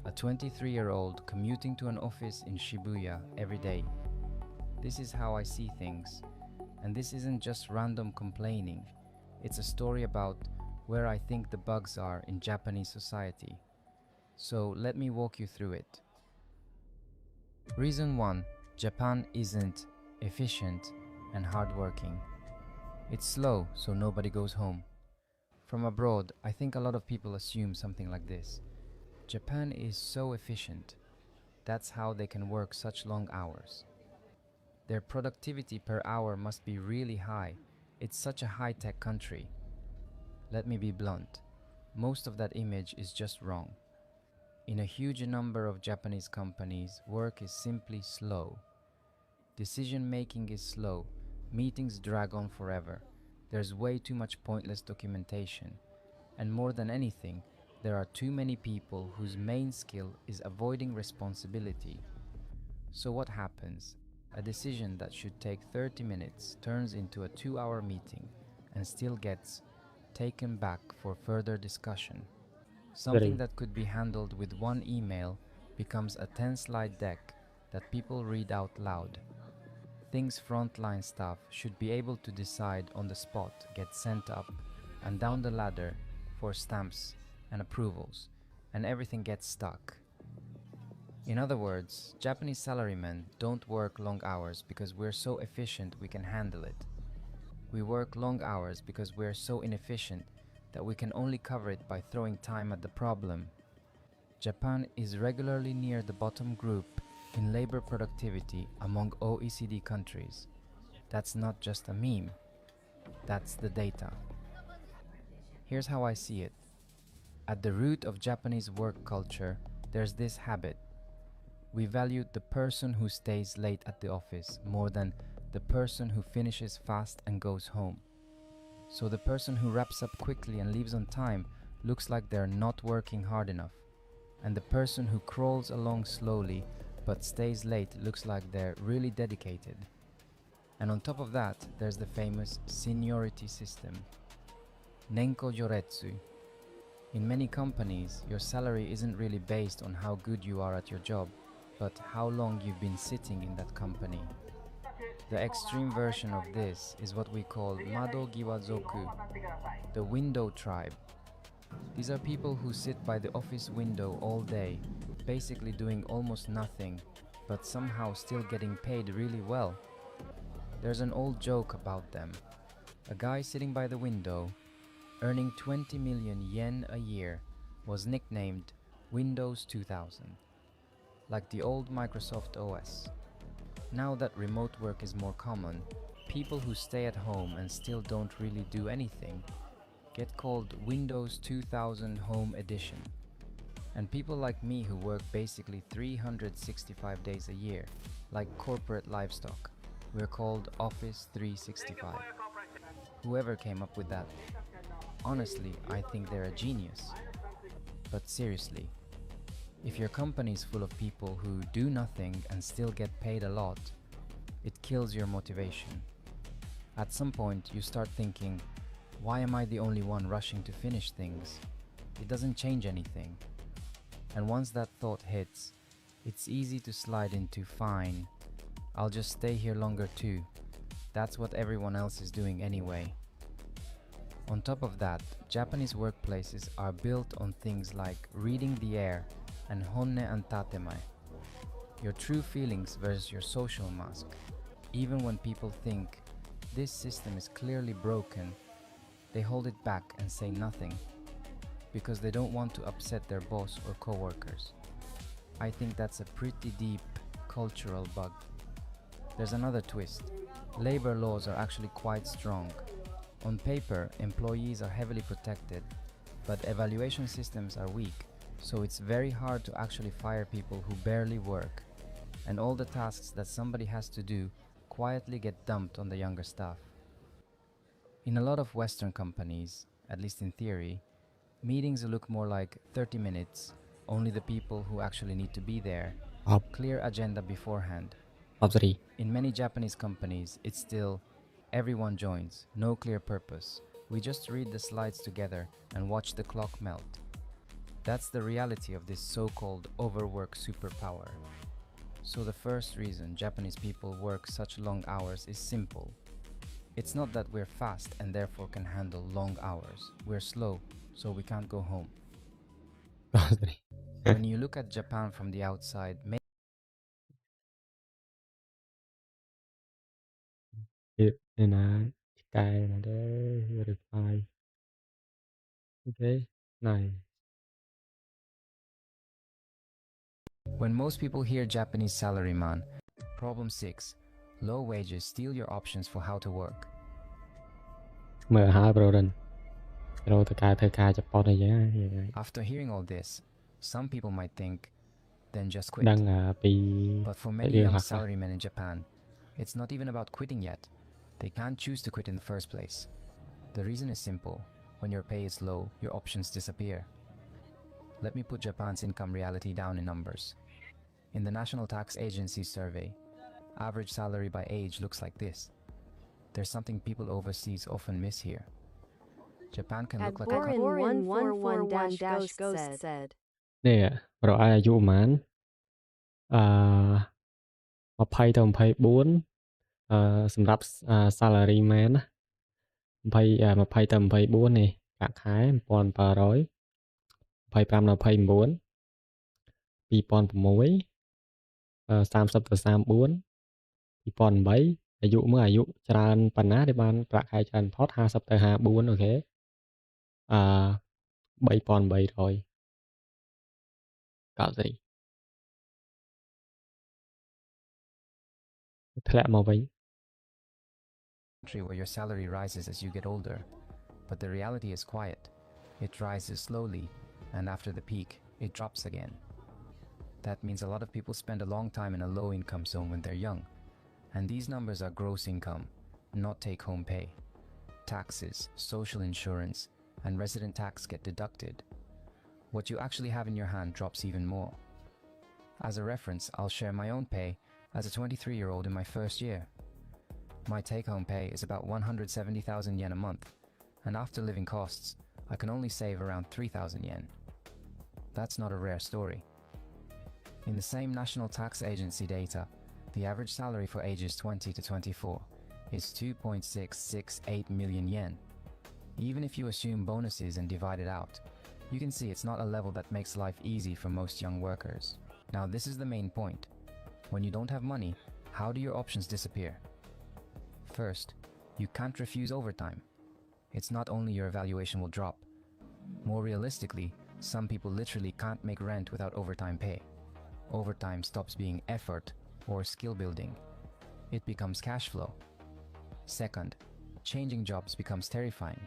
A 23-year-old commuting to an office in Shibuya every day. This is how I see things, and this isn't just random complaining. It's a story about where I think the bugs are in Japanese society. So let me walk you through it. Reason 1. Japan isn't efficient and hardworking. It's slow, so nobody goes home. From abroad, I think a lot of people assume something like this. Japan is so efficient. That's how they can work such long hours. Their productivity per hour must be really high. It's such a high-tech country. Let me be blunt. Most of that image is just wrong. In a huge number of Japanese companies, work is simply slow. Decision-making is slow. Meetings drag on forever. There's way too much pointless documentation. And more than anything, there are too many people whose main skill is avoiding responsibility. So what happens? A decision that should take 30 minutes turns into a 2-hour meeting and still gets taken back for further discussion. Something that could be handled with one email becomes a 10-slide deck that people read out loud. Things frontline staff should be able to decide on the spot get sent up and down the ladder for stamps and approvals, and everything gets stuck. In other words, Japanese salarymen don't work long hours because we're so efficient we can handle it. We work long hours because we're so inefficient that we can only cover it by throwing time at the problem. Japan is regularly near the bottom group in labor productivity among OECD countries. That's not just a meme. That's the data. Here's how I see it. At the root of Japanese work culture, there's this habit. We value the person who stays late at the office more than the person who finishes fast and goes home. So the person who wraps up quickly and leaves on time looks like they're not working hard enough. And the person who crawls along slowly but stays late looks like they're really dedicated. And on top of that, there's the famous seniority system. Nenko Joretsu. In many companies, your salary isn't really based on how good you are at your job, but how long you've been sitting in that company. The extreme version of this is what we call Madogiwa Zoku, the window tribe. These are people who sit by the office window all day, basically doing almost nothing, but somehow still getting paid really well. There's an old joke about them. A guy sitting by the window, earning 20 million yen a year, was nicknamed Windows 2000, like the old Microsoft OS. Now that remote work is more common, people who stay at home and still don't really do anything get called Windows 2000 Home Edition. And people like me who work basically 365 days a year, like corporate livestock, we're called Office 365. Whoever came up with that. Honestly, I think they're a genius. But seriously, if your company is full of people who do nothing and still get paid a lot, it kills your motivation. At some point, you start thinking, why am I the only one rushing to finish things? It doesn't change anything. And once that thought hits, it's easy to slide into fine, I'll just stay here longer too. That's what everyone else is doing anyway. On top of that, Japanese workplaces are built on things like reading the air and honne and tatemae, your true feelings versus your social mask. Even when people think this system is clearly broken, they hold it back and say nothing because they don't want to upset their boss or coworkers. I think that's a pretty deep cultural bug. There's another twist. Labor laws are actually quite strong. On paper, employees are heavily protected, but evaluation systems are weak, so it's very hard to actually fire people who barely work. And all the tasks that somebody has to do quietly get dumped on the younger staff. In a lot of Western companies, at least in theory, meetings look more like 30 minutes, only the people who actually need to be there, clear agenda beforehand. In many Japanese companies, it's still everyone joins, no clear purpose. We just read the slides together and watch the clock melt. That's the reality of this so-called overwork superpower. So the first reason Japanese people work such long hours is simple. It's not that we're fast and therefore can handle long hours. We're slow, so we can't go home. When you look at Japan from the outside, reply. Okay, nice. when most people hear Japanese salaryman, problem 6, low wages steal your options for how to work. មើលហើយ bro រិន រកតកែធ្វើការជប៉ុនអីចឹង After hearing all this, some people might think, then just quit. ដឹងពី But for many young salarymen in Japan, it's not even about quitting yet. They can't choose to quit in the first place. The reason is simple. When your pay is low, your options disappear. Let me put Japan's income reality down in numbers. In the National Tax Agency survey, average salary by age looks like this. There's something people overseas often miss here. Japan can look like a country. នេះ bro អាយុប្រហែល20ទៅ24សម្រាប់ salary man ណា20ទៅ24នេះប្រាក់ខែ 1700 25ដល់29 2006 30ទៅ34 2008 អាយុមើលអាយុច្រើនប៉ុណ្ណាដែលបានប្រាក់ខែច្រើនផុត50ទៅ54អូខេ3800 90 ធ្លាក់មកវិញ Where your salary rises as you get older, but the reality is quiet. It rises slowly, and after the peak, it drops again. That means a lot of people spend a long time in a low-income zone when they're young, and these numbers are gross income, not take-home pay. Taxes, social insurance, and resident tax get deducted. What you actually have in your hand drops even more. As a reference, I'll share my own pay as a 23-year-old in my first year. My take-home pay is about 170,000 yen a month, and after living costs, I can only save around 3,000 yen. That's not a rare story. In the same National Tax Agency data, the average salary for ages 20 to 24 is 2.668 million yen. Even if you assume bonuses and divide it out, you can see it's not a level that makes life easy for most young workers. Now this is the main point. When you don't have money, how do your options disappear? First, you can't refuse overtime. It's not only your evaluation will drop. More realistically, some people literally can't make rent without overtime pay. Overtime stops being effort or skill building. It becomes cash flow. Second, changing jobs becomes terrifying.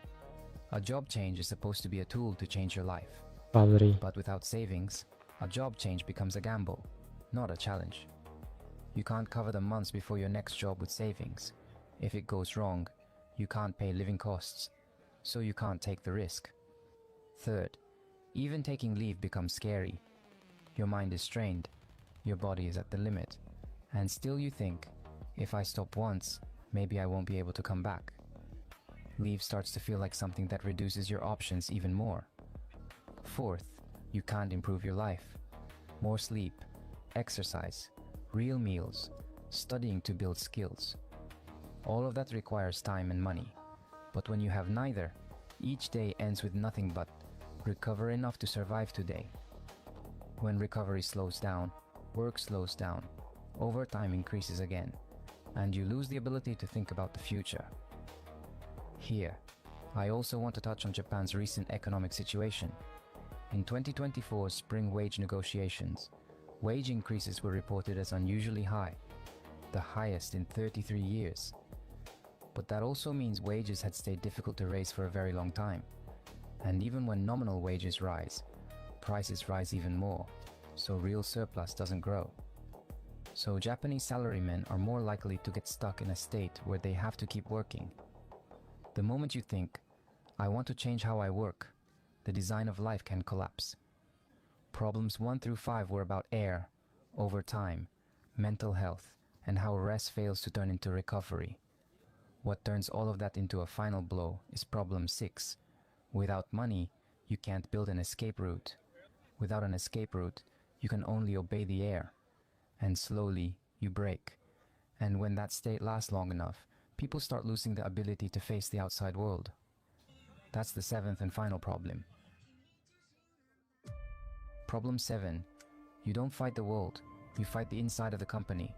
A job change is supposed to be a tool to change your life. But without savings, a job change becomes a gamble, not a challenge. You can't cover the months before your next job with savings. If it goes wrong, you can't pay living costs, so you can't take the risk. Third, even taking leave becomes scary. Your mind is strained, your body is at the limit, and still you think, if I stop once, maybe I won't be able to come back. Leave starts to feel like something that reduces your options even more. Fourth, you can't improve your life. More sleep, exercise, real meals, studying to build skills. All of that requires time and money. But when you have neither, each day ends with nothing but recover enough to survive today. When recovery slows down, work slows down, overtime increases again, and you lose the ability to think about the future. Here, I also want to touch on Japan's recent economic situation. In 2024 spring wage negotiations, wage increases were reported as unusually high, the highest in 33 years. But that also means wages had stayed difficult to raise for a very long time. And even when nominal wages rise, prices rise even more, so real surplus doesn't grow. So Japanese salarymen are more likely to get stuck in a state where they have to keep working. The moment you think, I want to change how I work, the design of life can collapse. Problems 1 through 5 were about air, overtime, mental health, and how rest fails to turn into recovery. What turns all of that into a final blow is problem 6. Without money, you can't build an escape route. Without an escape route, you can only obey the air. And slowly, you break. And when that state lasts long enough, people start losing the ability to face the outside world. That's the 7th and final problem. Problem 7. You don't fight the world, you fight the inside of the company.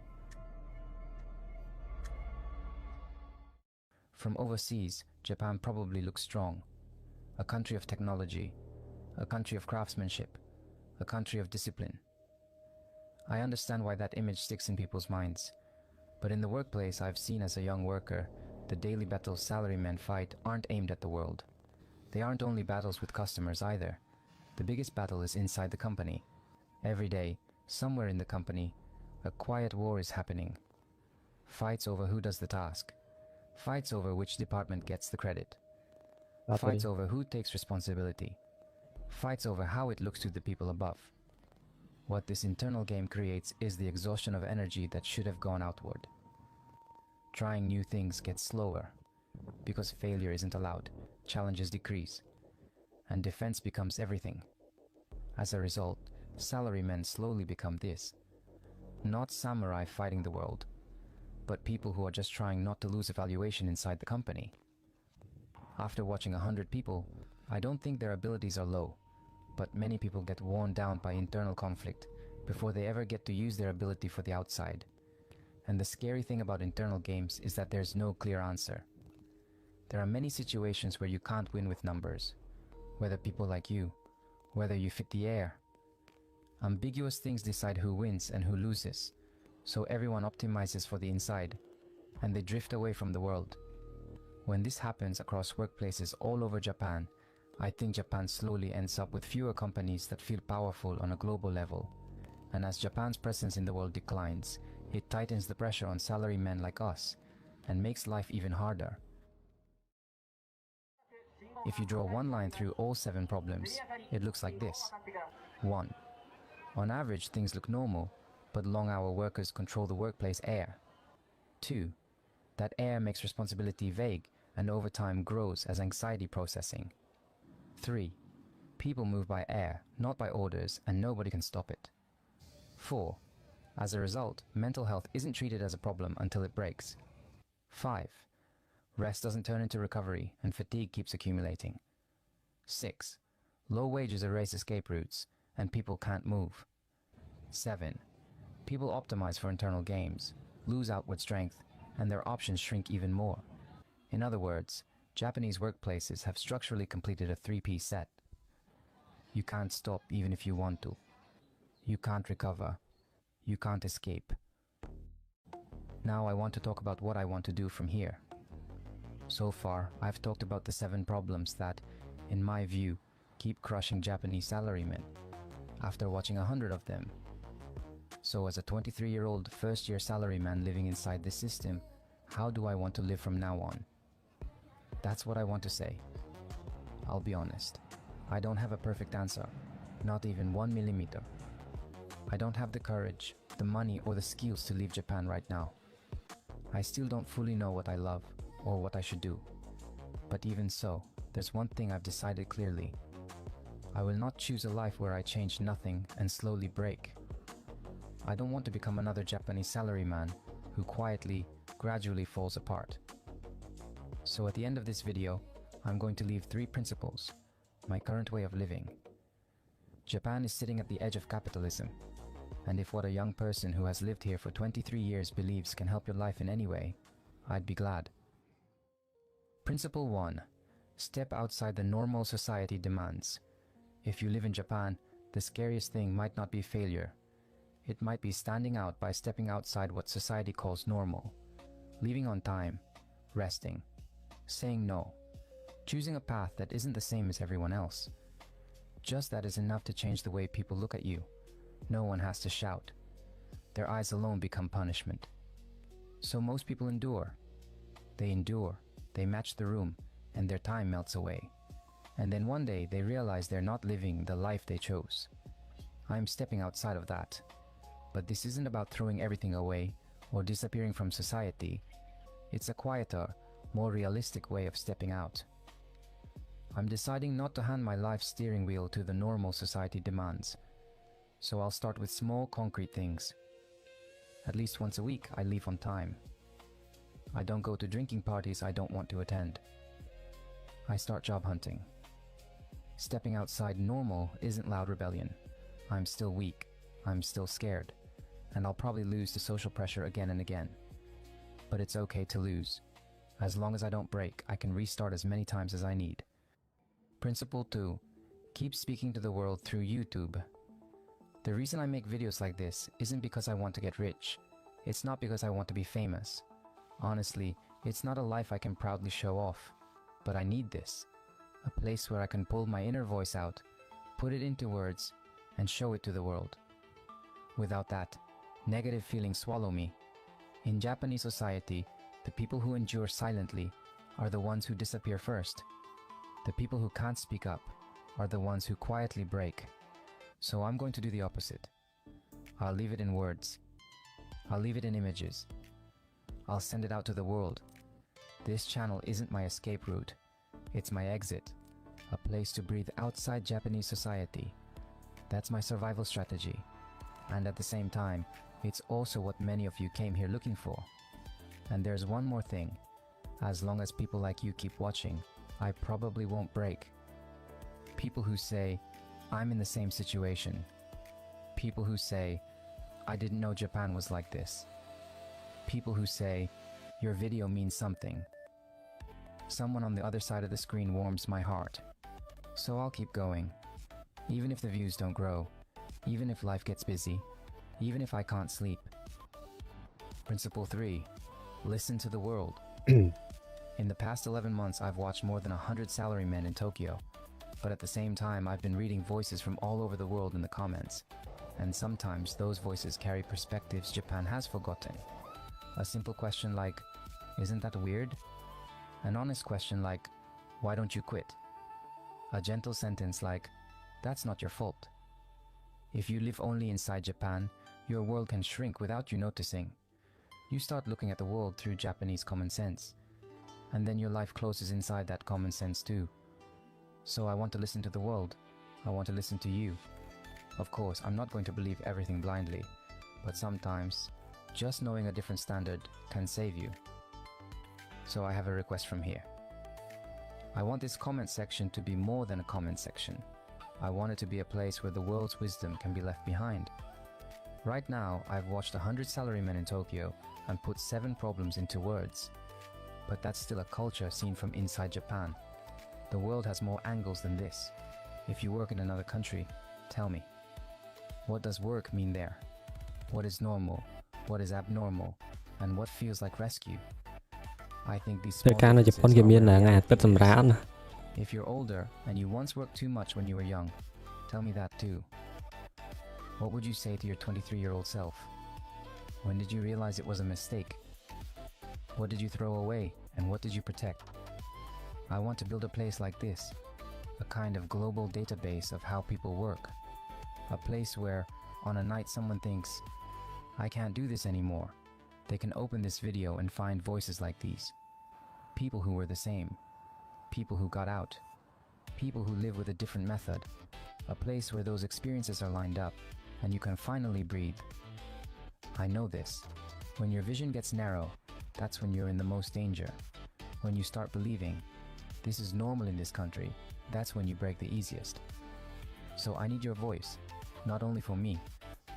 From overseas, Japan probably looks strong. A country of technology, a country of craftsmanship, a country of discipline. I understand why that image sticks in people's minds. But in the workplace I've seen as a young worker, the daily battles salarymen fight aren't aimed at the world. They aren't only battles with customers either. The biggest battle is inside the company. Every day, somewhere in the company, a quiet war is happening. Fights over who does the task. Fights over which department gets the credit. Fights over who takes responsibility. Fights over how it looks to the people above. What this internal game creates is the exhaustion of energy that should have gone outward. Trying new things gets slower. Because failure isn't allowed, challenges decrease. And defense becomes everything. As a result, salarymen slowly become this. Not samurai fighting the world, but people who are just trying not to lose evaluation inside the company. After watching 100 people, I don't think their abilities are low, but many people get worn down by internal conflict before they ever get to use their ability for the outside. And the scary thing about internal games is that there's no clear answer. There are many situations where you can't win with numbers, whether people like you, whether you fit the air. Ambiguous things decide who wins and who loses, so everyone optimizes for the inside, and they drift away from the world. When this happens across workplaces all over Japan, I think Japan slowly ends up with fewer companies that feel powerful on a global level. And as Japan's presence in the world declines, it tightens the pressure on salarymen like us, and makes life even harder. If you draw one line through all 7 problems, it looks like this. 1. On average, things look normal, but long-hour workers control the workplace air. 2. That air makes responsibility vague, and overtime grows as anxiety processing. 3. People move by air, not by orders, and nobody can stop it. 4. As a result, mental health isn't treated as a problem until it breaks. 5. Rest doesn't turn into recovery, and fatigue keeps accumulating. 6. Low wages erase escape routes, and people can't move. 7. People optimize for internal games, lose outward strength, and their options shrink even more. In other words, Japanese workplaces have structurally completed a 3-piece set. You can't stop even if you want to. You can't recover. You can't escape. Now I want to talk about what I want to do from here. So far, I've talked about the 7 problems that, in my view, keep crushing Japanese salarymen, after watching 100 of them. So as a 23-year-old first-year salaryman living inside this system, how do I want to live from now on? That's what I want to say. I'll be honest. I don't have a perfect answer, not even 1 millimeter. I don't have the courage, the money, or the skills to leave Japan right now. I still don't fully know what I love, or what I should do. But even so, there's one thing I've decided clearly. I will not choose a life where I change nothing and slowly break. I don't want to become another Japanese salaryman who quietly, gradually falls apart. So at the end of this video, I'm going to leave 3 principles, my current way of living. Japan is sitting at the edge of capitalism, and if what a young person who has lived here for 23 years believes can help your life in any way, I'd be glad. Principle 1. Step outside the normal society demands. If you live in Japan, the scariest thing might not be failure. It might be standing out by stepping outside what society calls normal. Leaving on time, resting, saying no, choosing a path that isn't the same as everyone else. Just that is enough to change the way people look at you. No one has to shout. Their eyes alone become punishment. So most people endure. They endure, they match the room, and their time melts away. And then one day they realize they're not living the life they chose. I'm stepping outside of that. But this isn't about throwing everything away or disappearing from society. It's a quieter, more realistic way of stepping out. I'm deciding not to hand my life's steering wheel to the normal society demands. So I'll start with small, concrete things. At least once a week, I leave on time. I don't go to drinking parties I don't want to attend. I start job hunting. Stepping outside normal isn't loud rebellion. I'm still weak. I'm still scared. And I'll probably lose to social pressure again and again. But it's okay to lose. As long as I don't break, I can restart as many times as I need. Principle 2. Keep speaking to the world through YouTube. The reason I make videos like this isn't because I want to get rich. It's not because I want to be famous. Honestly, it's not a life I can proudly show off. But I need this. A place where I can pull my inner voice out, put it into words, and show it to the world. Without that, negative feelings swallow me. In Japanese society, the people who endure silently are the ones who disappear first. The people who can't speak up are the ones who quietly break. So I'm going to do the opposite. I'll leave it in words. I'll leave it in images. I'll send it out to the world. This channel isn't my escape route. It's my exit. A place to breathe outside Japanese society. That's my survival strategy. And at the same time, it's also what many of you came here looking for. And there's one more thing. As long as people like you keep watching, I probably won't break. People who say, I'm in the same situation. People who say, I didn't know Japan was like this. People who say, your video means something. Someone on the other side of the screen warms my heart. So I'll keep going. Even if the views don't grow. Even if life gets busy. Even if I can't sleep. Principle 3. Listen to the world. In the past 11 months, I've watched more than 100 salarymen in Tokyo. But at the same time, I've been reading voices from all over the world in the comments. And sometimes those voices carry perspectives Japan has forgotten. A simple question like, isn't that weird? An honest question like, why don't you quit? A gentle sentence like, that's not your fault. If you live only inside Japan, your world can shrink without you noticing. You start looking at the world through Japanese common sense. And then your life closes inside that common sense too. So I want to listen to the world. I want to listen to you. Of course, I'm not going to believe everything blindly, but sometimes, just knowing a different standard can save you. So I have a request from here. I want this comment section to be more than a comment section. I want it to be a place where the world's wisdom can be left behind. Right now, I've watched 100 salarymen in Tokyo and put 7 problems into words. But that's still a culture seen from inside Japan. The world has more angles than this. If you work in another country, tell me. What does work mean there? What is normal? What is abnormal? And what feels like rescue? I think these small differences are where reality is. If you're older and you once worked too much when you were young, tell me that too. What would you say to your 23-year-old self? When did you realize it was a mistake? What did you throw away and what did you protect? I want to build a place like this, a kind of global database of how people work. A place where, on a night someone thinks, I can't do this anymore, they can open this video and find voices like these. People who were the same. People who got out. People who live with a different method. A place where those experiences are lined up and you can finally breathe. I know this. When your vision gets narrow, that's when you're in the most danger. When you start believing, this is normal in this country, that's when you break the easiest. So I need your voice, not only for me,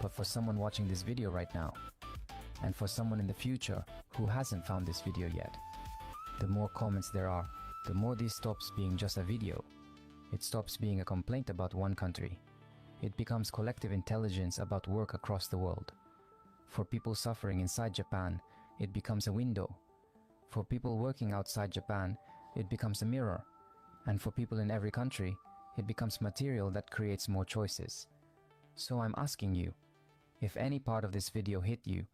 but for someone watching this video right now. And for someone in the future who hasn't found this video yet. The more comments there are, the more this stops being just a video. It stops being a complaint about one country. It becomes collective intelligence about work across the world. For people suffering inside Japan, it becomes a window. For people working outside Japan, it becomes a mirror. And for people in every country, it becomes material that creates more choices. So I'm asking you, if any part of this video hit you,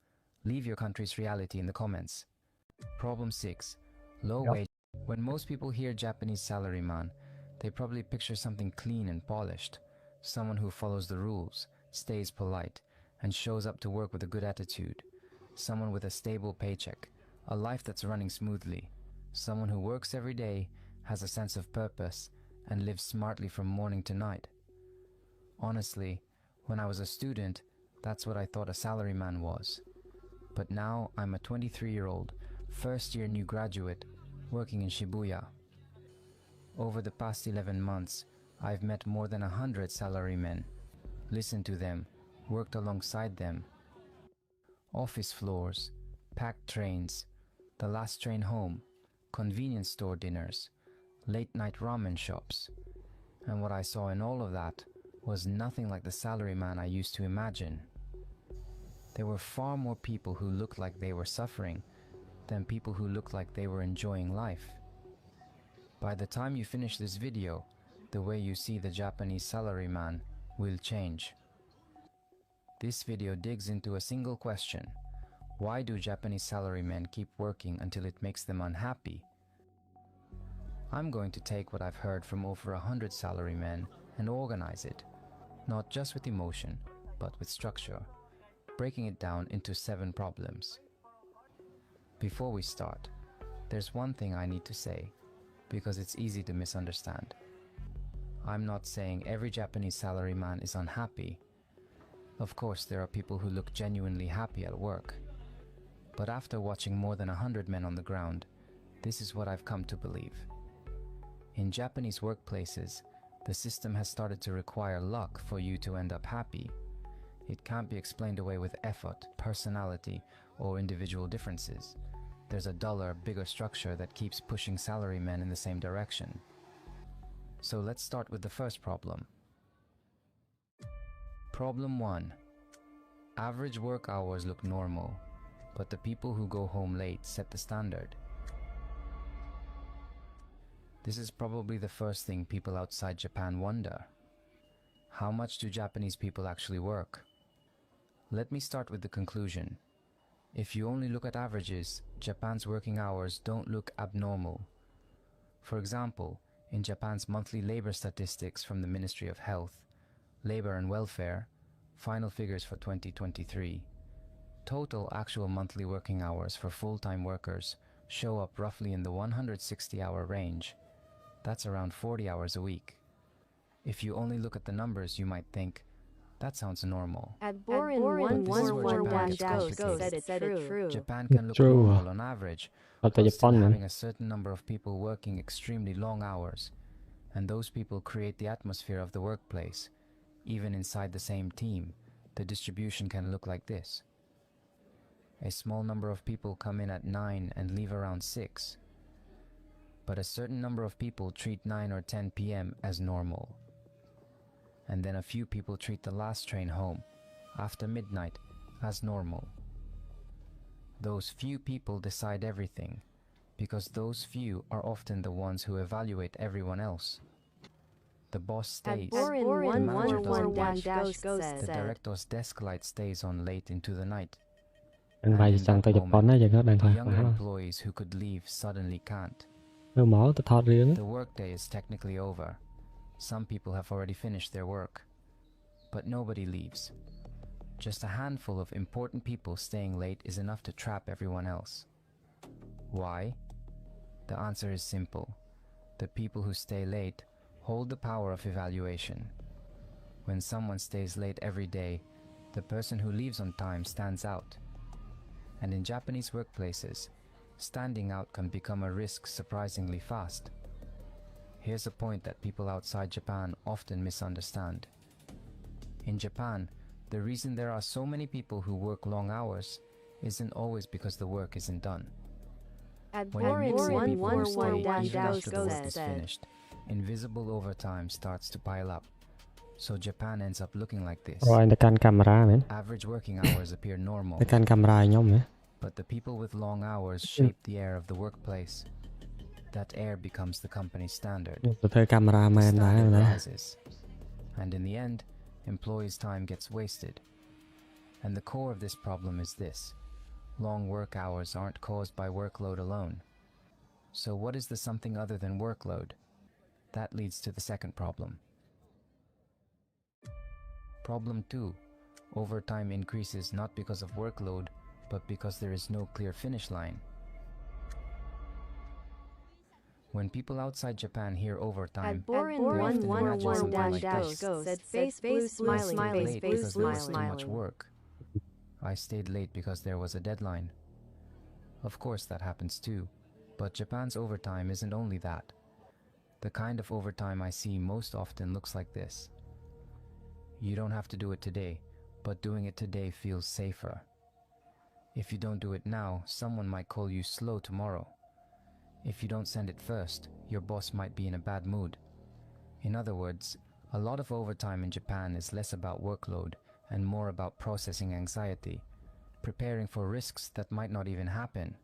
leave your country's reality in the comments. Problem 6. Low wage. When most people hear Japanese salaryman, they probably picture something clean and polished. Someone who follows the rules, stays polite, and shows up to work with a good attitude. Someone with a stable paycheck, a life that's running smoothly. Someone who works every day, has a sense of purpose, and lives smartly from morning to night. Honestly, when I was a student, that's what I thought a salaryman was. But now I'm a 23-year-old, first-year new graduate, working in Shibuya. Over the past 11 months, I've met more than 100 salarymen, listened to them, worked alongside them. Office floors, packed trains, the last train home, convenience store dinners, late-night ramen shops. And what I saw in all of that was nothing like the salaryman I used to imagine. There were far more people who looked like they were suffering than people who looked like they were enjoying life. By the time you finish this video, the way you see the Japanese salaryman will change. This video digs into a single question. Why do Japanese salarymen keep working until it makes them unhappy? I'm going to take what I've heard from over 100 salarymen and organize it, not just with emotion, but with structure, breaking it down into 7 problems. Before we start, there's one thing I need to say, because it's easy to misunderstand. I'm not saying every Japanese salaryman is unhappy. Of course, there are people who look genuinely happy at work. But after watching more than 100 men on the ground, this is what I've come to believe. In Japanese workplaces, the system has started to require luck for you to end up happy. It can't be explained away with effort, personality, or individual differences. There's a duller, bigger structure that keeps pushing salarymen in the same direction. So let's start with the first problem. Problem 1. Average work hours look normal, but the people who go home late set the standard. This is probably the first thing people outside Japan wonder. How much do Japanese people actually work? Let me start with the conclusion. If you only look at averages, Japan's working hours don't look abnormal. For example, in Japan's monthly labor statistics from the Ministry of Health, Labor and Welfare, final figures for 2023, total actual monthly working hours for full-time workers show up roughly in the 160-hour range. That's around 40 hours a week. If you only look at the numbers, you might think, that sounds normal. At Borin111-Go said it's true. Japan can look normal on average, but still having a certain number of people working extremely long hours. And those people create the atmosphere of the workplace. Even inside the same team, the distribution can look like this. A small number of people come in at 9 and leave around 6. But a certain number of people treat 9 or 10 p.m. as normal. And then a few people treat the last train home, after midnight, as normal. Those few people decide everything, because those few are often the ones who evaluate everyone else. The boss stays, the manager doesn't, the director's desk light stays on late into the night. And in that moment, the younger employees who could leave suddenly can't. The workday is technically over. Some people have already finished their work. But nobody leaves. Just a handful of important people staying late is enough to trap everyone else. Why? The answer is simple. The people who stay late hold the power of evaluation. When someone stays late every day, the person who leaves on time stands out. And in Japanese workplaces, standing out can become a risk surprisingly fast. Here's a point that people outside Japan often misunderstand. In Japan, the reason there are so many people who work long hours isn't always because the work isn't done. When you mix in people who stay even after the work is finished, invisible overtime starts to pile up. So Japan ends up looking like this. Average working hours appear normal. But the people with long hours shape the air of the workplace. That air becomes the company standard. Tôi thuê cameraman The đã standard rồi đó. rises. And in the end, employees' time gets wasted. And the core of this problem is this. Long work hours aren't caused by workload alone. So what is the something other than workload? That leads to the second problem. Problem 2. Overtime increases not because of workload, but because there is no clear finish line. When people outside Japan hear overtime, At Borin they often imagine something like dash this. ghost said face blue smiling Late because there was too much smiling. work. I stayed late because there was a deadline. Of course that happens too, but Japan's overtime isn't only that. The kind of overtime I see most often looks like this. You don't have to do it today, but doing it today feels safer. If you don't do it now, someone might call you slow tomorrow. If you don't send it first, your boss might be in a bad mood. In other words, a lot of overtime in Japan is less about workload and more about processing anxiety, preparing for risks that might not even happen.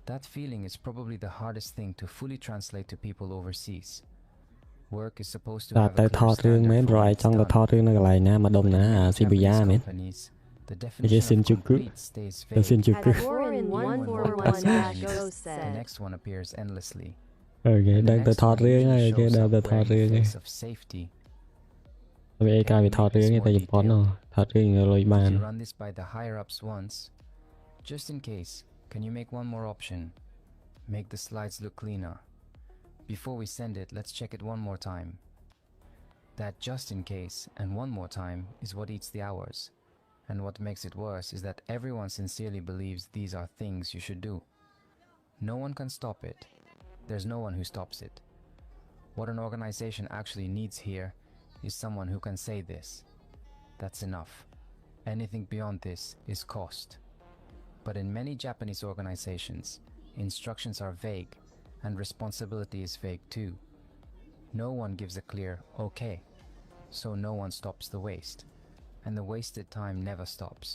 That feeling is probably the hardest thing to fully translate to people overseas. Work is supposed to តែ have ទៅ a ថ clear តរឿងមែន standard ព្រោះ for ឯ when ង it's ចង់ទៅ done. ថតរឿងនៅកន្លែងណាម្ដុំណា But in ស៊ីបូយ៉ា Japanese មែន companies, the និយាយ definition of Shinjuku complete stays ទៅ vague. Shinjuku At Borin 141 The next one appears endlessly. អូខេ And the ដឹងទៅ next ថត one រឿងហើយ usually គេ shows ដើរ up ទៅថត wearing រឿង the ហើយ face of safety. វាឯងកាយវាថតរឿងឯងតែជប៉ុនហ៎ថតរឿងឲ្យលុយបាន Did you run this by the higher ups once? Just in case, can you make one more option? Make the slides look cleaner. Before we send it, let's check it one more time. That just in case and one more time is what eats the hours. And what makes it worse is that everyone sincerely believes these are things you should do. No one can stop it. There's no one who stops it. What an organization actually needs here is someone who can say this. That's enough. Anything beyond this is cost. But in many Japanese organizations, instructions are vague and responsibility is vague too. No one gives a clear okay, so no one stops the waste. And the wasted time never stops.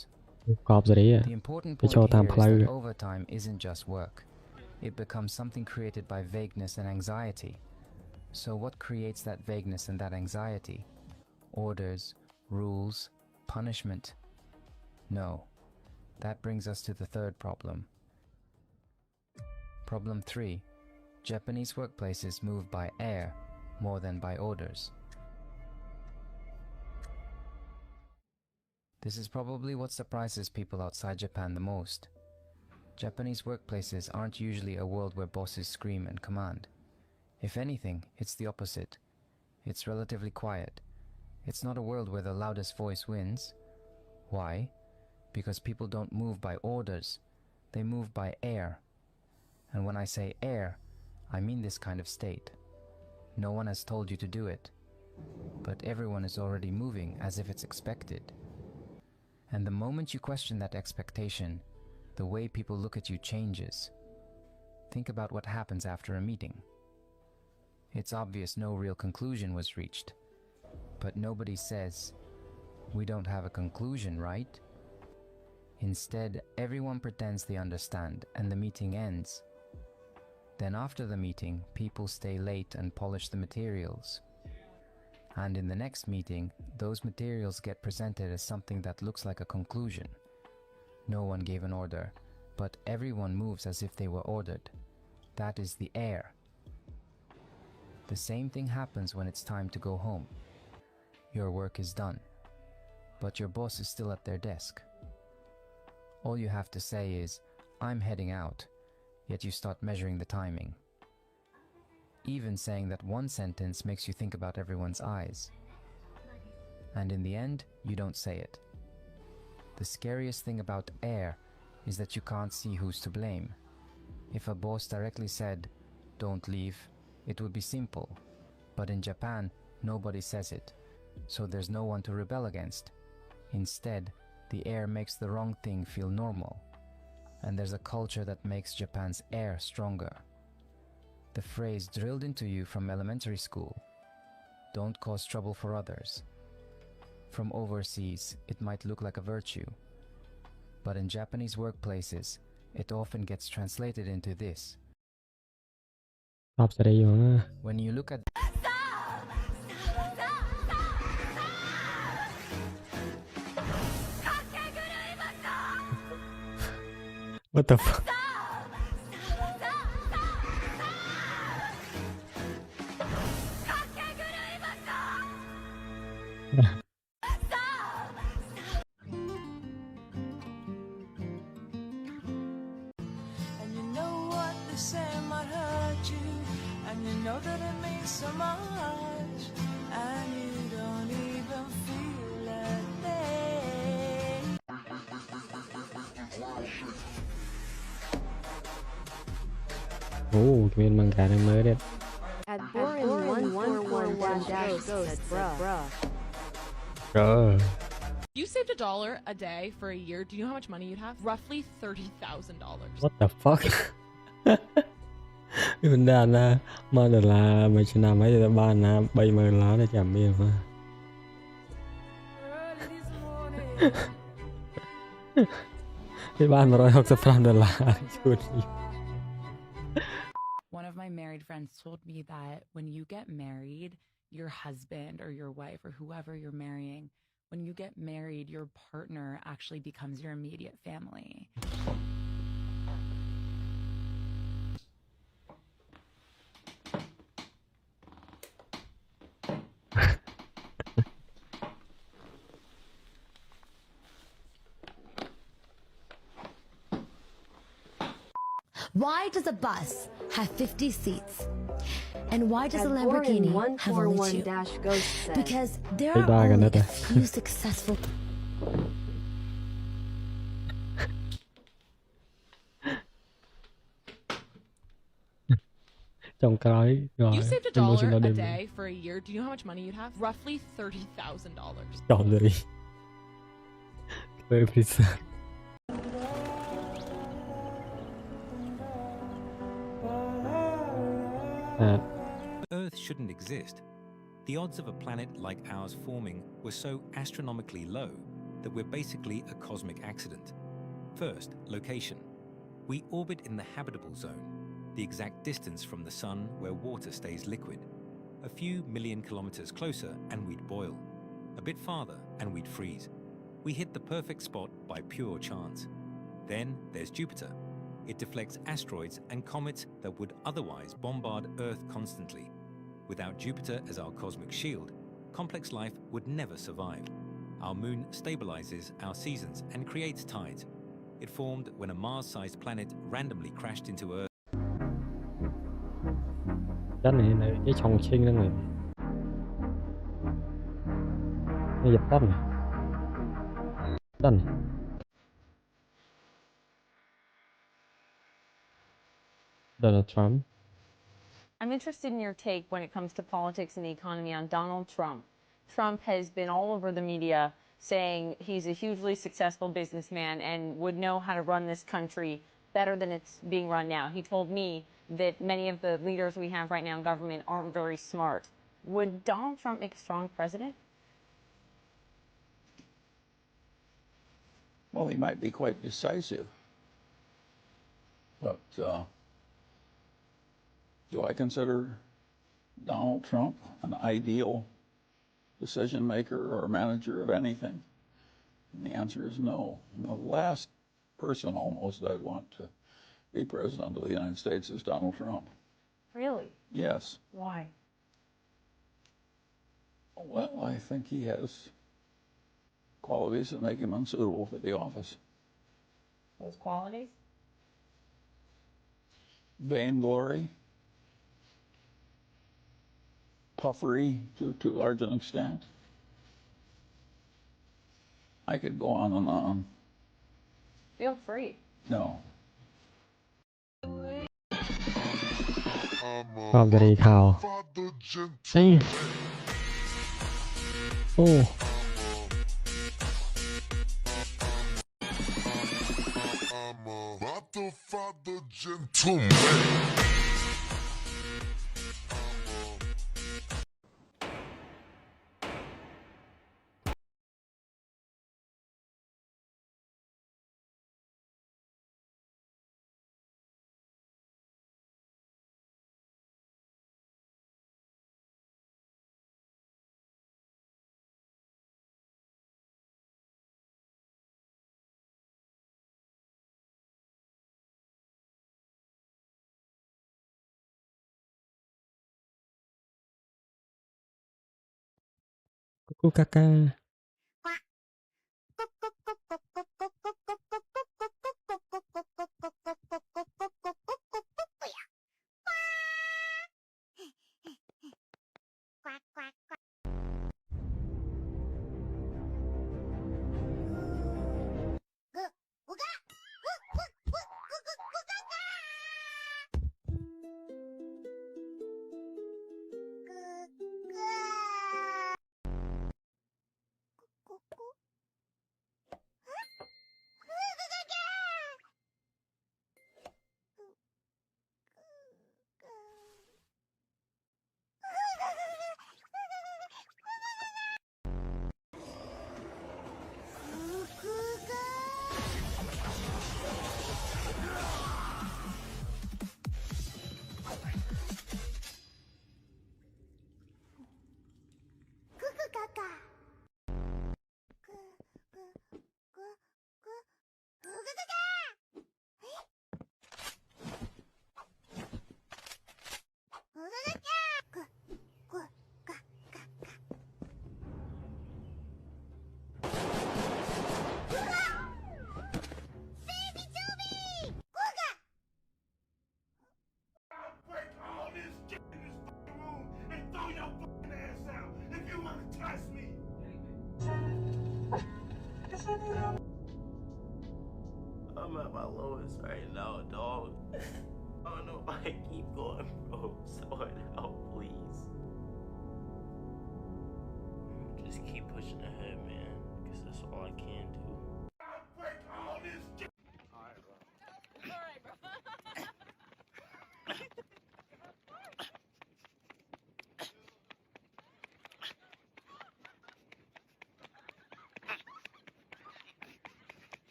កប់សេរី The important ទៅ point ចូលតាម here ផ្លូវ is that overtime isn't just work. It becomes something created by vagueness and anxiety. So what creates that vagueness and that anxiety? Orders, rules, punishment? No. That brings us to the third problem. Problem 3. Japanese workplaces move by air more than by orders. This is probably what surprises people outside Japan the most. Japanese workplaces aren't usually a world where bosses scream and command. If anything, it's the opposite. It's relatively quiet. It's not a world where the loudest voice wins. Why? Because people don't move by orders. They move by air. And when I say air, I mean this kind of state. No one has told you to do it, but everyone is already moving as if it's expected. And the moment you question that expectation, the way people look at you changes. Think about what happens after a meeting. It's obvious no real conclusion was reached, but nobody says, "We don't have a conclusion, right?" Instead, everyone pretends they understand and the meeting ends. Then after the meeting, people stay late and polish the materials. And in the next meeting, those materials get presented as something that looks like a conclusion. No one gave an order, but everyone moves as if they were ordered. That is the air. The same thing happens when it's time to go home. Your work is done, but your boss is still at their desk. All you have to say is, "I'm heading out," yet you start measuring the timing. Even saying that one sentence makes you think about everyone's eyes. And in the end, you don't say it. The scariest thing about air is that you can't see who's to blame. If a boss directly said, "Don't leave," it would be simple. But in Japan, nobody says it, so there's no one to rebel against. Instead, the air makes the wrong thing feel normal. And there's a culture that makes Japan's air stronger. The phrase drilled into you from elementary school, "Don't cause trouble for others." From overseas, it might look like a virtue. But in Japanese workplaces, it often gets translated into this. ตอบจะได้อยู่นะ When you look at What the fuck And you know what they say might hurt you, and you know that it means so much, and you don't even feel a thing. Ồ, cái bên bằng cả này mới đấy. At Borin141 Ghost said, bruh. Trời. You saved $1 a day for a year. Do you know how much money you'd have? Roughly $30,000. What the fuck นี่มันด่านนะมาเดี๋ยวลาไม่ชนะไม่แต่บ้านนะใบเมินแล้วได้จำมีหรือเปล่า ที่บ้านมา$165ชุด One of my married friends told me that when you get married, your husband or your wife or whoever you're marrying, when you get married, your partner actually becomes your immediate family. Why does a bus have 50 seats? And why does a Lamborghini have only 2? Because there are only a few successful... Trồng cái rồi. You saved $1 a day for a year. Do you know how much money you'd have? Roughly $30,000. Chọn rồi đi. Very please. Earth shouldn't exist. The odds of a planet like ours forming were so astronomically low that we're basically a cosmic accident. First, location. We orbit in the habitable zone, the exact distance from the sun where water stays liquid. A few million kilometers closer and we'd boil. A bit farther and we'd freeze. We hit the perfect spot by pure chance. Then there's Jupiter. It deflects asteroids and comets that would otherwise bombard Earth constantly. Without Jupiter as our cosmic shield, complex life would never survive. Our moon stabilizes our seasons and creates tides. It formed when a Mars-sized planet randomly crashed into Earth. Cái này cái Chongqing sinh đó người. Cái Nhật Tân. Tân. Donald Trump. I'm interested in your take when it comes to politics and the economy on Donald Trump. Trump has been all over the media saying he's a hugely successful businessman and would know how to run this country better than it's being run now. He told me that many of the leaders we have right now in government aren't very smart. Would Donald Trump make a strong president? Well, he might be quite decisive. But do I consider Donald Trump an ideal decision maker or manager of anything? And the answer is no. The last person almost I'd want to be president of the United States is Donald Trump. Really? Yes. Why? Well, I think he has qualities that make him unsuitable for the office. Those qualities? Vainglory, puffery to too large an extent. I could go on and on. Feel free. No. ชอบจะได้ข่าวเฮ้ยโอ้ Father gentleman. Cuckoo Kaka. I'm at my lowest right now, dog. I don't know if I can keep going, bro. Someone help, please. Just keep pushing ahead, man, because that's all I can do. I'll break all this shit. All right, bro. All right, bro.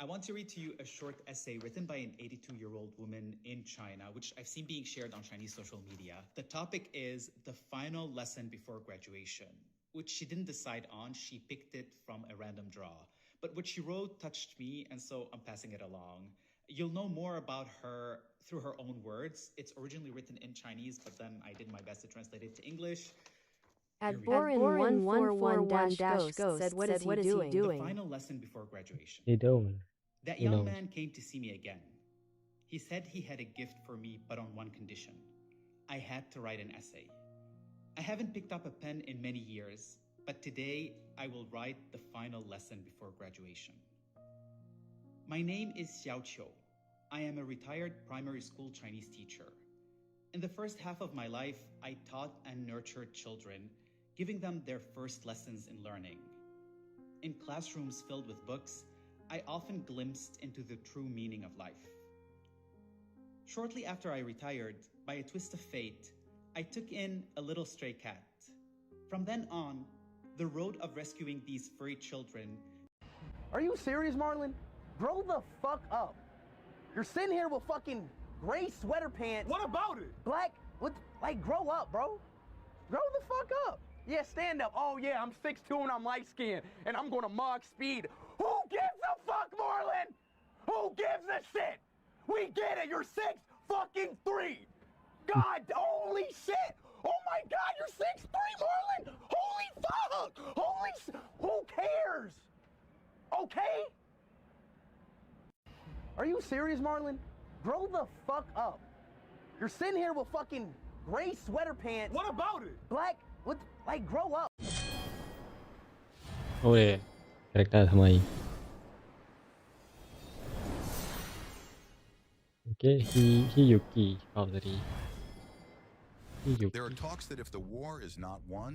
I want to read to you a short essay written by an 82-year-old woman in China, which I've seen being shared on Chinese social media. The topic is the final lesson before graduation, which she didn't decide on. She picked it from a random draw. But what she wrote touched me, and so I'm passing it along. You'll know more about her through her own words. It's originally written in Chinese, but then I did my best to translate it to English. At Borin141-Ghost said, what is he doing? The final lesson before graduation. He doing. That young man came to see me again. He said he had a gift for me, but on one condition. I had to write an essay. I haven't picked up a pen in many years, but today I will write the final lesson before graduation. My name is Xiao Qiu. I am a retired primary school Chinese teacher. In the first half of my life, I taught and nurtured children, giving them their first lessons in learning. In classrooms filled with books, I often glimpsed into the true meaning of life. Shortly after I retired, by a twist of fate, I took in a little stray cat. From then on, the road of rescuing these furry children. Are you serious, Marlon? Grow the fuck up. You're sitting here with fucking gray sweater pants. What about it? Black, like grow up, bro. Grow the fuck up. Yeah, stand up. Oh yeah, I'm 6'2" and I'm light skinned and I'm gonna Mach speed. Who gives a fuck, Marlon? Who gives a shit? We get it, you're 6'3". God, holy shit! Oh my God, you're 6'3", Marlon! Holy fuck! Who cares? Okay? Are you serious, Marlon? Grow the fuck up. You're sitting here with fucking gray sweater pants. What about it? Black, like grow up. โอเคคาแรคเตอร์ทำไมโอเคฮิยุกิเอาสิฮิยุกิ There are talks that if the war is not won,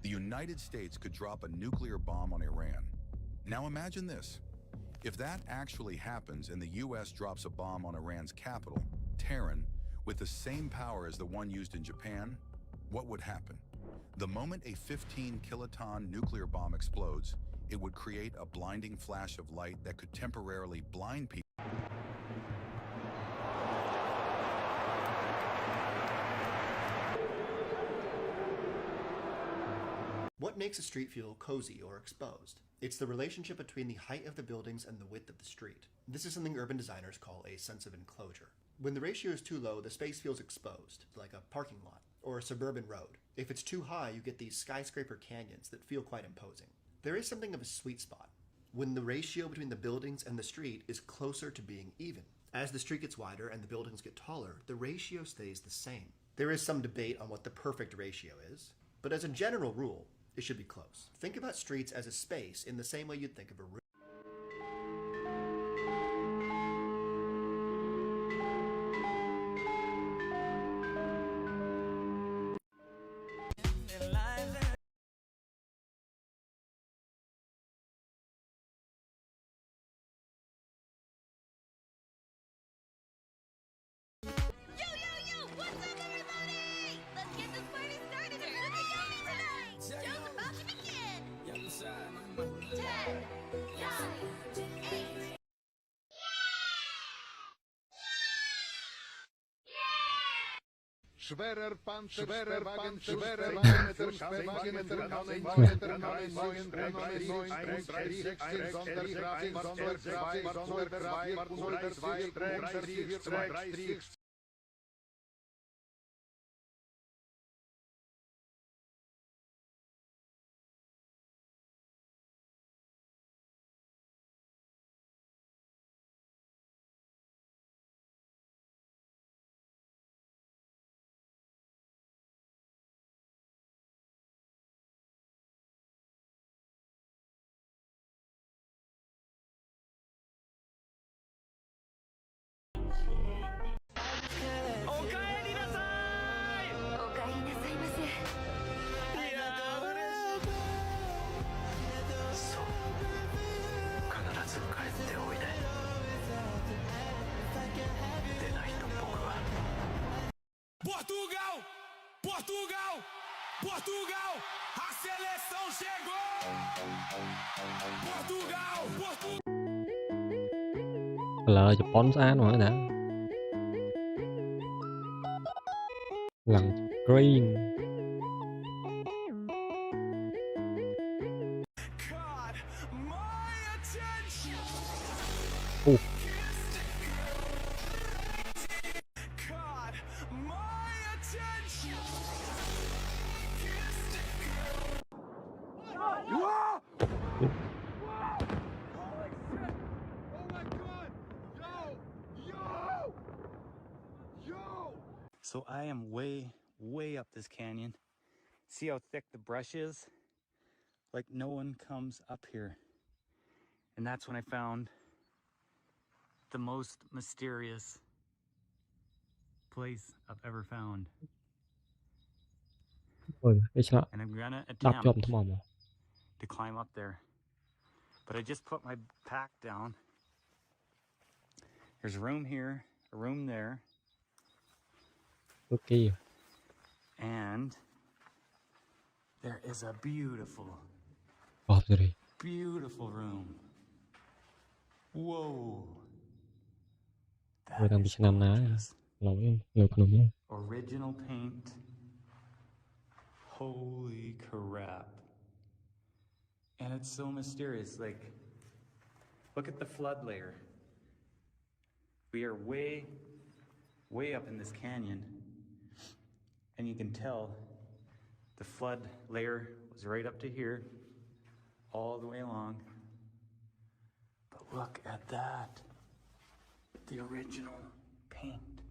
the United States could drop a nuclear bomb on Iran. Now imagine this. If that actually happens and the US drops a bomb on Iran's capital, Tehran, with the same power as the one used in Japan, what would happen? The moment a 15-kiloton nuclear bomb explodes, it would create a blinding flash of light that could temporarily blind people. What makes a street feel cozy or exposed? It's the relationship between the height of the buildings and the width of the street. This is something urban designers call a sense of enclosure. When the ratio is too low, the space feels exposed, like a parking lot or a suburban road. If it's too high, you get these skyscraper canyons that feel quite imposing. There is something of a sweet spot when the ratio between the buildings and the street is closer to being even. As the street gets wider and the buildings get taller, the ratio stays the same. There is some debate on what the perfect ratio is, but as a general rule, it should be close. Think about streets as a space in the same way you'd think of a room. Schwerer Panzer, schwerer Wagen, schwerer Wagen, schwerer Wagen, Portugal! Portugal! Portugal! A seleção chegou! Portugal! Portugal! Là Japan xa rồi nè. Lần green. So I am way up this canyon. See how thick the brush is? Like no one comes up here. And that's when I found the most mysterious place I've ever found. And I'm gonna attempt to climb up there. But I just put my pack down. There's a room here, a room there. Okay. And there is a beautiful room. Whoa. That is gorgeous. Original paint. Holy crap. And it's so mysterious. Like, look at the flood layer. We are way up in this canyon. And you can tell the flood layer was right up to here, all the way along. But look at that, the original paint.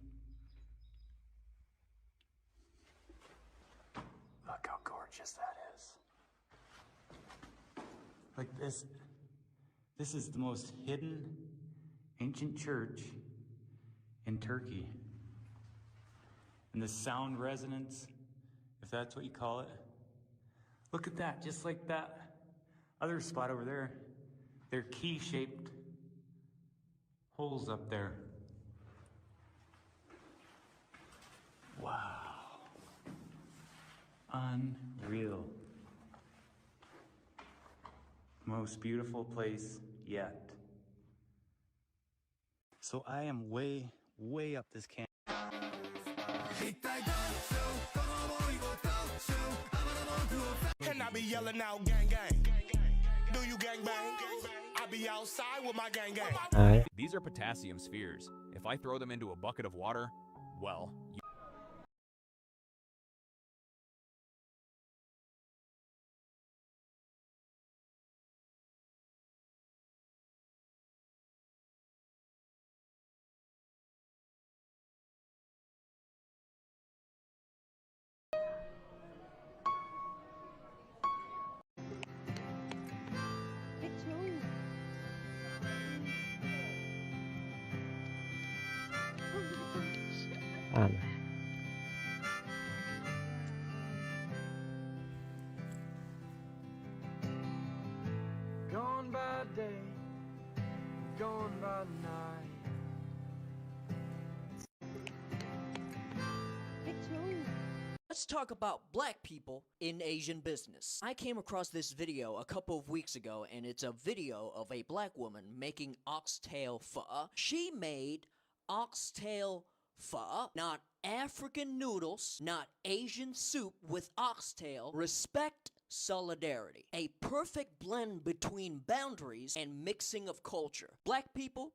Look how gorgeous that is. Like this is the most hidden ancient church in Turkey. And the sound resonance, if that's what you call it. Look at that, just like that other spot over there. They're key-shaped holes up there. Wow. Unreal. Most beautiful place yet. So I am way up this canyon. And I be yelling out gang gang. Do you gang bang? I be outside with my gang gang. These are potassium spheres. If I throw them into a bucket of water, well, Gone by day, gone by night. Let's talk about black people in Asian business. I came across this video a couple of weeks ago, and it's a video of a black woman making oxtail pho. She made oxtail pho, not African noodles, not Asian soup with oxtail. Respect, solidarity. A perfect blend between boundaries and mixing of culture. Black people,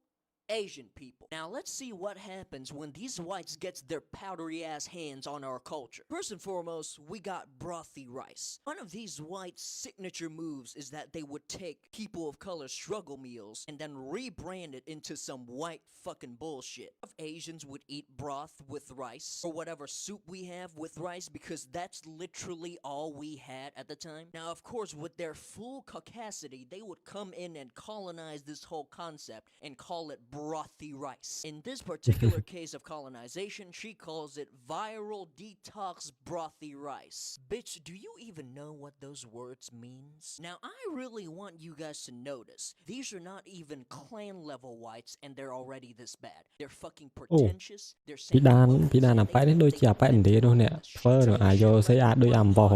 Asian people. Now let's see what happens when these whites gets their powdery ass hands on our culture. First and foremost, we got brothy rice. One of these whites' signature moves is that they would take people of color struggle meals and then rebrand it into some white fucking bullshit. If Asians would eat broth with rice or whatever soup we have with rice because that's literally all we had at the time. Now of course with their full caucasity they would come in and colonize this whole concept and call it brothy rice. In this particular case of colonization, she calls it viral detox brothy rice. Bitch, do you even know what those words means? Now, I really want you guys to notice, these are not even clan level whites and they're already this bad. They're fucking pretentious. They're saying ពីដានអាប៉ែនេះដូចជាអាប៉ែឥណ្ឌានោះនេះធ្វើនឹងអាយកស្អីអាចដូចអំបោះ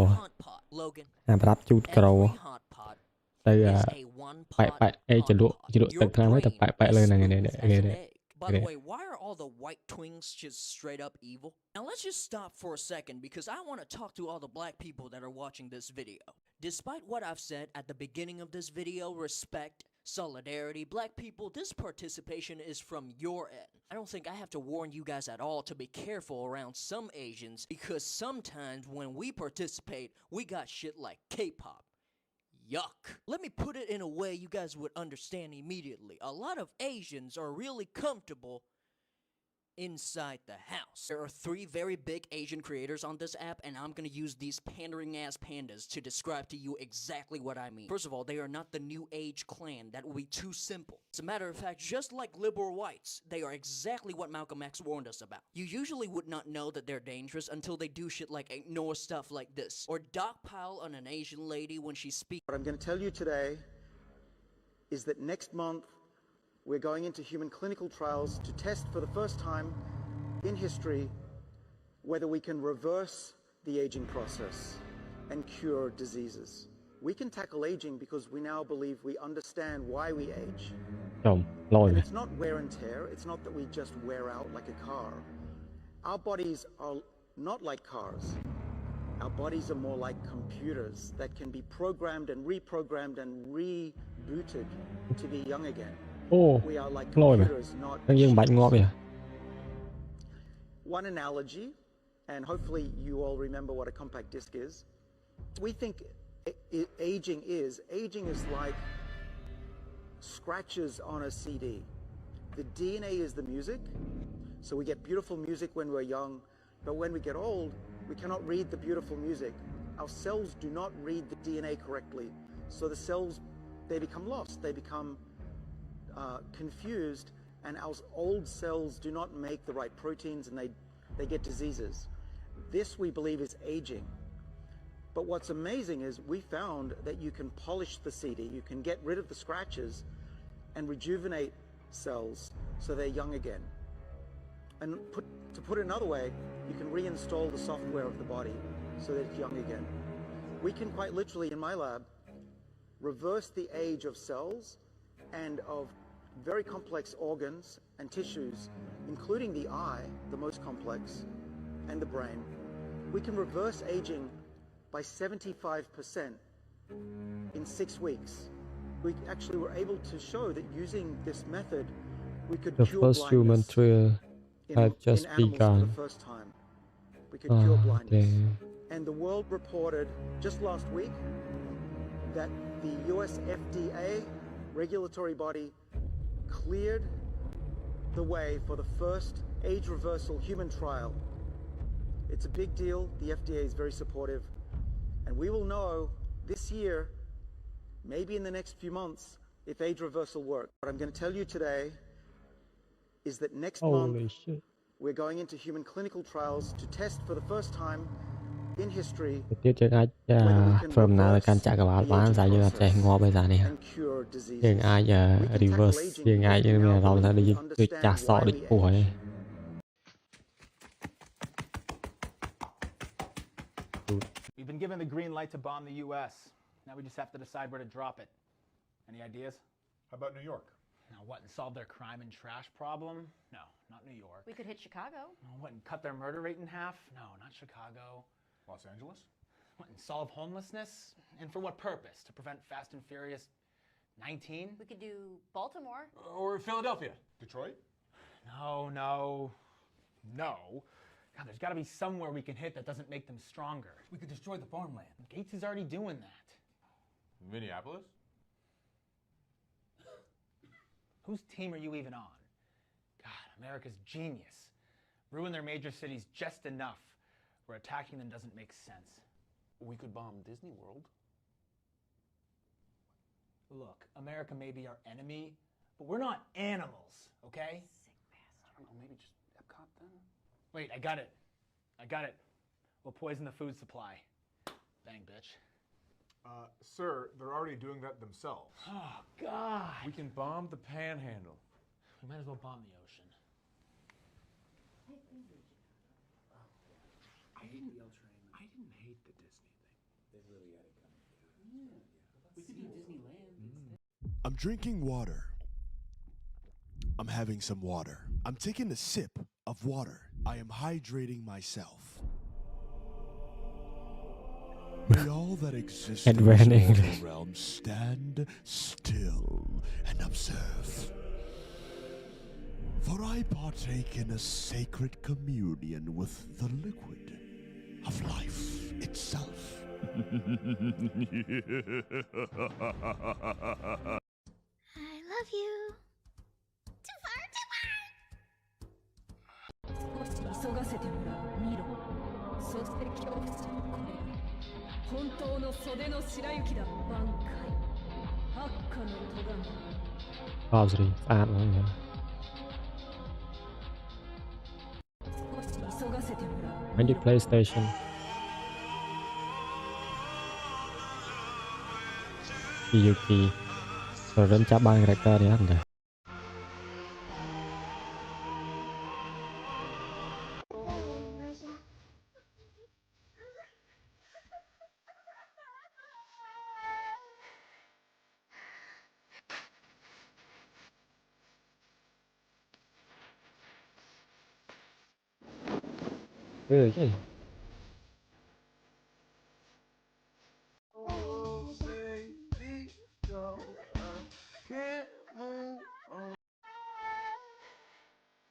អាប្រាប់ជូតក្រោទៅប៉ែអេចលក់ទឹកថ្នាំហើយទៅប៉ែលើហ្នឹងនេះ By the way, why are all the white twins just straight up evil? Now let's just stop for a second because I want to talk to all the black people that are watching this video. Despite what I've said at the beginning of this video, respect, solidarity, black people, this participation is from your end. I don't think I have to warn you guys at all to be careful around some Asians because sometimes when we participate, we got shit like K-pop. Yuck. Let me put it in a way you guys would understand immediately. A lot of Asians are really comfortable inside the house. There are 3 very big Asian creators on this app, and I'm gonna use these pandering ass pandas to describe to you exactly what I mean. First of all, they are not the new age clan. That would be too simple. As a matter of fact, just like liberal whites, they are exactly what Malcolm X warned us about. You usually would not know that they're dangerous until they do shit like ignore stuff like this, or dogpile on an Asian lady when she speaks. What I'm gonna tell you today is that next month we're going into human clinical trials to test for the first time in history whether we can reverse the aging process and cure diseases. We can tackle aging because we now believe we understand why we age. And it's not wear and tear, it's not that we just wear out like a car. Our bodies are not like cars. Our bodies are more like computers that can be programmed and reprogrammed and rebooted to be young again. We are like computers, not machines. One analogy, and hopefully you all remember what a compact disc is. We think aging is like scratches on a CD. The DNA is the music, so we get beautiful music when we're young, but when we get old, we cannot read the beautiful music. Our cells do not read the DNA correctly, so the cells, they become lost, they become confused, and our old cells do not make the right proteins and they get diseases. This we believe is aging. But what's amazing is we found that you can polish the CD, you can get rid of the scratches and rejuvenate cells so they're young again. And to put it another way, you can reinstall the software of the body so that it's young again. We can quite literally, in my lab, reverse the age of cells and of very complex organs and tissues, including the eye, the most complex, and the brain. We can reverse aging by 75% in 6 weeks. We actually were able to show that using this method, we could The cure first human blindness trial had in just animals for begun. the first time. We could cure blindness. Damn. And the world reported just last week that the US FDA regulatory body cleared the way for the first age reversal human trial. It's a big deal. The FDA is very supportive. And we will know this year, maybe in the next few months, if age reversal works. What I'm going to tell you today is that next month, we're going into human clinical trials to test for the first time in history ទៀតយើងអាចធ្វើដំណើរទៅកាន់ចក្រវាលបានស្អាតយើងអត់ចេះងាប់ឯសារនេះយើងអាច reverse យើងអាចមានអារម្មណ៍ថាដូចចាស់សក់ដូចពស់ហើយ We've been given the green light to bomb the U.S. Now we just have to decide where to drop it. Any ideas? How about New York? Now what, and solve their crime and trash problem? No, not New York. We could hit Chicago. What, and cut their murder rate in half? No, not Chicago. Los Angeles? What, and solve homelessness? And for what purpose? To prevent Fast and Furious 19? We could do Baltimore. Or Philadelphia? Detroit? No. God, there's got to be somewhere we can hit that doesn't make them stronger. We could destroy the farmland. Gates is already doing that. Minneapolis? Whose team are you even on? God, America's genius. Ruin their major cities just enough where attacking them doesn't make sense. We could bomb Disney World. Look, America may be our enemy, but we're not animals, okay? Sick bastard. I don't know, maybe just Epcot then? Wait, I got it. We'll poison the food supply. Bang, bitch. Sir, they're already doing that themselves. Oh, God. We can bomb the Panhandle. We might as well bomb the ocean. I didn't hate the Disney thing. They really had it coming. Yeah. We could do Disneyland. I'm drinking water. I'm having some water. I'm taking a sip of water. I am hydrating myself. May all that exists in this mortal realm stand still and observe. For I partake in a sacred communion with the liquid of life itself. I love you. Too far. 急がせてもらう見ろ。そして恐怖心これが本当の袖の白雪だ。挽回。白花の咎め。Obviously, I don't know. 急がせてもらう。Main di PlayStation. Yuki. Rồi đến chắp ban character đi anh. Cái gì?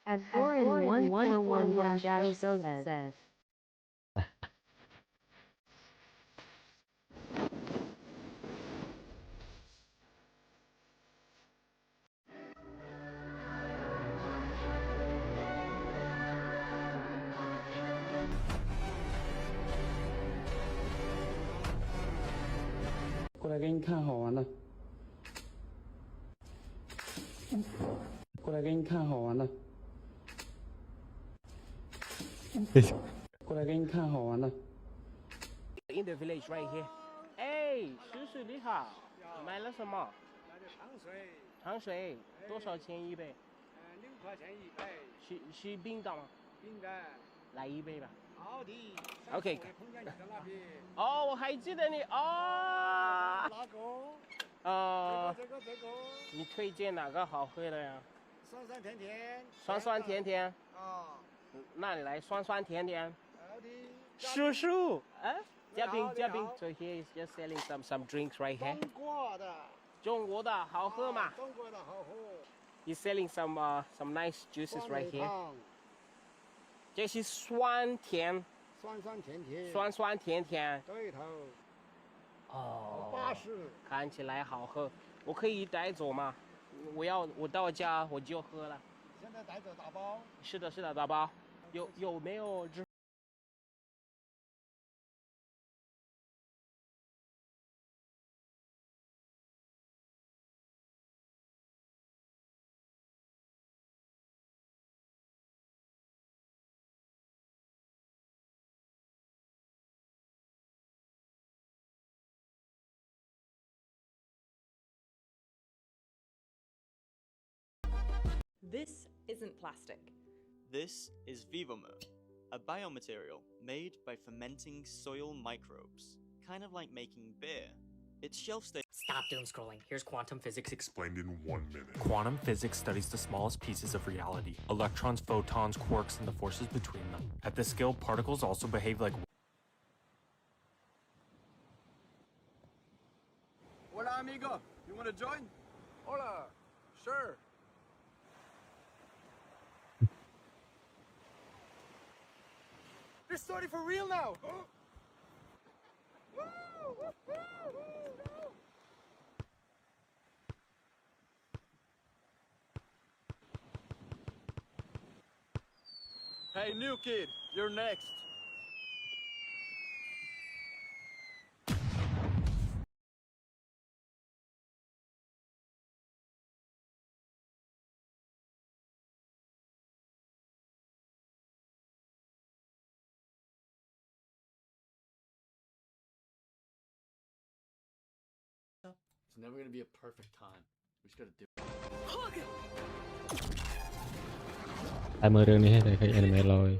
As Borin 1411 says. Cô là ganh kha hò nè. Cô là ganh kha hò nè. Cô là ganh kha hò nè. In the village right here. 哎，叔叔你好，买了什么？糖水多少钱一杯？6块钱一杯。是冰的吗？冰的。来一杯吧。好的。OK。哦，我还记得你哦。哪个？这个。你推荐哪个好喝的呀？酸酸甜甜。酸酸甜甜。啊。那你来酸酸甜甜。好的。叔叔，哎，嘉宾. So here is just selling some drinks right here. 中国的好喝嘛? He's selling some nice juices right here. 这是酸甜甜。对头。哦。看起来好喝，我可以带走吗？我到家我就喝了。现在带走打包？是的，打包。有没有支？ This isn't plastic. This is Vivomer, a biomaterial made by fermenting soil microbes, kind of like making beer. It's shelf-stable. Stop doom scrolling. Here's quantum physics Explained in 1 minute. Quantum physics studies the smallest pieces of reality: electrons, photons, quarks, and the forces between them. At this scale, particles also behave like. Hola, amigo. You want to join? Hola. Sure. They're starting for real now. Hey, new kid, you're next. It's never gonna be a perfect time. We just gotta do it. តែមើលរឿងនេះតែឃើញ anime ឡើយ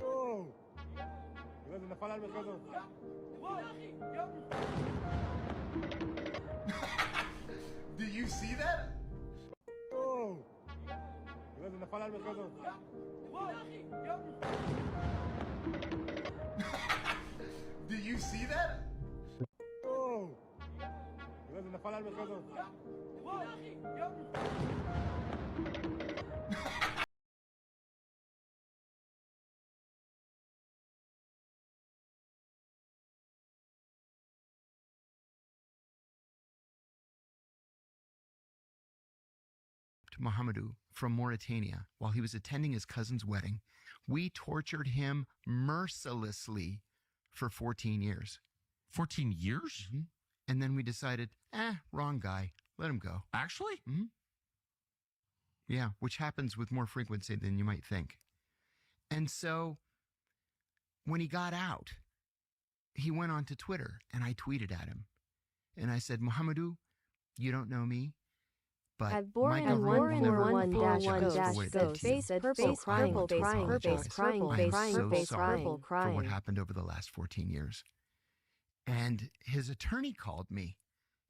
Do you see that? Do you see that? Mohamedou from Mauritania while he was attending his cousin's wedding. We tortured him mercilessly for 14 years. 14 years? Mm-hmm. And then we decided, wrong guy. Let him go. Actually? Mm-hmm. Yeah, which happens with more frequency than you might think. And so when he got out, he went on to Twitter and I tweeted at him. And I said, Mohamedou, you don't know me, but my government will never apologize for what it did to you. I'm so sorry for what happened over the last 14 years. And his attorney called me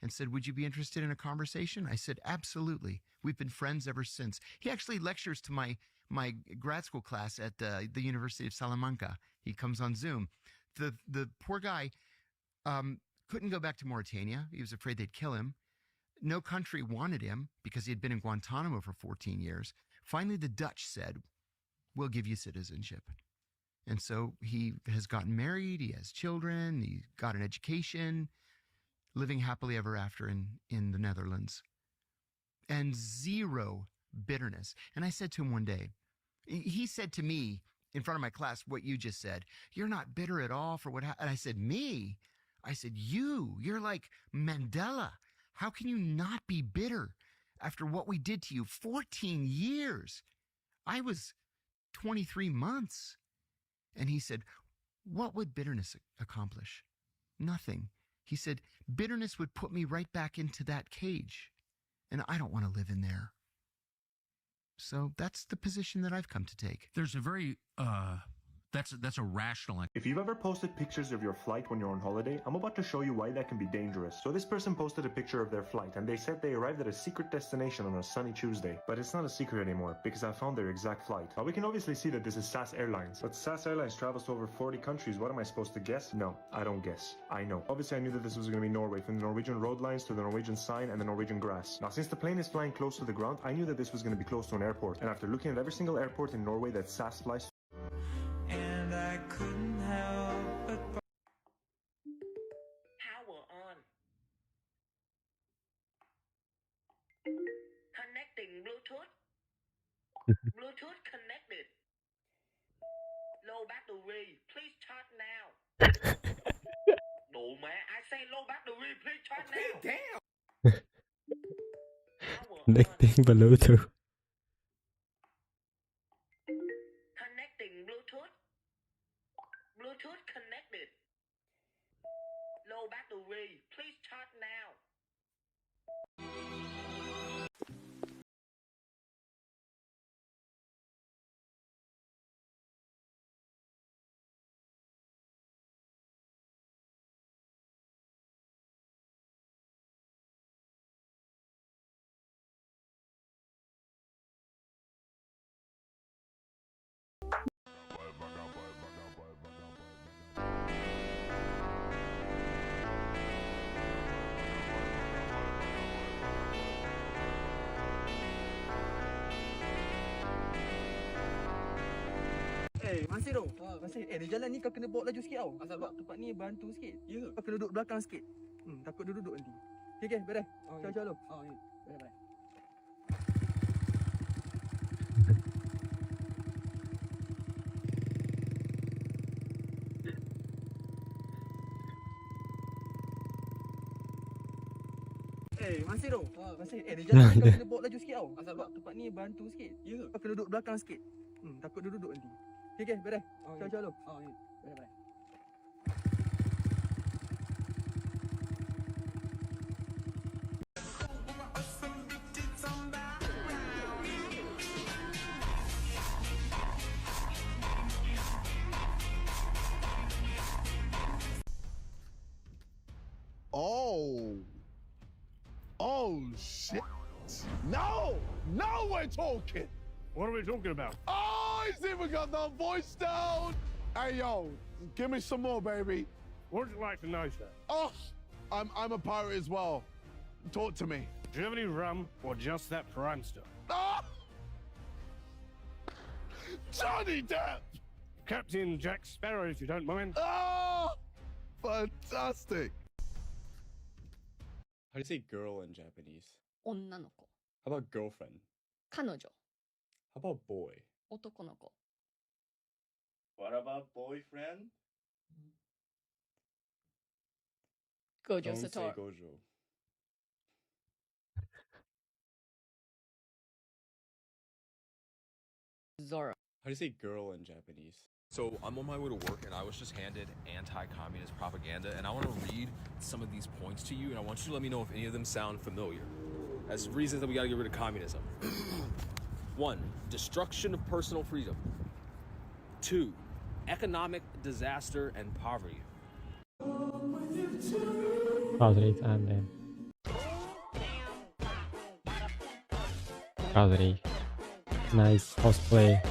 and said, would you be interested in a conversation? I said, absolutely. We've been friends ever since. He actually lectures to my grad school class at the University of Salamanca. He comes on Zoom. The poor guy couldn't go back to Mauritania. He was afraid they'd kill him. No country wanted him because he had been in Guantanamo for 14 years. Finally, the Dutch said, we'll give you citizenship. And so he has gotten married, he has children, he got an education, living happily ever after in the Netherlands. And zero bitterness. And I said to him one day, he said to me in front of my class what you just said, you're not bitter at all for what happened. And I said, me? I said, you're like Mandela. How can you not be bitter after what we did to you? 14 years. I was 23 months. And he said, what would bitterness accomplish? Nothing. He said, bitterness would put me right back into that cage. And I don't want to live in there. So that's the position that I've come to take. There's a very That's a rational. If you've ever posted pictures of your flight when you're on holiday, I'm about to show you why that can be dangerous. So this person posted a picture of their flight and they said they arrived at a secret destination on a sunny Tuesday. But it's not a secret anymore because I found their exact flight. Now we can obviously see that this is SAS Airlines, but SAS Airlines travels to over 40 countries. What am I supposed to guess? No, I don't guess. I know. Obviously I knew that this was going to be Norway, from the Norwegian road lines to the Norwegian sign and the Norwegian grass. Now since the plane is flying close to the ground, I knew that this was going to be close to an airport. And after looking at every single airport in Norway that SAS flies And I couldn't help but Power on. Connecting Bluetooth. Bluetooth connected. Low battery. Please charge now. No man, I say low battery. Please charge now. Damn. Connecting Bluetooth. Connecting Bluetooth. Bluetooth connected. Low battery. Please charge now. Masih tu. Masih. Di jalan ni kau kena bawa laju sikit tau. Asal sebab tempat ni bantu sikit. Ya ke? Kau kena duduk belakang sikit. Takut dia duduk nanti. Okey, beres. Ciao lu. Oh, ya. Beres. Masih tu. Masih. Di jalan ni kau kena bawa laju sikit tau. Asal sebab tempat ni bantu sikit. Ya ke? Kau kena duduk belakang sikit. Takut dia duduk nanti. Okey, beres. Ciao lu. Oh, ya. Beres. Oh, shit. No! Now we're talking! What are we talking about? Oh, he's even got the voice down! Hey, yo, give me some more, baby. What would you like to know, sir? Oh, I'm a pirate as well. Talk to me. Do you have any rum or just that prime stuff? Oh! Johnny Depp! Captain Jack Sparrow, if you don't mind. Oh! Fantastic! How do you say girl in Japanese? 女の子 How about girlfriend? 彼女 How about boy? 男の子 What about boyfriend? Gojo Don't say Satoru Gojo. Zoro How do you say girl in Japanese? So I'm on my way to work and I was just handed anti-communist propaganda and I want to read some of these points to you and I want you to let me know if any of them sound familiar. As reasons that we gotta get rid of communism. 1. Destruction of personal freedom. 2. Economic disaster and poverty. Poverty time then. Poverty. Nice cosplay.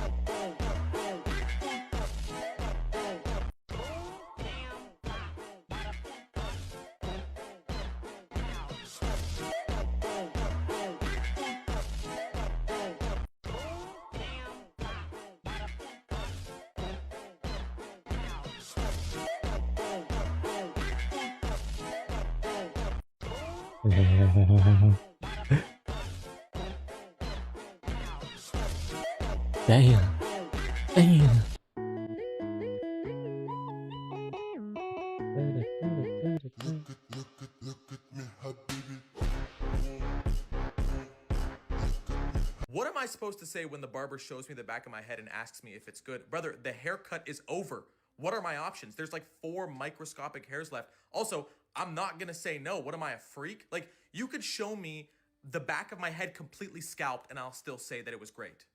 Damn. Damn. What am I supposed to say when the barber shows me the back of my head and asks me if it's good? Brother, the haircut is over. What are my options? There's like 4 microscopic hairs left. Also, I'm not gonna say no. What am I, a freak? Like, you could show me the back of my head completely scalped and I'll still say that it was great.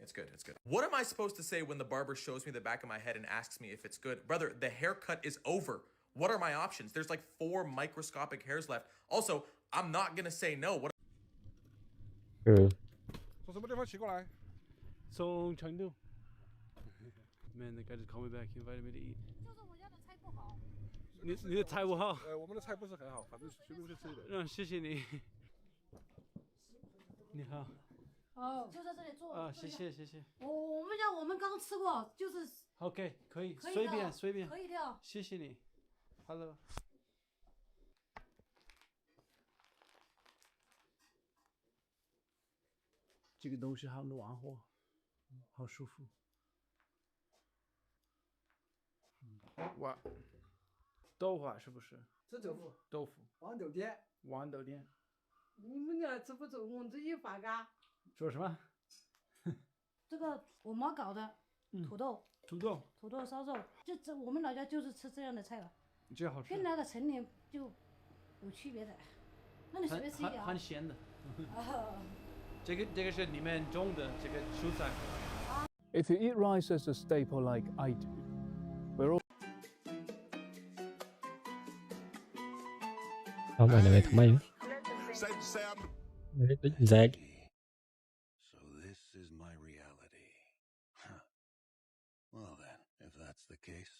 It's good. It's good. What am I supposed to say when the barber shows me the back of my head and asks me if it's good? Brother, the haircut is over. What are my options? There's like 4 microscopic hairs left. Also, I'm not gonna say no. What? 从什么地方骑过来？从成都。Man, the guy just called me back. He invited me to eat. 就是我要的菜不好。你的菜不好？我们的菜不是很好，反正随便就吃一点。谢谢你。你好。哦，就在这里坐。啊，谢谢谢谢。我们刚吃过，就是。OK， 可以，可以随便随便。可以的。谢谢你。Hello。这个东西好暖和，好舒服。哇，豆花是不是？吃豆腐。豆腐。豌豆店。豌豆店。你们俩吃不中，我们这一发嘎。说什么？这个我妈搞的土豆。土豆烧肉，这我们老家就是吃这样的菜了。这好吃。跟那个城里就有区别的。那你随便吃一点啊。很咸的。这个是你们种的这个蔬菜。If you eat rice as a staple like I do, we're all. เอาไปเลยทำไม Zach. So this is my reality. Huh. Well then, if that's the case,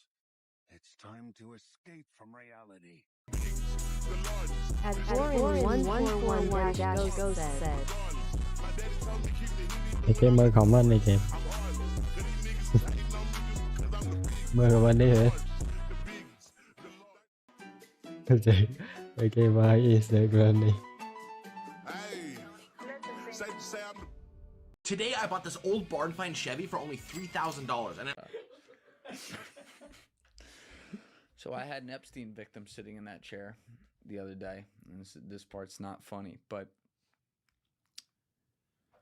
it's time to escape from reality. As Borin141-Ghost said. ไอเกมเมอร์คอมมอนในเกมเมอร์คอมมอนได้เลยไอเกมมาอีสเดอร์กรนี่ Today I bought this old barn find Chevy for only $3,000 and So I had an Epstein victim sitting in that chair the other day, and this part's not funny, but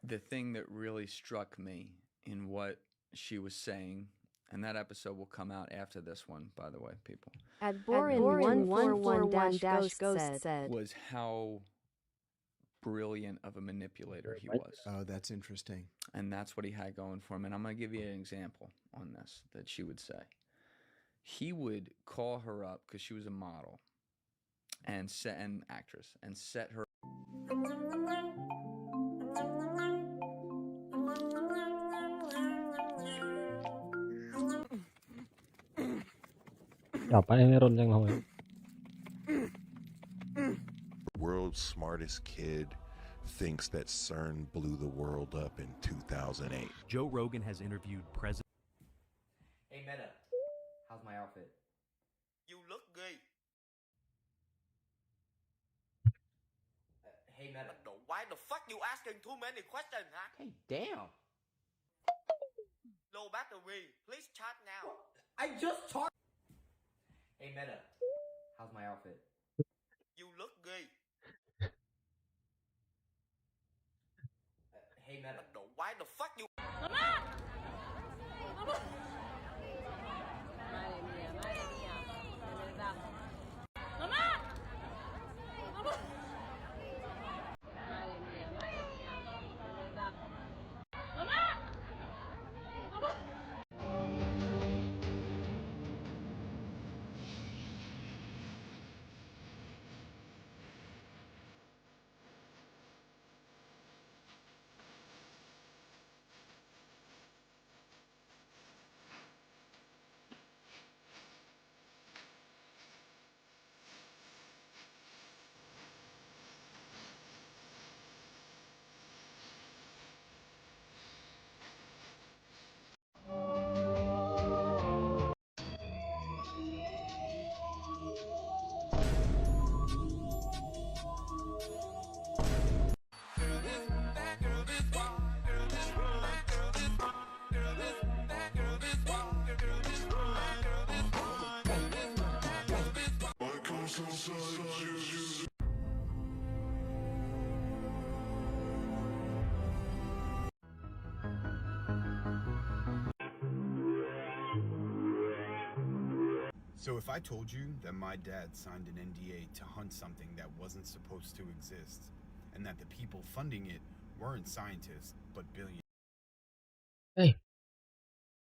the thing that really struck me in what she was saying, and that episode will come out after this one, by the way, people. As Borin141-Ghost said. Was how brilliant of a manipulator he was. Oh, that's interesting. And that's what he had going for him. And I'm going to give you an example on this that she would say. He would call her up because she was a model and an actress and set her. World's smartest kid thinks that CERN blew the world up in 2008. Joe Rogan has interviewed President. Hey Meta, how's my outfit? You look good. Hey Meta. Why the fuck you asking too many questions, huh? Hey, damn. Low battery. Please charge now. I just charged. Hey Meta, how's my outfit? You look good. Hey Meta. Why the fuck you? So if I told you that my dad signed an NDA to hunt something that wasn't supposed to exist, and that the people funding it weren't scientists, but billionaires, Ê,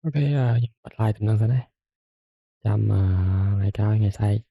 có cái, bật like tiềm năng xanh đấy. Ngày cao hay ngày sai